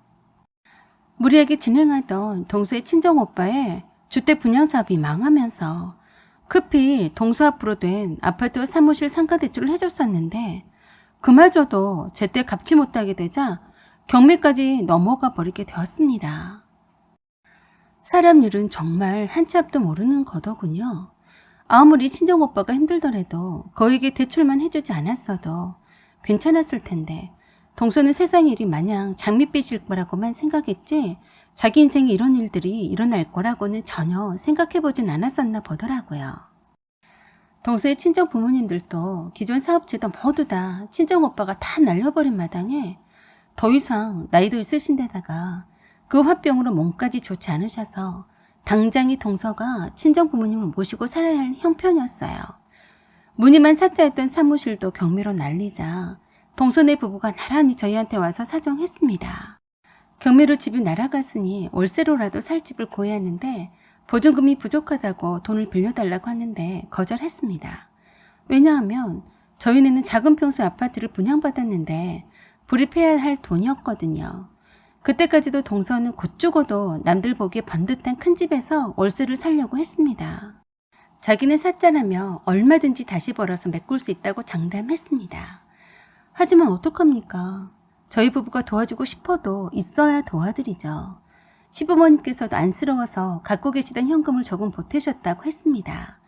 무리하게 진행하던 동서의 친정오빠의 주택 분양사업이 망하면서 급히 동서 앞으로 된 아파트와 사무실 상가대출을 해줬었는데 그마저도 제때 갚지 못하게 되자 경매까지 넘어가 버리게 되었습니다. 사람 일은 정말 한치 앞도 모르는 거더군요. 아무리 친정오빠가 힘들더라도 거에게 대출만 해주지 않았어도 괜찮았을 텐데 동서는 세상 일이 마냥 장밋빛일 거라고만 생각했지 자기 인생에 이런 일들이 일어날 거라고는 전혀 생각해보진 않았었나 보더라고요. 동서의 친정 부모님들도 기존 사업체도 모두 다 친정오빠가 다 날려버린 마당에 더 이상 나이도 있으신 데다가 그 화병으로 몸까지 좋지 않으셔서 당장이 동서가 친정 부모님을 모시고 살아야 할 형편이었어요. 무늬만 사자였던 사무실도 경매로 날리자 동서네 부부가 나란히 저희한테 와서 사정했습니다. 경매로 집이 날아갔으니 월세로라도 살 집을 구해야 하는데 보증금이 부족하다고 돈을 빌려달라고 하는데 거절했습니다. 왜냐하면 저희네는 작은 평수 아파트를 분양받았는데 불입해야 할 돈이었거든요. 그때까지도 동서는 곧 죽어도 남들 보기에 번듯한 큰 집에서 월세를 살려고 했습니다. 자기는 사자라며 얼마든지 다시 벌어서 메꿀 수 있다고 장담했습니다. 하지만 어떡합니까? 저희 부부가 도와주고 싶어도 있어야 도와드리죠. 시부모님께서도 안쓰러워서 갖고 계시던 현금을 조금 보태셨다고 했습니다.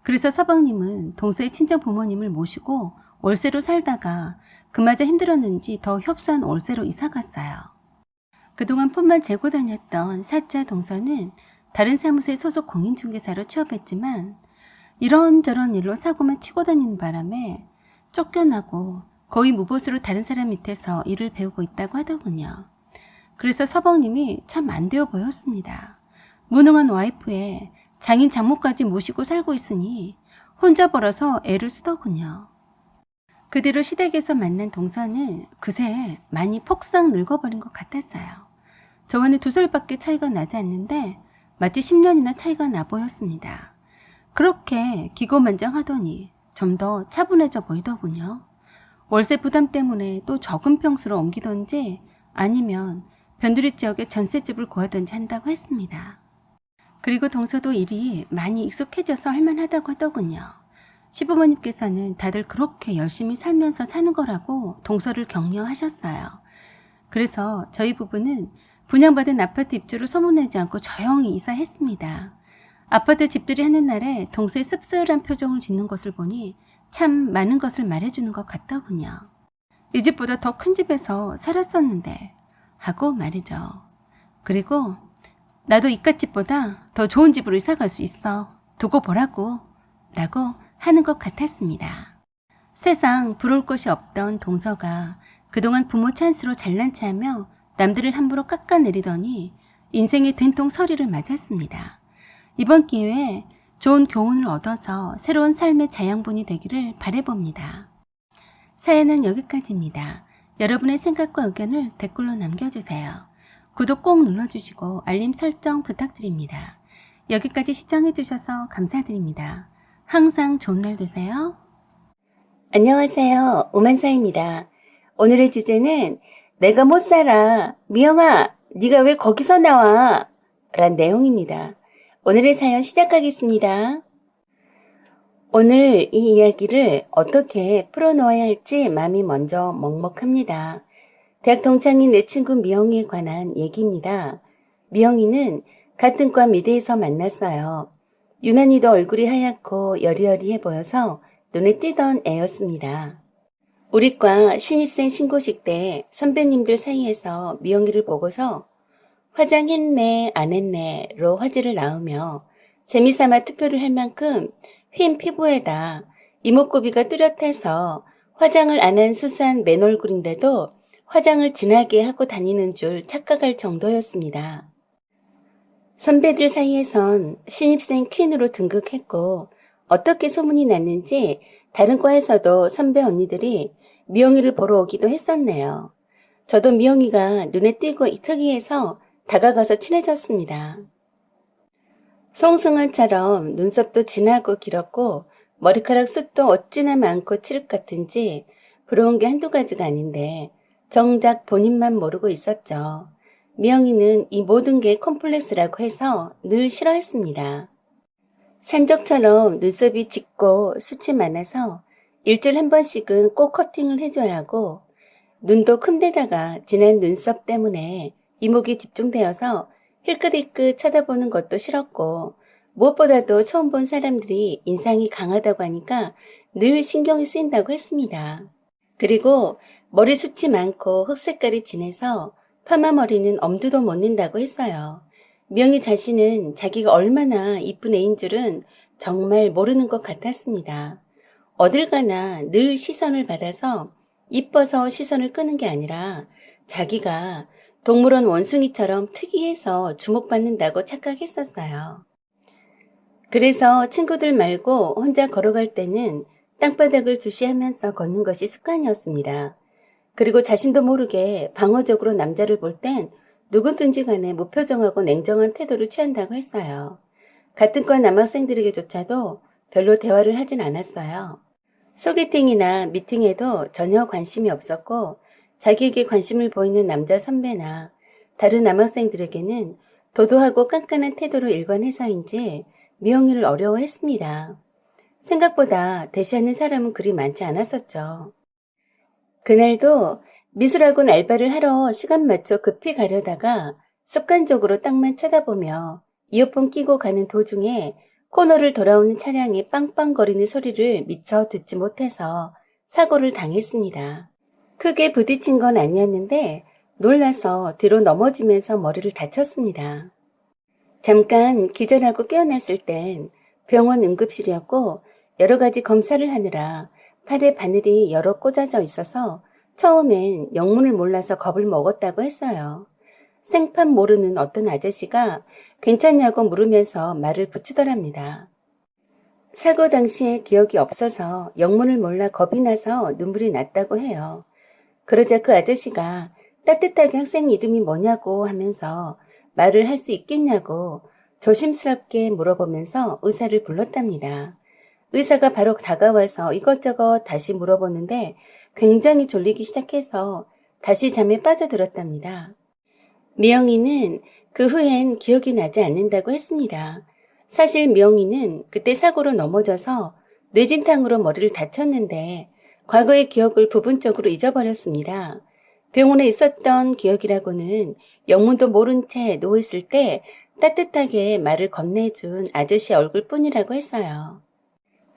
그래서 서방님은 동서의 친정 부모님을 모시고 월세로 살다가 그마저 힘들었는지 더 협소한 월세로 이사갔어요. 그동안 폰만 재고 다녔던 사자 동서는 다른 사무소의 소속 공인중개사로 취업했지만 이런저런 일로 사고만 치고 다니는 바람에 쫓겨나고 거의 무보수로 다른 사람 밑에서 일을 배우고 있다고 하더군요. 그래서 서방님이 참 안 되어 보였습니다. 무능한 와이프에 장인 장모까지 모시고 살고 있으니 혼자 벌어서 애를 쓰더군요. 그대로 시댁에서 만난 동서는 그새 많이 폭삭 늙어버린 것 같았어요. 저와는 2살밖에 차이가 나지 않는데 마치 10년이나 차이가 나 보였습니다. 그렇게 기고만장하더니 좀 더 차분해져 보이더군요. 월세 부담 때문에 또 적은 평수로 옮기던지 아니면 변두리 지역에 전셋집을 구하든지 한다고 했습니다. 그리고 동서도 일이 많이 익숙해져서 할만하다고 하더군요. 시부모님께서는 다들 그렇게 열심히 살면서 사는 거라고 동서를 격려하셨어요. 그래서 저희 부부는 분양받은 아파트 입주를 소문내지 않고 조용히 이사했습니다. 아파트 집들이 하는 날에 동서의 씁쓸한 표정을 짓는 것을 보니 참 많은 것을 말해주는 것 같더군요. 이 집보다 더 큰 집에서 살았었는데 하고 말이죠. 그리고 나도 이깟집보다 더 좋은 집으로 이사갈 수 있어. 두고 보라고 라고 하는 것 같았습니다. 세상 부러울 것이 없던 동서가 그동안 부모 찬스로 잘난 체하며 남들을 함부로 깎아내리더니 인생의 된통 서리를 맞았습니다. 이번 기회에 좋은 교훈을 얻어서 새로운 삶의 자양분이 되기를 바라봅니다. 사연은 여기까지입니다. 여러분의 생각과 의견을 댓글로 남겨주세요. 구독 꼭 눌러주시고 알림 설정 부탁드립니다. 여기까지 시청해주셔서 감사드립니다. 항상 좋은 날 되세요. 안녕하세요. 오만사입니다. 오늘의 주제는 내가 못 살아. 미영아, 네가 왜 거기서 나와? 란 내용입니다. 오늘의 사연 시작하겠습니다. 오늘 이 이야기를 어떻게 풀어놓아야 할지 마음이 먼저 먹먹합니다. 대학 동창인 내 친구 미영이에 관한 얘기입니다. 미영이는 같은 과 미대에서 만났어요. 유난히도 얼굴이 하얗고 여리여리해 보여서 눈에 띄던 애였습니다. 우리 과 신입생 신고식 때 선배님들 사이에서 미영이를 보고서 화장했네 안 했네로 화제를 낳으며 재미삼아 투표를 할 만큼 휜 피부에다 이목구비가 뚜렷해서 화장을 안 한 수수한 맨 얼굴인데도 화장을 진하게 하고 다니는 줄 착각할 정도였습니다. 선배들 사이에선 신입생 퀸으로 등극했고 어떻게 소문이 났는지 다른 과에서도 선배 언니들이 미영이를 보러 오기도 했었네요. 저도 미영이가 눈에 띄고 특이해서 다가가서 친해졌습니다. 송승헌처럼 눈썹도 진하고 길었고 머리카락 숱도 어찌나 많고 칠흑 같은지 부러운 게 한두 가지가 아닌데 정작 본인만 모르고 있었죠. 미영이는 이 모든 게 콤플렉스라고 해서 늘 싫어했습니다. 산적처럼 눈썹이 짙고 숱이 많아서 일주일에 한 번씩은 꼭 커팅을 해줘야 하고 눈도 큰데다가 진한 눈썹 때문에 이목이 집중되어서 힐끗힐끗 쳐다보는 것도 싫었고 무엇보다도 처음 본 사람들이 인상이 강하다고 하니까 늘 신경이 쓰인다고 했습니다. 그리고 머리숱이 많고 흑색깔이 진해서 파마 머리는 엄두도 못 낸다고 했어요. 미영이 자신은 자기가 얼마나 이쁜 애인 줄은 정말 모르는 것 같았습니다. 어딜 가나 늘 시선을 받아서 이뻐서 시선을 끄는 게 아니라 자기가 동물원 원숭이처럼 특이해서 주목받는다고 착각했었어요. 그래서 친구들 말고 혼자 걸어갈 때는 땅바닥을 주시하면서 걷는 것이 습관이었습니다. 그리고 자신도 모르게 방어적으로 남자를 볼 땐 누구든지 간에 무표정하고 냉정한 태도를 취한다고 했어요. 같은 과 남학생들에게조차도 별로 대화를 하진 않았어요. 소개팅이나 미팅에도 전혀 관심이 없었고 자기에게 관심을 보이는 남자 선배나 다른 남학생들에게는 도도하고 깐깐한 태도로 일관해서인지 미영이를 어려워했습니다. 생각보다 대시하는 사람은 그리 많지 않았었죠. 그날도 미술학원 알바를 하러 시간 맞춰 급히 가려다가 습관적으로 땅만 쳐다보며 이어폰 끼고 가는 도중에 코너를 돌아오는 차량이 빵빵거리는 소리를 미처 듣지 못해서 사고를 당했습니다. 크게 부딪힌 건 아니었는데 놀라서 뒤로 넘어지면서 머리를 다쳤습니다. 잠깐 기절하고 깨어났을 땐 병원 응급실이었고 여러 가지 검사를 하느라 팔에 바늘이 여러 꽂아져 있어서 처음엔 영문을 몰라서 겁을 먹었다고 했어요. 생판 모르는 어떤 아저씨가 괜찮냐고 물으면서 말을 붙이더랍니다. 사고 당시에 기억이 없어서 영문을 몰라 겁이 나서 눈물이 났다고 해요. 그러자 그 아저씨가 따뜻하게 학생 이름이 뭐냐고 하면서 말을 할 수 있겠냐고 조심스럽게 물어보면서 의사를 불렀답니다. 의사가 바로 다가와서 이것저것 다시 물어보는데 굉장히 졸리기 시작해서 다시 잠에 빠져들었답니다. 미영이는 그 후엔 기억이 나지 않는다고 했습니다. 사실 미영이는 그때 사고로 넘어져서 뇌진탕으로 머리를 다쳤는데 과거의 기억을 부분적으로 잊어버렸습니다. 병원에 있었던 기억이라고는 영문도 모른 채 누워있을 때 따뜻하게 말을 건네준 아저씨 얼굴뿐이라고 했어요.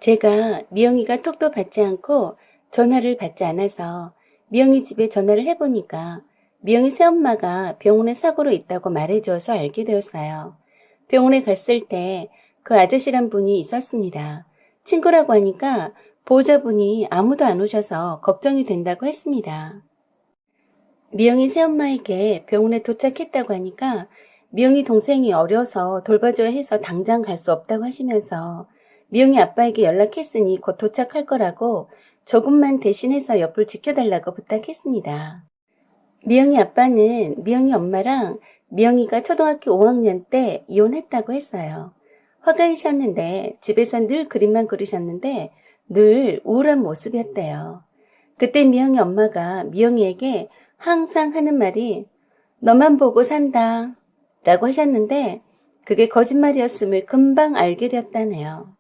제가 미영이가 톡도 받지 않고 전화를 받지 않아서 미영이 집에 전화를 해보니까 미영이 새엄마가 병원에 사고로 있다고 말해줘서 알게 되었어요. 병원에 갔을 때 그 아저씨란 분이 있었습니다. 친구라고 하니까 보호자분이 아무도 안 오셔서 걱정이 된다고 했습니다. 미영이 새엄마에게 병원에 도착했다고 하니까 미영이 동생이 어려서 돌봐줘야 해서 당장 갈 수 없다고 하시면서 미영이 아빠에게 연락했으니 곧 도착할 거라고 조금만 대신해서 옆을 지켜달라고 부탁했습니다. 미영이 아빠는 미영이 엄마랑 미영이가 초등학교 5학년 때 이혼했다고 했어요. 화가이셨는데 집에서 늘 그림만 그리셨는데 늘 우울한 모습이었대요. 그때 미영이 엄마가 미영이에게 항상 하는 말이 너만 보고 산다 라고 하셨는데 그게 거짓말이었음을 금방 알게 되었다네요.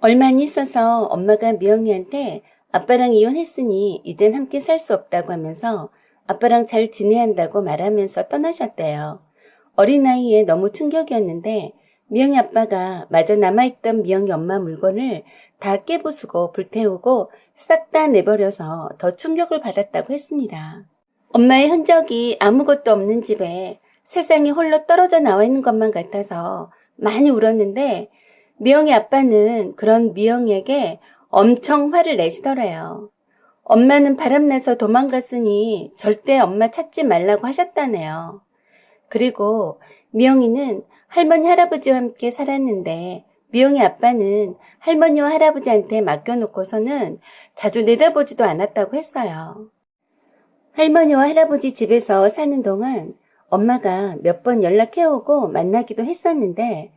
얼마 안 있어서 엄마가 미영이한테 아빠랑 이혼했으니 이젠 함께 살 수 없다고 하면서 아빠랑 잘 지내야 한다고 말하면서 떠나셨대요. 어린 나이에 너무 충격이었는데 미영이 아빠가 마저 남아있던 미영이 엄마 물건을 다 깨부수고 불태우고 싹 다 내버려서 더 충격을 받았다고 했습니다. 엄마의 흔적이 아무것도 없는 집에 세상이 홀로 떨어져 나와 있는 것만 같아서 많이 울었는데 미영이 아빠는 그런 미영이에게 엄청 화를 내시더래요. 엄마는 바람나서 도망갔으니 절대 엄마 찾지 말라고 하셨다네요. 그리고 미영이는 할머니 할아버지와 함께 살았는데 미영이 아빠는 할머니와 할아버지한테 맡겨놓고서는 자주 내다보지도 않았다고 했어요. 할머니와 할아버지 집에서 사는 동안 엄마가 몇 번 연락해오고 만나기도 했었는데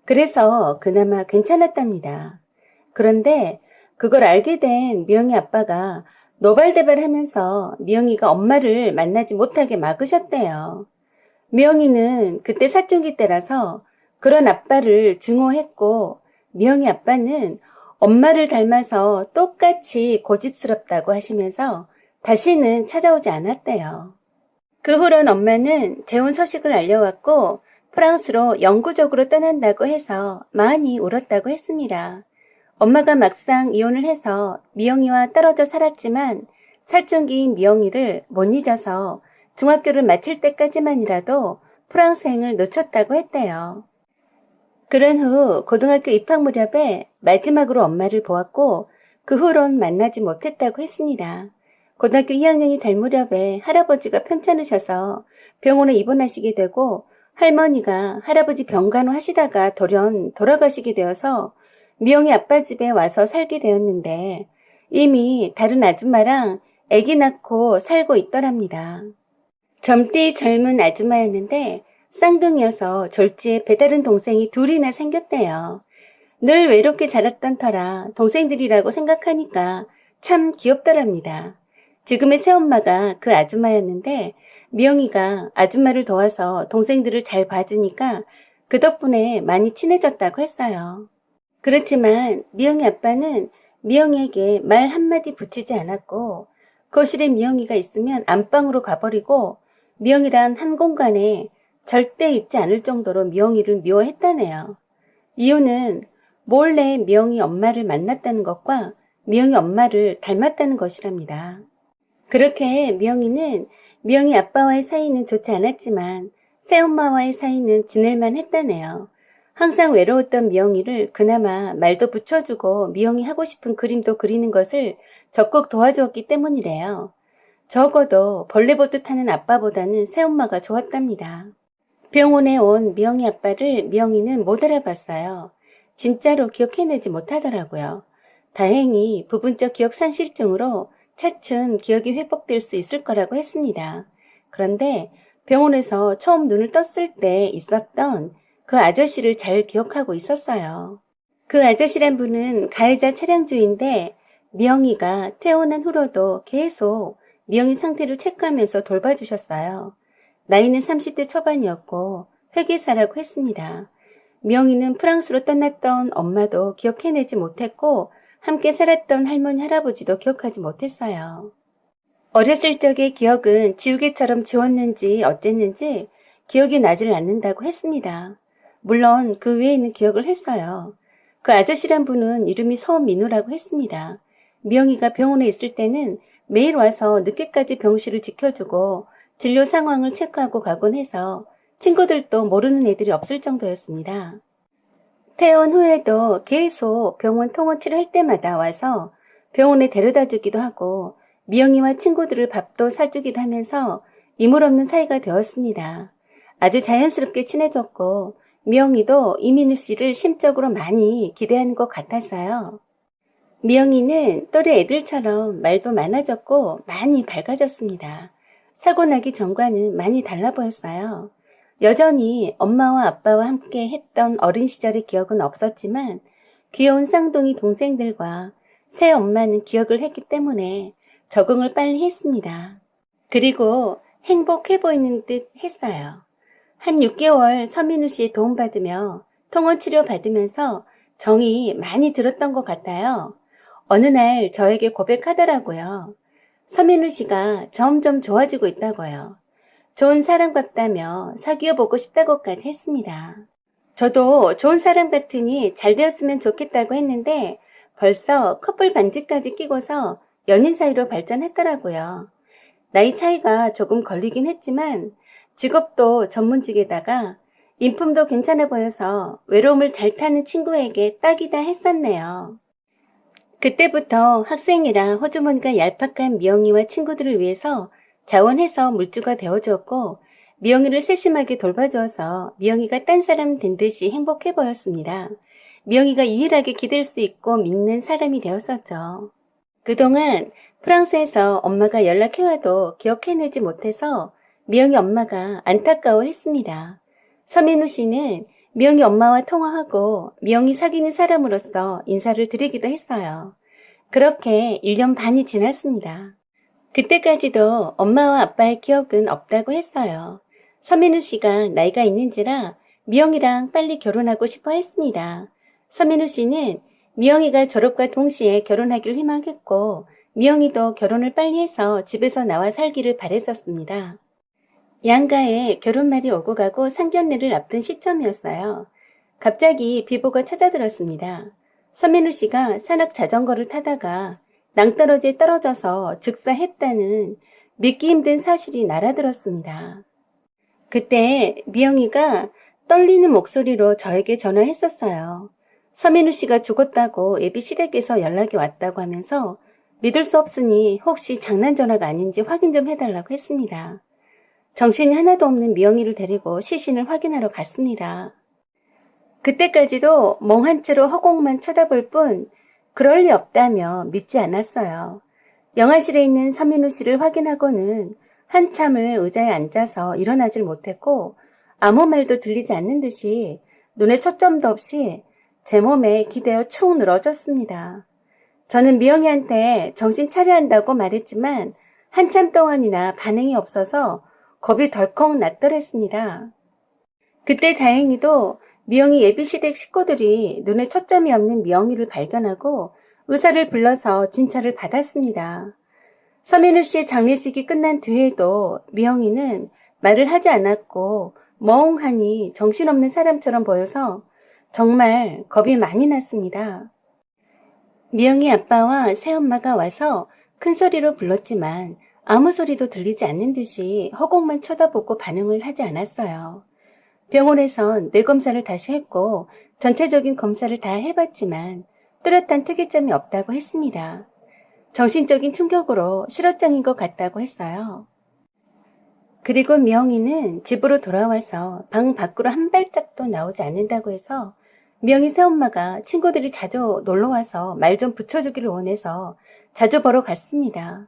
그래서 그나마 괜찮았답니다. 그런데 그걸 알게 된 미영이 아빠가 노발대발하면서 미영이가 엄마를 만나지 못하게 막으셨대요. 미영이는 그때 사춘기 때라서 그런 아빠를 증오했고 미영이 아빠는 엄마를 닮아서 똑같이 고집스럽다고 하시면서 다시는 찾아오지 않았대요. 그 후론 엄마는 재혼 소식을 알려왔고 프랑스로 영구적으로 떠난다고 해서 많이 울었다고 했습니다. 엄마가 막상 이혼을 해서 미영이와 떨어져 살았지만 사춘기인 미영이를 못 잊어서 중학교를 마칠 때까지만이라도 프랑스행을 놓쳤다고 했대요. 그런 후 고등학교 입학 무렵에 마지막으로 엄마를 보았고 그 후론 만나지 못했다고 했습니다. 고등학교 2학년이 될 무렵에 할아버지가 편찮으셔서 병원에 입원하시게 되고 할머니가 할아버지 병간호 하시다가 돌연 돌아가시게 되어서 미영이 아빠 집에 와서 살게 되었는데 이미 다른 아줌마랑 아기 낳고 살고 있더랍니다. 젊디 젊은 아줌마였는데 쌍둥이여서 졸지에 배다른 동생이 둘이나 생겼대요. 늘 외롭게 자랐던 터라 동생들이라고 생각하니까 참 귀엽더랍니다. 지금의 새엄마가 그 아줌마였는데 미영이가 아줌마를 도와서 동생들을 잘 봐주니까 그 덕분에 많이 친해졌다고 했어요. 그렇지만 미영이 아빠는 미영이에게 말 한마디 붙이지 않았고 거실에 미영이가 있으면 안방으로 가버리고 미영이란 한 공간에 절대 있지 않을 정도로 미영이를 미워했다네요. 이유는 몰래 미영이 엄마를 만났다는 것과 미영이 엄마를 닮았다는 것이랍니다. 그렇게 미영이는 미영이 아빠와의 사이는 좋지 않았지만 새엄마와의 사이는 지낼만 했다네요. 항상 외로웠던 미영이를 그나마 말도 붙여주고 미영이 하고 싶은 그림도 그리는 것을 적극 도와주었기 때문이래요. 적어도 벌레보드 타는 아빠보다는 새엄마가 좋았답니다. 병원에 온 미영이 아빠를 미영이는 못 알아봤어요. 진짜로 기억해내지 못하더라고요. 다행히 부분적 기억 상실증으로 차츰 기억이 회복될 수 있을 거라고 했습니다. 그런데 병원에서 처음 눈을 떴을 때 있었던 그 아저씨를 잘 기억하고 있었어요. 그 아저씨란 분은 가해자 차량주인데 미영이가 태어난 후로도 계속 미영이 상태를 체크하면서 돌봐주셨어요. 나이는 30대 초반이었고 회계사라고 했습니다. 미영이는 프랑스로 떠났던 엄마도 기억해내지 못했고 함께 살았던 할머니 할아버지도 기억하지 못했어요. 어렸을 적의 기억은 지우개처럼 지웠는지 어쨌는지 기억이 나질 않는다고 했습니다. 물론 그 외에는 기억을 했어요. 그 아저씨란 분은 이름이 서민우라고 했습니다. 미영이가 병원에 있을 때는 매일 와서 늦게까지 병실을 지켜주고 진료 상황을 체크하고 가곤 해서 친구들도 모르는 애들이 없을 정도였습니다. 퇴원 후에도 계속 병원 통원치를 할 때마다 와서 병원에 데려다 주기도 하고 미영이와 친구들을 밥도 사주기도 하면서 이물 없는 사이가 되었습니다. 아주 자연스럽게 친해졌고 미영이도 이민우 씨를 심적으로 많이 기대하는 것 같았어요. 미영이는 또래 애들처럼 말도 많아졌고 많이 밝아졌습니다. 사고 나기 전과는 많이 달라 보였어요. 여전히 엄마와 아빠와 함께 했던 어린 시절의 기억은 없었지만 귀여운 쌍둥이 동생들과 새 엄마는 기억을 했기 때문에 적응을 빨리 했습니다. 그리고 행복해 보이는 듯 했어요. 한 6개월 서민우 씨의 도움받으며 통원치료 받으면서 정이 많이 들었던 것 같아요. 어느 날 저에게 고백하더라고요. 서민우 씨가 점점 좋아지고 있다고요. 좋은 사람 같다며 사귀어 보고 싶다고까지 했습니다. 저도 좋은 사람 같으니 잘 되었으면 좋겠다고 했는데 벌써 커플 반지까지 끼고서 연인 사이로 발전했더라고요. 나이 차이가 조금 걸리긴 했지만 직업도 전문직에다가 인품도 괜찮아 보여서 외로움을 잘 타는 친구에게 딱이다 했었네요. 그때부터 학생이라 호주머니가 얄팍한 미영이와 친구들을 위해서 자원해서 물주가 되어주었고 미영이를 세심하게 돌봐주어서 미영이가 딴 사람 된 듯이 행복해 보였습니다. 미영이가 유일하게 기댈 수 있고 믿는 사람이 되었었죠. 그동안 프랑스에서 엄마가 연락해와도 기억해내지 못해서 미영이 엄마가 안타까워했습니다. 서민우 씨는 미영이 엄마와 통화하고 미영이 사귀는 사람으로서 인사를 드리기도 했어요. 그렇게 1년 반이 지났습니다. 그때까지도 엄마와 아빠의 기억은 없다고 했어요. 서민우 씨가 나이가 있는지라 미영이랑 빨리 결혼하고 싶어 했습니다. 서민우 씨는 미영이가 졸업과 동시에 결혼하기를 희망했고 미영이도 결혼을 빨리 해서 집에서 나와 살기를 바랬었습니다. 양가에 결혼말이 오고 가고 상견례를 앞둔 시점이었어요. 갑자기 비보가 찾아들었습니다. 서민우 씨가 산악 자전거를 타다가 낭떠러지에 떨어져서 즉사했다는 믿기 힘든 사실이 날아들었습니다. 그때 미영이가 떨리는 목소리로 저에게 전화했었어요. 서민우 씨가 죽었다고 예비 시댁에서 연락이 왔다고 하면서 믿을 수 없으니 혹시 장난 전화가 아닌지 확인 좀 해달라고 했습니다. 정신이 하나도 없는 미영이를 데리고 시신을 확인하러 갔습니다. 그때까지도 멍한 채로 허공만 쳐다볼 뿐 그럴 리 없다며 믿지 않았어요. 영화실에 있는 서민우 씨를 확인하고는 한참을 의자에 앉아서 일어나질 못했고 아무 말도 들리지 않는 듯이 눈에 초점도 없이 제 몸에 기대어 축 늘어졌습니다. 저는 미영이한테 정신 차려야 한다고 말했지만 한참 동안이나 반응이 없어서 겁이 덜컥 났더랬습니다. 그때 다행히도 미영이 예비시댁 식구들이 눈에 초점이 없는 미영이를 발견하고 의사를 불러서 진찰을 받았습니다. 서민우 씨의 장례식이 끝난 뒤에도 미영이는 말을 하지 않았고 멍하니 정신없는 사람처럼 보여서 정말 겁이 많이 났습니다. 미영이 아빠와 새엄마가 와서 큰 소리로 불렀지만 아무 소리도 들리지 않는 듯이 허공만 쳐다보고 반응을 하지 않았어요. 병원에선 뇌검사를 다시 했고 전체적인 검사를 다 해봤지만 뚜렷한 특이점이 없다고 했습니다. 정신적인 충격으로 실어장인 것 같다고 했어요. 그리고 미영이는 집으로 돌아와서 방 밖으로 한 발짝도 나오지 않는다고 해서 미영이 새엄마가 친구들이 자주 놀러와서 말 좀 붙여주기를 원해서 자주 보러 갔습니다.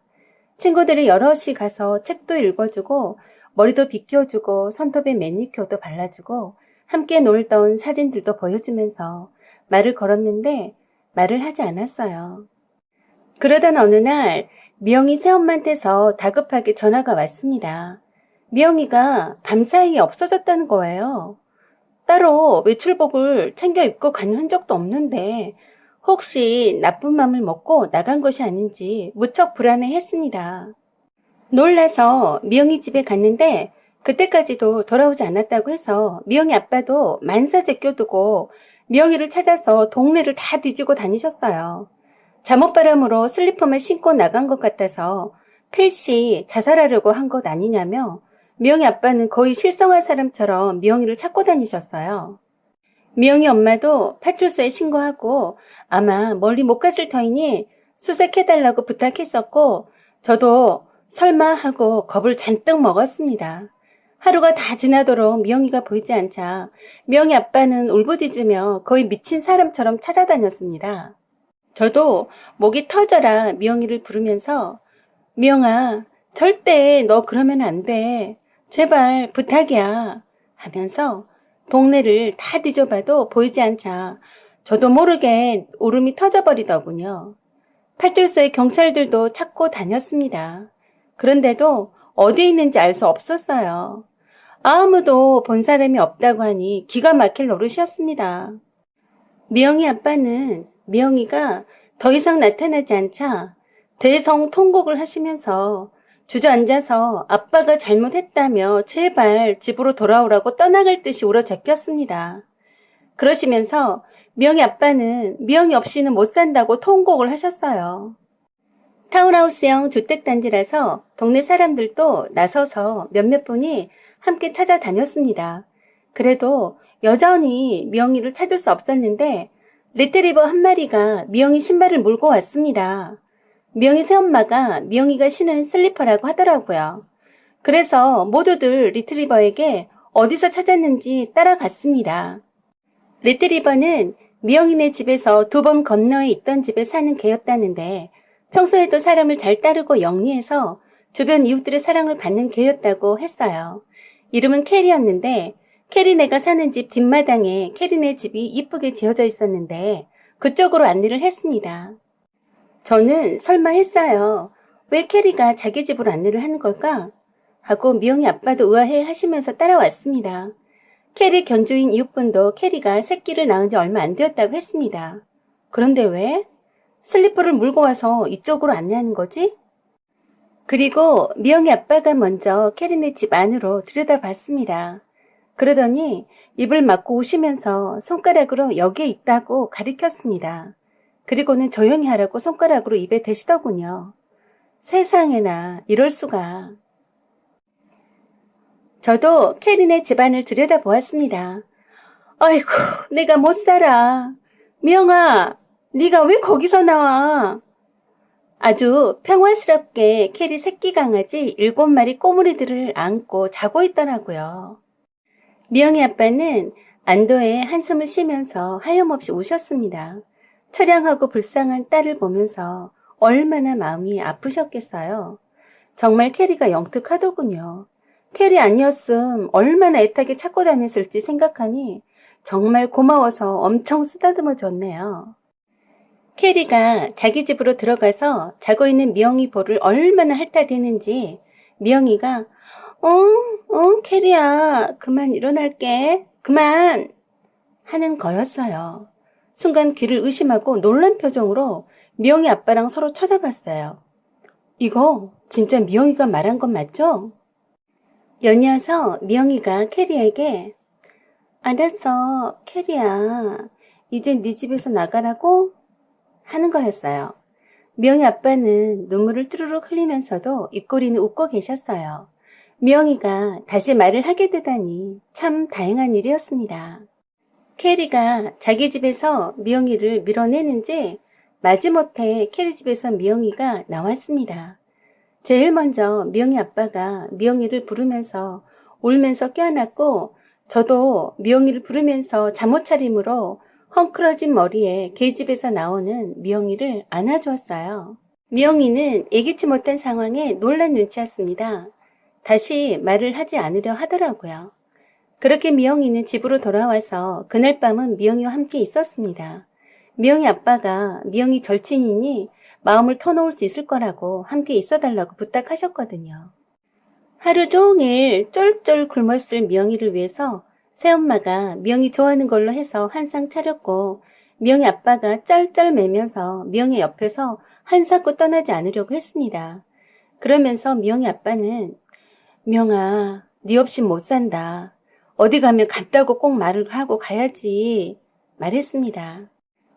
친구들이 여럿이 가서 책도 읽어주고 머리도 빗겨주고 손톱에 매니큐어도 발라주고 함께 놀던 사진들도 보여주면서 말을 걸었는데 말을 하지 않았어요. 그러던 어느 날 미영이 새엄마한테서 다급하게 전화가 왔습니다. 미영이가 밤사이에 없어졌다는 거예요. 따로 외출복을 챙겨 입고 간 흔적도 없는데 혹시 나쁜 맘을 먹고 나간 것이 아닌지 무척 불안해했습니다. 놀라서 미영이 집에 갔는데 그때까지도 돌아오지 않았다고 해서 미영이 아빠도 만사 제껴두고 미영이를 찾아서 동네를 다 뒤지고 다니셨어요. 잠옷바람으로 슬리퍼만 신고 나간 것 같아서 필시 자살하려고 한 것 아니냐며 미영이 아빠는 거의 실성한 사람처럼 미영이를 찾고 다니셨어요. 미영이 엄마도 파출소에 신고하고 아마 멀리 못 갔을 터이니 수색해달라고 부탁했었고 저도 설마 하고 겁을 잔뜩 먹었습니다. 하루가 다 지나도록 미영이가 보이지 않자 미영이 아빠는 울부짖으며 거의 미친 사람처럼 찾아다녔습니다. 저도 목이 터져라 미영이를 부르면서 미영아 절대 너 그러면 안 돼. 제발 부탁이야 하면서 동네를 다 뒤져봐도 보이지 않자 저도 모르게 울음이 터져버리더군요. 파출소의 경찰들도 찾고 다녔습니다. 그런데도 어디에 있는지 알 수 없었어요. 아무도 본 사람이 없다고 하니 기가 막힐 노릇이었습니다. 미영이 아빠는 미영이가 더 이상 나타나지 않자 대성통곡을 하시면서 주저앉아서 아빠가 잘못했다며 제발 집으로 돌아오라고 떠나갈 듯이 울어 제꼈습니다. 그러시면서 미영이 아빠는 미영이 없이는 못 산다고 통곡을 하셨어요. 타운하우스형 주택단지라서 동네 사람들도 나서서 몇몇 분이 함께 찾아다녔습니다. 그래도 여전히 미영이를 찾을 수 없었는데 리트리버 한 마리가 미영이 신발을 물고 왔습니다. 미영이 새엄마가 미영이가 신은 슬리퍼라고 하더라고요. 그래서 모두들 리트리버에게 어디서 찾았는지 따라갔습니다. 리트리버는 미영이네 집에서 2번 건너에 있던 집에 사는 개였다는데 평소에도 사람을 잘 따르고 영리해서 주변 이웃들의 사랑을 받는 개였다고 했어요. 이름은 캐리였는데 캐리네가 사는 집 뒷마당에 캐리네 집이 이쁘게 지어져 있었는데 그쪽으로 안내를 했습니다. 저는 설마 했어요. 왜 캐리가 자기 집으로 안내를 하는 걸까? 하고 미영이 아빠도 의아해 하시면서 따라왔습니다. 캐리 견주인 이웃분도 캐리가 새끼를 낳은 지 얼마 안 되었다고 했습니다. 그런데 왜? 슬리퍼를 물고 와서 이쪽으로 안내하는 거지? 그리고 미영이 아빠가 먼저 캐리네 집 안으로 들여다봤습니다. 그러더니 입을 막고 웃으면서 손가락으로 여기에 있다고 가리켰습니다. 그리고는 조용히 하라고 손가락으로 입에 대시더군요. 세상에나 이럴 수가. 저도 캐리네 집안을 들여다보았습니다. 아이고, 내가 못 살아. 미영아, 네가 왜 거기서 나와? 아주 평화스럽게 캐리 새끼 강아지 7마리 꼬물이들을 안고 자고 있더라고요. 미영이 아빠는 안도의 한숨을 쉬면서 하염없이 우셨습니다. 처량하고 불쌍한 딸을 보면서 얼마나 마음이 아프셨겠어요. 정말 캐리가 영특하더군요. 캐리 아니었음 얼마나 애타게 찾고 다녔을지 생각하니 정말 고마워서 엄청 쓰다듬어 줬네요. 캐리가 자기 집으로 들어가서 자고 있는 미영이 볼을 얼마나 핥아대는지 미영이가 캐리야 그만 일어날게 그만 하는 거였어요. 순간 귀를 의심하고 놀란 표정으로 미영이 아빠랑 서로 쳐다봤어요. 이거 진짜 미영이가 말한 건 맞죠? 연이어서 미영이가 캐리에게 알았어 캐리야 이제 네 집에서 나가라고 하는 거였어요. 미영이 아빠는 눈물을 뚜루룩 흘리면서도 입꼬리는 웃고 계셨어요. 미영이가 다시 말을 하게 되다니 참 다행한 일이었습니다. 캐리가 자기 집에서 미영이를 밀어내는지 마지못해 캐리 집에서 미영이가 나왔습니다. 제일 먼저 미영이 아빠가 미영이를 부르면서 울면서 껴안았고 저도 미영이를 부르면서 잠옷차림으로 헝클어진 머리에 계집에서 나오는 미영이를 안아주었어요. 미영이는 예기치 못한 상황에 놀란 눈치였습니다. 다시 말을 하지 않으려 하더라고요. 그렇게 미영이는 집으로 돌아와서 그날 밤은 미영이와 함께 있었습니다. 미영이 아빠가 미영이 절친이니 마음을 터놓을 수 있을 거라고 함께 있어달라고 부탁하셨거든요. 하루 종일 쫄쫄 굶었을 미영이를 위해서 새엄마가 미영이 좋아하는 걸로 해서 한 상 차렸고 미영이 아빠가 쩔쩔 매면서 미영이 옆에서 한사코 떠나지 않으려고 했습니다. 그러면서 미영이 아빠는 미영아, 네 없이 못 산다. 어디 가면 갔다고 꼭 말을 하고 가야지 말했습니다.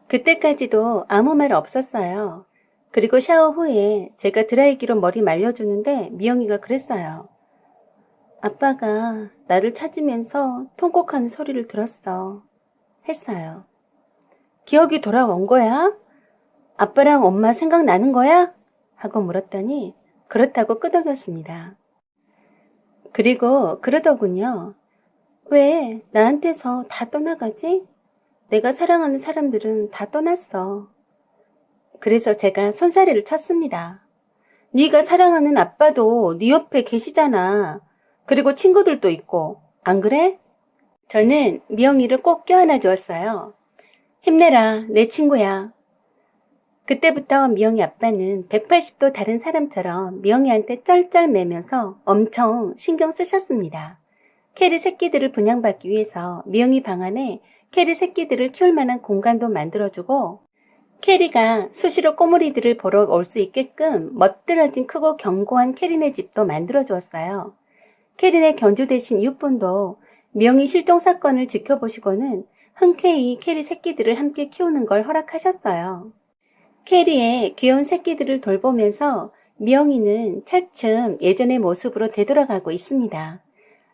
그때까지도 아무 말 없었어요. 그리고 샤워 후에 제가 드라이기로 머리 말려주는데 미영이가 그랬어요. 아빠가 나를 찾으면서 통곡하는 소리를 들었어. 했어요. 기억이 돌아온 거야? 아빠랑 엄마 생각나는 거야? 하고 물었더니 그렇다고 끄덕였습니다. 그리고 그러더군요. 왜 나한테서 다 떠나가지? 내가 사랑하는 사람들은 다 떠났어. 그래서 제가 손사래를 쳤습니다. 네가 사랑하는 아빠도 네 옆에 계시잖아. 그리고 친구들도 있고, 안 그래? 저는 미영이를 꼭 껴안아 주었어요. 힘내라, 내 친구야. 그때부터 미영이 아빠는 180도 다른 사람처럼 미영이한테 쩔쩔매면서 엄청 신경 쓰셨습니다. 캐리 새끼들을 분양받기 위해서 미영이 방 안에 캐리 새끼들을 키울 만한 공간도 만들어주고 캐리가 수시로 꼬물이들을 보러 올 수 있게끔 멋들어진 크고 견고한 캐리네 집도 만들어주었어요. 캐리네 견주되신 이웃분도 미영이 실종 사건을 지켜보시고는 흔쾌히 캐리 새끼들을 함께 키우는 걸 허락하셨어요. 캐리의 귀여운 새끼들을 돌보면서 미영이는 차츰 예전의 모습으로 되돌아가고 있습니다.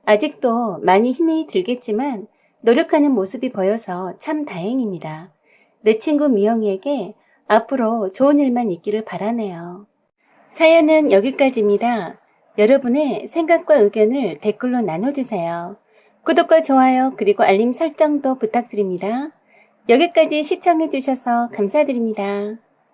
아직도 많이 힘이 들겠지만 노력하는 모습이 보여서 참 다행입니다. 내 친구 미영이에게 앞으로 좋은 일만 있기를 바라네요. 사연은 여기까지입니다. 여러분의 생각과 의견을 댓글로 나눠주세요. 구독과 좋아요 그리고 알림 설정도 부탁드립니다. 여기까지 시청해주셔서 감사드립니다.